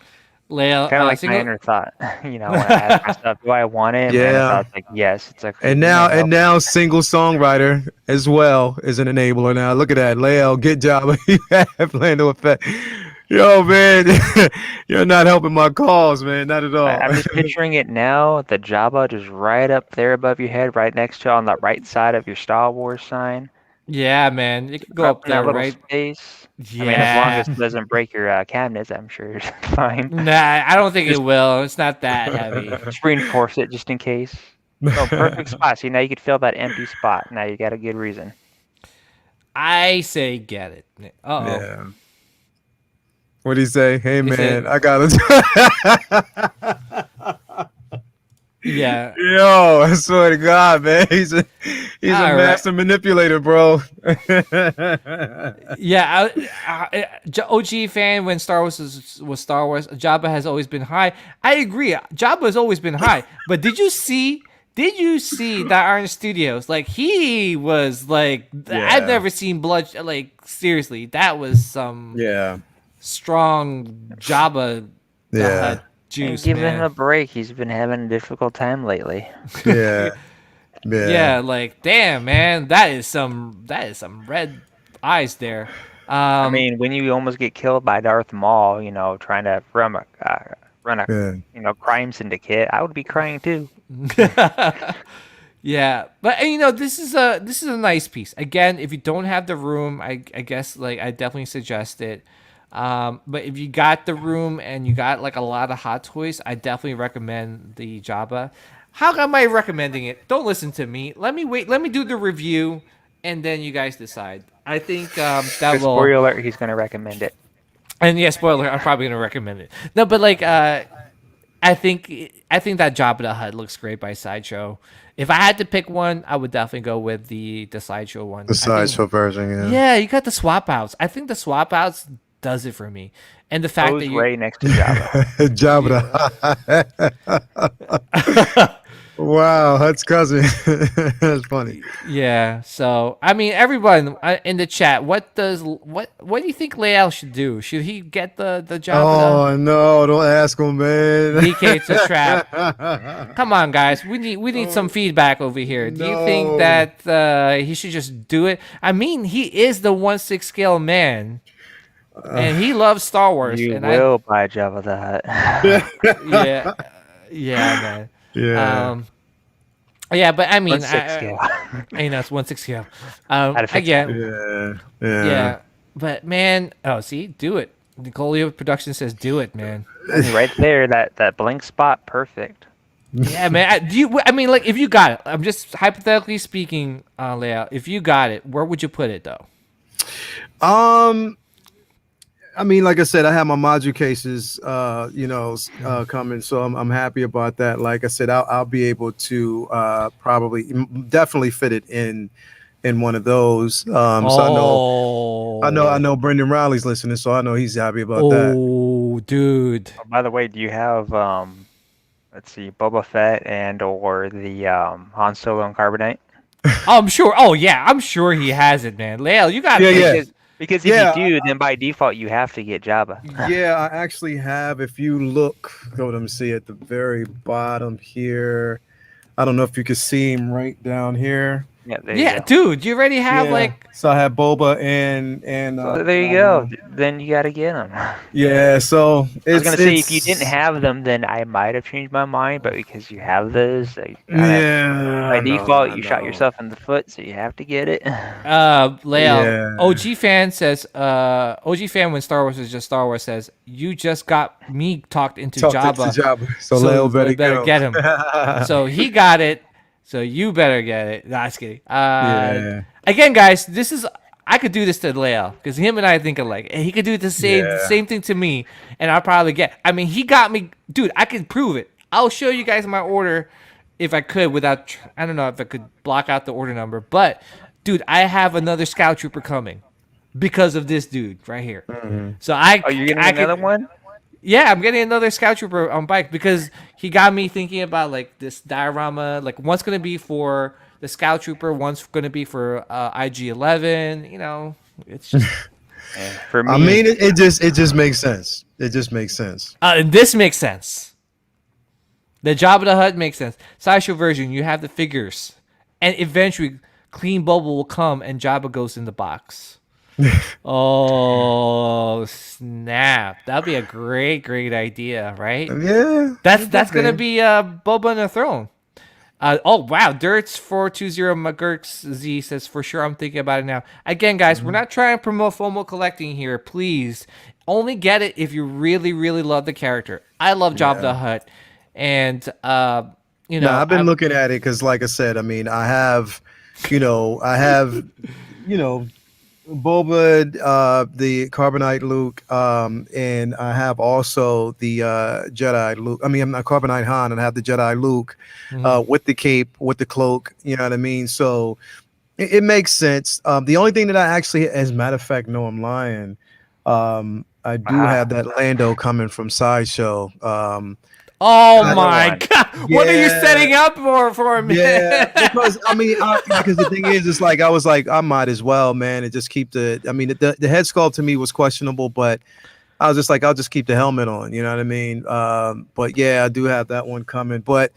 Speaker 3: Leia,
Speaker 2: Kind of like my inner thought, you know, when I ask myself, do I want it?
Speaker 1: Yeah.
Speaker 2: My inner thought's like, yes. It's like,
Speaker 1: And now, single songwriter as well is an enabler. Now look at that, Leia, get job. You have Lando effect. Yo, man, you're not helping my cause, man. Not at all.
Speaker 2: I'm just picturing it now. The Jabba just right up there above your head, right next to on the right side of your Star Wars sign.
Speaker 3: Yeah, man, you can go up
Speaker 2: in that
Speaker 3: there,
Speaker 2: little
Speaker 3: right?
Speaker 2: space.
Speaker 3: Yeah.
Speaker 2: I mean, as long as it doesn't break your cabinets, I'm sure it's fine.
Speaker 3: Nah, I don't think it will. It's not that heavy.
Speaker 2: Just reinforce it just in case. Oh, perfect spot. See, now you could fill that empty spot. Now you got a good reason.
Speaker 3: I say get it. Uh-oh.
Speaker 1: Yeah. What do you say? Hey, man, I got it.
Speaker 3: Yeah.
Speaker 1: Yo, I swear to God, man, he's a master manipulator, bro.
Speaker 3: Yeah, OG fan when Star Wars was Star Wars. Jabba has always been high. I agree. Jabba has always been high. But did you see that Iron Studios? Like he was like, I've never seen blood. Like seriously, that was some strong Jabba. Juice,
Speaker 2: and give him a break. He's been having a difficult time lately.
Speaker 3: Yeah, like damn, man, that is some red eyes there.
Speaker 2: I mean, when you almost get killed by Darth Maul, you know, trying to run a crime syndicate, I would be crying too.
Speaker 3: Yeah, but you know, this is a nice piece. Again, if you don't have the room, I guess like I definitely suggest it. But if you got the room and you got like a lot of Hot Toys, I definitely recommend the Jabba. How am I recommending it? Don't listen to me. Let me do the review, and then you guys decide. I think that will.
Speaker 2: Spoiler alert: he's going to recommend it.
Speaker 3: And yeah, spoiler: I'm probably going to recommend it. No, but like, I think that Jabba the Hutt looks great by Sideshow. If I had to pick one, I would definitely go with the Sideshow one.
Speaker 1: The Sideshow version, yeah.
Speaker 3: Yeah, you got the swap outs. I think the swap outs does it for me, and the fact that you're
Speaker 2: right next to Jabba.
Speaker 1: Jabba. Wow, Hutt's cousin. That's funny.
Speaker 3: Yeah. So I mean, everyone in the chat, what do you think Leal should do? Should he get the Jabba?
Speaker 1: Oh no! Don't ask him, man.
Speaker 3: DK, it's a trap. Come on, guys. We need some feedback over here. Do you think that he should just do it? I mean, he is the 1/6 scale man. And he loves Star Wars.
Speaker 2: You will buy Jabba the Hutt.
Speaker 3: Yeah, man.
Speaker 1: Yeah.
Speaker 3: Yeah, but I mean,
Speaker 2: 1/6 scale.
Speaker 3: I know it's 1/6 scale.
Speaker 1: Yeah.
Speaker 3: Yeah. But man, see, do it. Nicolio Production says, do it, man.
Speaker 2: Right there, that blank spot, perfect.
Speaker 3: Yeah, man. I mean, like, if you got it, I'm just hypothetically speaking, Layout. If you got it, where would you put it though?
Speaker 1: I mean, like I said, I have my module cases, coming, so I'm happy about that. Like I said, I'll be able to definitely fit it in one of those. So I know Brendan Riley's listening, so I know he's happy about that.
Speaker 3: Oh, dude.
Speaker 2: Oh, by the way, do you have let's see, Boba Fett and or the Han Solo and Carbonite?
Speaker 3: I'm sure. Oh yeah, I'm sure he has it, man. Lael, you got it.
Speaker 2: Because if you do, then by default you have to get Jabba.
Speaker 1: Yeah, I actually have. If you look, let me see at the very bottom here. I don't know if you can see him right down here.
Speaker 2: Yeah, there you
Speaker 3: Yeah,
Speaker 2: go.
Speaker 3: dude, you already have like.
Speaker 1: So I have Boba and
Speaker 2: So there you go. Then you gotta get them.
Speaker 1: Yeah, so
Speaker 2: I was
Speaker 1: it's
Speaker 2: gonna say if you didn't have them, then I might have changed my mind. But because you have those, by default, you shot yourself in the foot, so you have to get it.
Speaker 3: Layout.
Speaker 1: Yeah.
Speaker 3: OG fan says, OG fan when Star Wars was just Star Wars says, you just got me talked into Jabba.
Speaker 1: So Leo better
Speaker 3: get him. So he got it. So you better get it. Nah, just kidding.
Speaker 1: Yeah.
Speaker 3: Again, guys, this is. I could do this to Leo because him and I think alike. And he could do the same thing to me, and I'll probably get. I mean, he got me, dude. I can prove it. I'll show you guys my order if I could without. I don't know if I could block out the order number, but dude, I have another Scout Trooper coming because of this dude right here.
Speaker 1: Mm-hmm.
Speaker 3: So I.
Speaker 2: Oh, you're getting another one?
Speaker 3: Yeah, I'm getting another Scout Trooper on bike because he got me thinking about like this diorama. Like one's gonna be for the Scout Trooper, one's gonna be for IG-11. You know, it's just.
Speaker 2: For me,
Speaker 1: I mean, it just makes sense. It just makes sense.
Speaker 3: And this makes sense. The Jabba the Hutt makes sense. Sideshow version, you have the figures, and eventually, Clean Boba will come, and Jabba goes in the box. Oh snap! That'd be a great idea, right?
Speaker 1: Yeah.
Speaker 3: That's gonna be Boba on the throne. Oh wow, Dirts420 McGurks Z says for sure. I'm thinking about it now. Again, guys, we're not trying to promote FOMO collecting here. Please, only get it if you really love the character. I love Jabba the Hutt, and you know,
Speaker 1: I've been looking at it because, like I said, I mean, I have Boba, the Carbonite Luke, and I have also the Jedi Luke. I mean, I'm not Carbonite Han, and I have the Jedi Luke with the cape, with the cloak. You know what I mean? So it makes sense. The only thing that I actually, as a matter of fact, no, I'm lying. I do have that Lando coming from Sideshow.
Speaker 3: Oh my God! What are you setting up for me?
Speaker 1: Yeah, because I mean, because the thing is, it's like I was like, I might as well, man, and just keep the. I mean, the head sculpt to me was questionable, but I was just like, I'll just keep the helmet on. You know what I mean? But yeah, I do have that one coming. But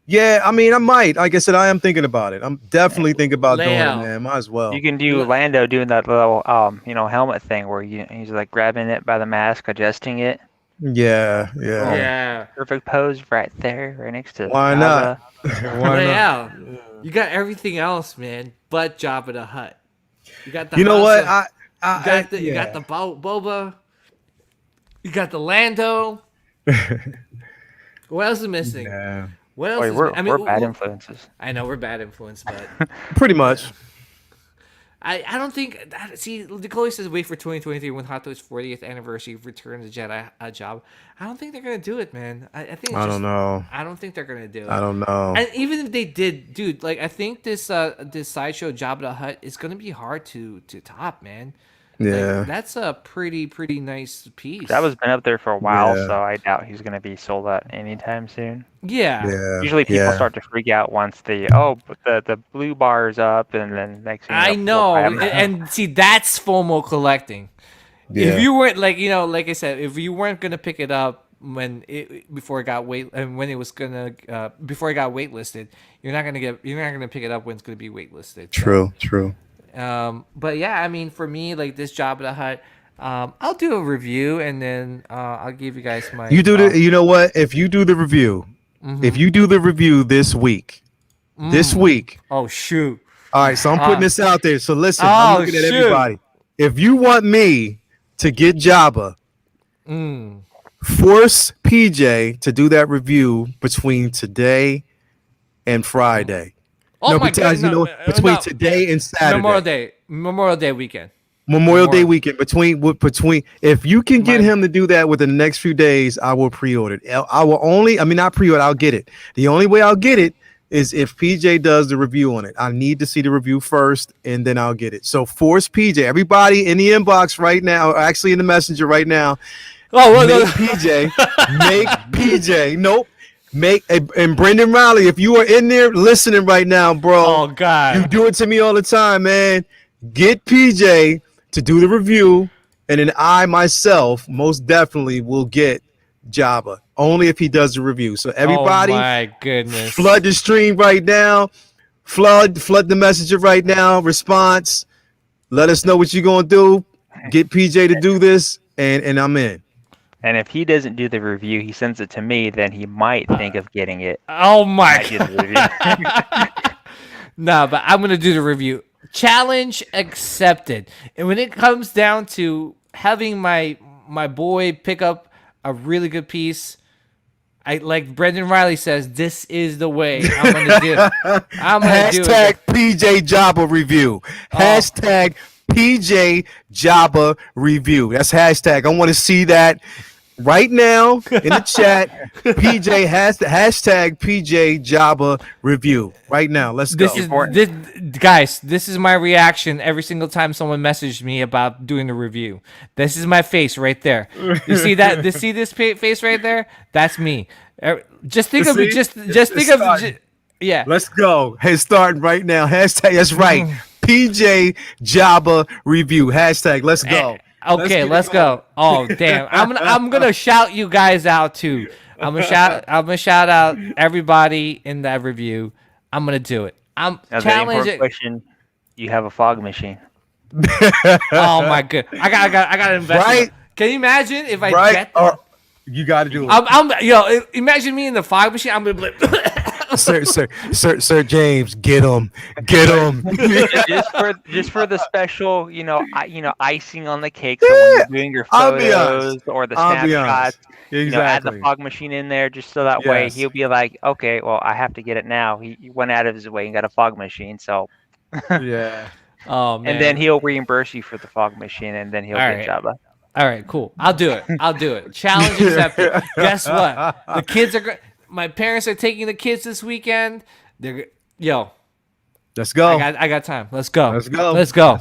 Speaker 1: yeah, I mean, I might. Like I said, I am thinking about it. I'm definitely thinking about doing it, man. Might as well.
Speaker 2: You can do Lando doing that little helmet thing where he's like grabbing it by the mask, adjusting it.
Speaker 1: Yeah.
Speaker 2: Perfect pose right there, right next to.
Speaker 1: Why not? Why
Speaker 3: not? You got everything else, man, but Jabba the Hutt. You got the.
Speaker 1: You know what?
Speaker 3: You got the Boba. You got the Lando. What else is missing?
Speaker 1: Yeah.
Speaker 3: What else?
Speaker 2: We're bad influences.
Speaker 3: I know we're bad influence, but
Speaker 1: pretty much.
Speaker 3: I don't think. See, Nicole says wait for 2023 when Hot Toys 40th anniversary of Return of the Jedi job. I don't think they're gonna do it, man. I think. I don't
Speaker 1: know.
Speaker 3: I don't think they're gonna do it.
Speaker 1: I don't know.
Speaker 3: And even if they did, dude, like I think this sideshow Jabba the Hutt is gonna be hard to top, man.
Speaker 1: Yeah,
Speaker 3: like, that's a pretty nice piece.
Speaker 2: That was been up there for a while, so I doubt he's gonna be sold out anytime soon.
Speaker 3: Yeah.
Speaker 2: Usually people start to freak out once the blue bar is up, and then next thing
Speaker 3: I know, and see that's FOMO collecting. Yeah. If you weren't like I said, if you weren't gonna pick it up before it got waitlisted, you're not gonna pick it up when it's gonna be waitlisted.
Speaker 1: True.
Speaker 3: But yeah, I mean, for me, like this Jabba the Hutt, I'll do a review and then I'll give you guys my.
Speaker 1: You know what? If you do the review, this week,
Speaker 3: Oh shoot!
Speaker 1: All right, so I'm putting this out there. So listen, I'm looking at everybody. If you want me to get Jabba, force PJ to do that review between today and Friday.
Speaker 3: Oh my God!
Speaker 1: Between today and Saturday.
Speaker 3: Memorial Day weekend.
Speaker 1: Memorial Day weekend. Between, if you can get him to do that within the next few days, I will pre-order it. Not pre-order. I'll get it. The only way I'll get it is if PJ does the review on it. I need to see the review first, and then I'll get it. So force PJ. Everybody in the inbox right now, or actually in the messenger right now. PJ. Make PJ. Nope. And Brendan Riley, if you are in there listening right now, bro.
Speaker 3: Oh God,
Speaker 1: you do it to me all the time, man. Get PJ to do the review, and then I myself most definitely will get Jabba only if he does the review. So everybody,
Speaker 3: oh my goodness,
Speaker 1: flood the stream right now. flood the messenger right now. Response. Let us know what you're gonna do. Get PJ to do this, and I'm in.
Speaker 2: And if he doesn't do the review, he sends it to me, then he might think of getting it.
Speaker 3: Oh my
Speaker 2: I do the review.
Speaker 3: No, but I'm gonna do the review. Challenge accepted. And when it comes down to having my boy pick up a really good piece, I like Brendan Riley says, this is the way I'm gonna do it. I'm gonna do it.
Speaker 1: Hashtag PJ Jabba review. Hashtag PJ Jabba review. That's hashtag. I want to see that right now in the chat. PJ has the hashtag PJ Jabba review right now. Let's go.
Speaker 3: This is my reaction every single time someone messaged me about doing the review. This is my face right there. You see that? See this face right there? That's me. Just think of it. Just think of it. Yeah.
Speaker 1: Let's go. Hey, starting right now. Hashtag. That's right. PJ Jabba review. Hashtag. Let's go.
Speaker 3: Okay, let's go. Oh damn! I'm gonna shout you guys out too. I'm gonna shout out everybody in that review. I'm gonna do it. I'm challenging.
Speaker 2: Question: you have a fog machine?
Speaker 3: Oh my god! I got to invest.
Speaker 1: Right?
Speaker 3: Can you imagine if I get?
Speaker 1: You got to do it.
Speaker 3: Imagine me in the fog machine. I'm gonna be like,
Speaker 1: Sir James, get him.
Speaker 2: just for the special, icing on the cake. So when you're doing your photos or the snapshots, add the fog machine in there, just so that way he'll be like, okay, well, I have to get it now. He went out of his way and got a fog machine, so
Speaker 1: yeah.
Speaker 3: Oh man.
Speaker 2: And then he'll reimburse you for the fog machine, and then he'll get Jabba.
Speaker 3: All right, cool. I'll do it. Challenge accepted. Guess what? The kids are. My parents are taking the kids this weekend.
Speaker 1: Let's go.
Speaker 3: I got time. Let's go.
Speaker 1: Let's go.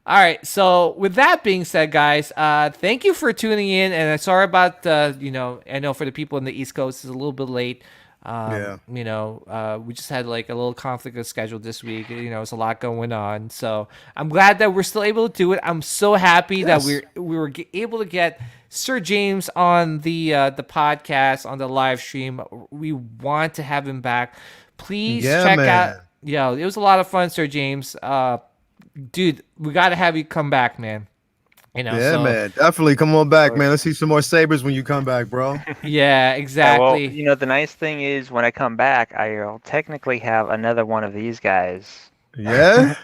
Speaker 3: All right. So with that being said, guys, thank you for tuning in. And sorry about I know for the people in the East Coast, it's a little bit late. We just had like a little conflict of schedule this week. It's a lot going on. So I'm glad that we're still able to do it. I'm so happy that we were able to get Sir James on the podcast, on the live stream. We want to have him back. Please check out. Yeah, it was a lot of fun, Sir James. Dude, we got to have you come back, man.
Speaker 1: Man, definitely come on back, man. Let's see some more sabers when you come back, bro.
Speaker 3: Yeah, exactly.
Speaker 2: Well, the nice thing is when I come back, I'll technically have another one of these guys.
Speaker 1: Yeah.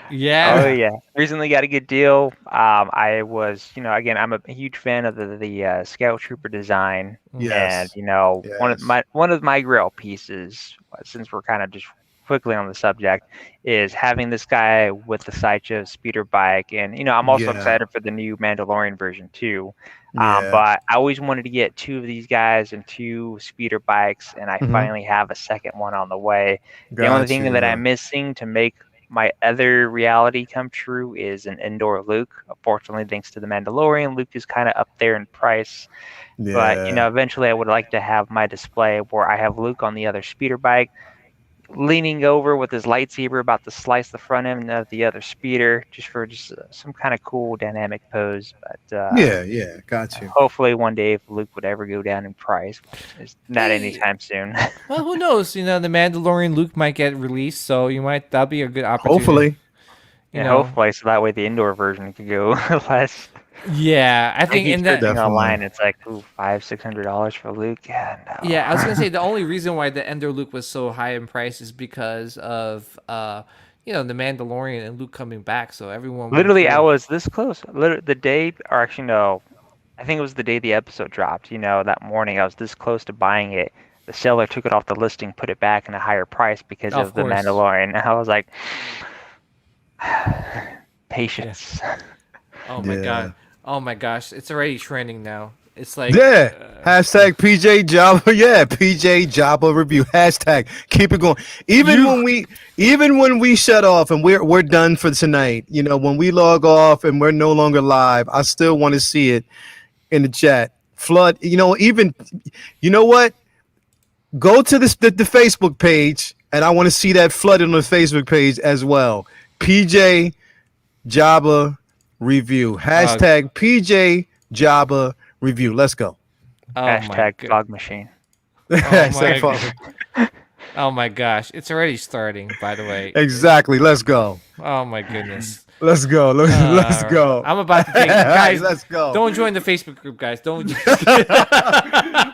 Speaker 3: Yeah.
Speaker 2: Oh yeah. Recently got a good deal. I was, again, I'm a huge fan of the Scout Trooper design.
Speaker 1: Yes.
Speaker 2: And one of my grail pieces, since we're kind of just quickly on the subject, is having this guy with the sideshow speeder bike, and I'm also excited for the new Mandalorian version too. But I always wanted to get two of these guys and two speeder bikes, and I finally have a second one on the way. The only thing that I'm missing to make my other reality come true is an indoor Luke. Unfortunately, thanks to the Mandalorian, Luke is kind of up there in price. But eventually I would like to have my display where I have Luke on the other speeder bike, leaning over with his lightsaber, about to slice the front end of the other speeder, just for some kind of cool dynamic pose. But
Speaker 1: got you.
Speaker 2: Hopefully one day, if Luke would ever go down in price, it's not anytime soon.
Speaker 3: Well, who knows? The Mandalorian Luke might get released, so that'll be a good opportunity.
Speaker 1: Hopefully.
Speaker 2: Hopefully, so that way the indoor version could go less.
Speaker 3: Yeah, I think in that
Speaker 2: online it's like $500-$600 for Luke. Yeah, no.
Speaker 3: Yeah, I was gonna say the only reason why the Ender Luke was so high in price is because of the Mandalorian and Luke coming back. So everyone
Speaker 2: literally, I was this close. The day, or actually no, I think it was the day the episode dropped. That morning I was this close to buying it. The seller took it off the listing, put it back in a higher price because of the Mandalorian. And I was like, patience.
Speaker 3: Yeah. Oh my god. Oh my gosh, it's already trending now. It's like
Speaker 1: hashtag PJ Jabba, PJ Jabba review. Hashtag keep it going. Even when we shut off and we're done for tonight, when we log off and we're no longer live, I still want to see it in the chat. Flood, what? Go to the Facebook page, and I want to see that flood on the Facebook page as well. PJ Jabba review. Hashtag PJ Jabba review. Let's go.
Speaker 2: Hashtag fog machine.
Speaker 3: Oh my God. Oh my gosh, it's already starting. By the way.
Speaker 1: Exactly. Let's go.
Speaker 3: Oh my goodness.
Speaker 1: Let's go. Let's go.
Speaker 3: I'm about to take guys.
Speaker 1: Let's go.
Speaker 3: Don't join the Facebook group, guys. Don't.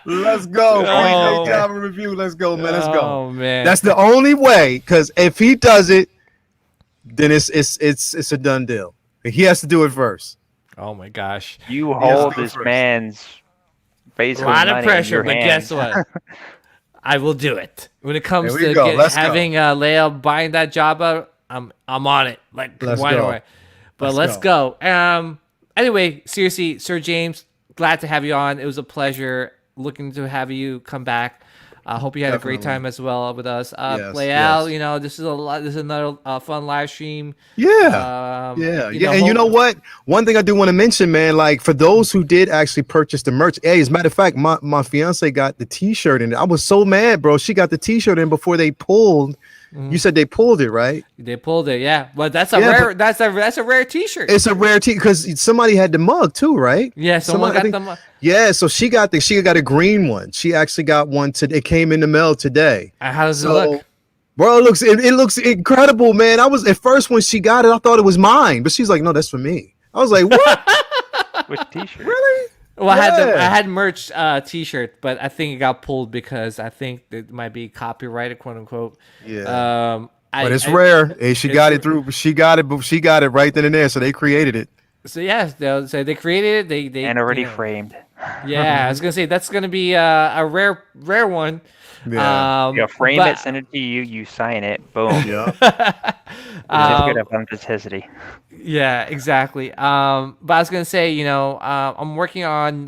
Speaker 1: Let's go.
Speaker 3: Oh.
Speaker 1: Java review. Let's go, man. Let's go.
Speaker 3: Oh man.
Speaker 1: That's the only way. Because if he does it, then it's a done deal. He has to do it first.
Speaker 3: Oh my gosh.
Speaker 2: You hold
Speaker 1: go
Speaker 2: this
Speaker 1: first.
Speaker 2: man's
Speaker 3: A
Speaker 2: basically
Speaker 3: lot of
Speaker 2: money in
Speaker 3: pressure,
Speaker 2: your
Speaker 3: but
Speaker 2: hands.
Speaker 3: guess what? I will do it. When it comes
Speaker 1: There we
Speaker 3: to
Speaker 1: go. Let's go.
Speaker 3: having Leia buying that Jabba, I'm on it. Like
Speaker 1: Let's
Speaker 3: why
Speaker 1: go.
Speaker 3: don't I? But let's go. Anyway, seriously, Sir James, glad to have you on. It was a pleasure. Looking to have you come back. I hope you had a great
Speaker 1: Definitely.
Speaker 3: time as well with us.
Speaker 1: Yes,
Speaker 3: Leal,
Speaker 1: yes.
Speaker 3: you know, this is another fun live stream.
Speaker 1: Yeah. And you know what? One thing I do want to mention, man, like for those who did actually purchase the merch, hey, as a matter of fact, my fiance got the t-shirt in it. I was so mad, bro. She got the t-shirt in before they pulled. You said they pulled it, right?
Speaker 3: They pulled it, yeah. But that's a
Speaker 1: Yeah,
Speaker 3: rare. That's a rare T-shirt.
Speaker 1: It's a rare because somebody had the mug too, right?
Speaker 3: Yeah, someone
Speaker 1: I
Speaker 3: got
Speaker 1: think-
Speaker 3: them.
Speaker 1: Yeah, so she got a green one. She actually got one today. It came in the mail today.
Speaker 3: How does it
Speaker 1: So,
Speaker 3: look?
Speaker 1: bro, it looks incredible, man. I was at first when she got it, I thought it was mine, but she's like, no, that's for me. I was like, what?
Speaker 2: Which T-shirt?
Speaker 1: Really?
Speaker 3: Well, I
Speaker 1: Yeah.
Speaker 3: had merch T-shirt, but I think it got pulled because I think it might be copyrighted, quote unquote.
Speaker 1: Yeah.
Speaker 3: But
Speaker 1: But it's rare. Hey, she got it through. She got it right then and there. So they created it.
Speaker 3: So yeah, so they created it. They
Speaker 2: And already
Speaker 3: you know,
Speaker 2: framed.
Speaker 3: Yeah, I was gonna say that's gonna be a rare one.
Speaker 1: Yeah.
Speaker 2: You frame
Speaker 3: but-
Speaker 2: it, send it to you, you sign it, boom.
Speaker 1: Yeah.
Speaker 2: Certificate of authenticity.
Speaker 3: Yeah, exactly. But I was gonna say, you know, I'm working on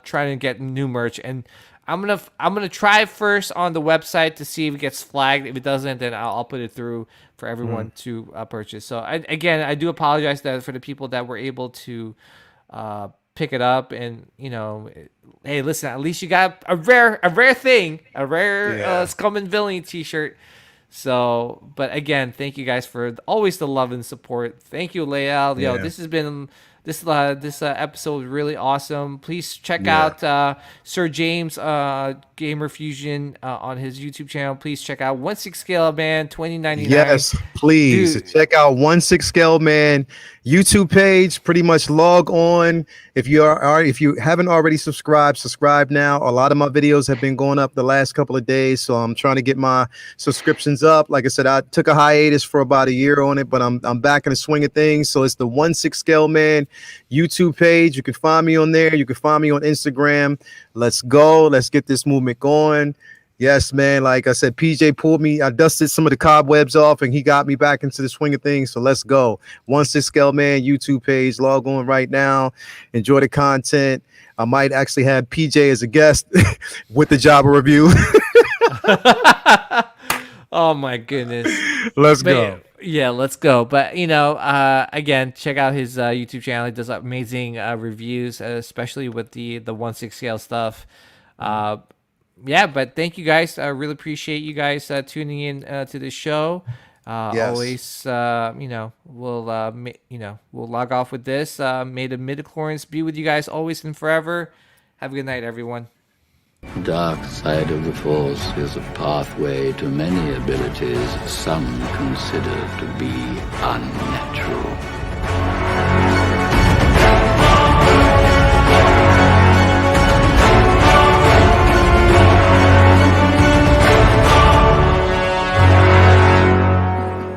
Speaker 3: trying to get new merch, and I'm gonna try first on the website to see if it gets flagged. If it doesn't, then I'll put it through for everyone to purchase. So I do apologize that for the people that were able to pick it up, and you know, hey, listen, at least you got a rare thing, a rare
Speaker 1: Yeah.
Speaker 3: Scum and Villainy T-shirt. So, but again, thank you guys for always the love and support. Thank you, Leal. Yo,
Speaker 1: Yeah.
Speaker 3: this has been this episode really awesome. Please check
Speaker 1: Yeah.
Speaker 3: out Sir James Gamer Fusion on his YouTube channel. Please check out 1/6 Scale Man 2099.
Speaker 1: Yes, please
Speaker 3: Dude.
Speaker 1: check out 1/6 Scale Man YouTube page. Pretty much log on if you haven't already subscribe now. A lot of my videos have been going up the last couple of days, so I'm trying to get my subscriptions up. Like I said, I took a hiatus for about a year on it, but I'm back in the swing of things. So it's the 1/6 Scale Man YouTube page. You can find me on there. You can find me on Instagram. Let's go. Let's get this movement going. Yes, man. Like I said, PJ pulled me. I dusted some of the cobwebs off, and he got me back into the swing of things. So let's go. 1/6 Scale Man YouTube page. Log on right now. Enjoy the content. I might actually have PJ as a guest with the Jabba review.
Speaker 3: Oh my goodness.
Speaker 1: Let's
Speaker 3: But,
Speaker 1: go.
Speaker 3: yeah, let's go. But you know, again, check out his YouTube channel. He does amazing reviews, especially with the 1/6 scale stuff. Yeah, but thank you guys. I really appreciate you guys tuning in to the show.
Speaker 1: Yes.
Speaker 3: Always, you know, we'll log off with this. May the midichlorians be with you guys always and forever. Have a good night, everyone.
Speaker 4: The dark side of the Force is a pathway to many abilities some consider to be unnatural.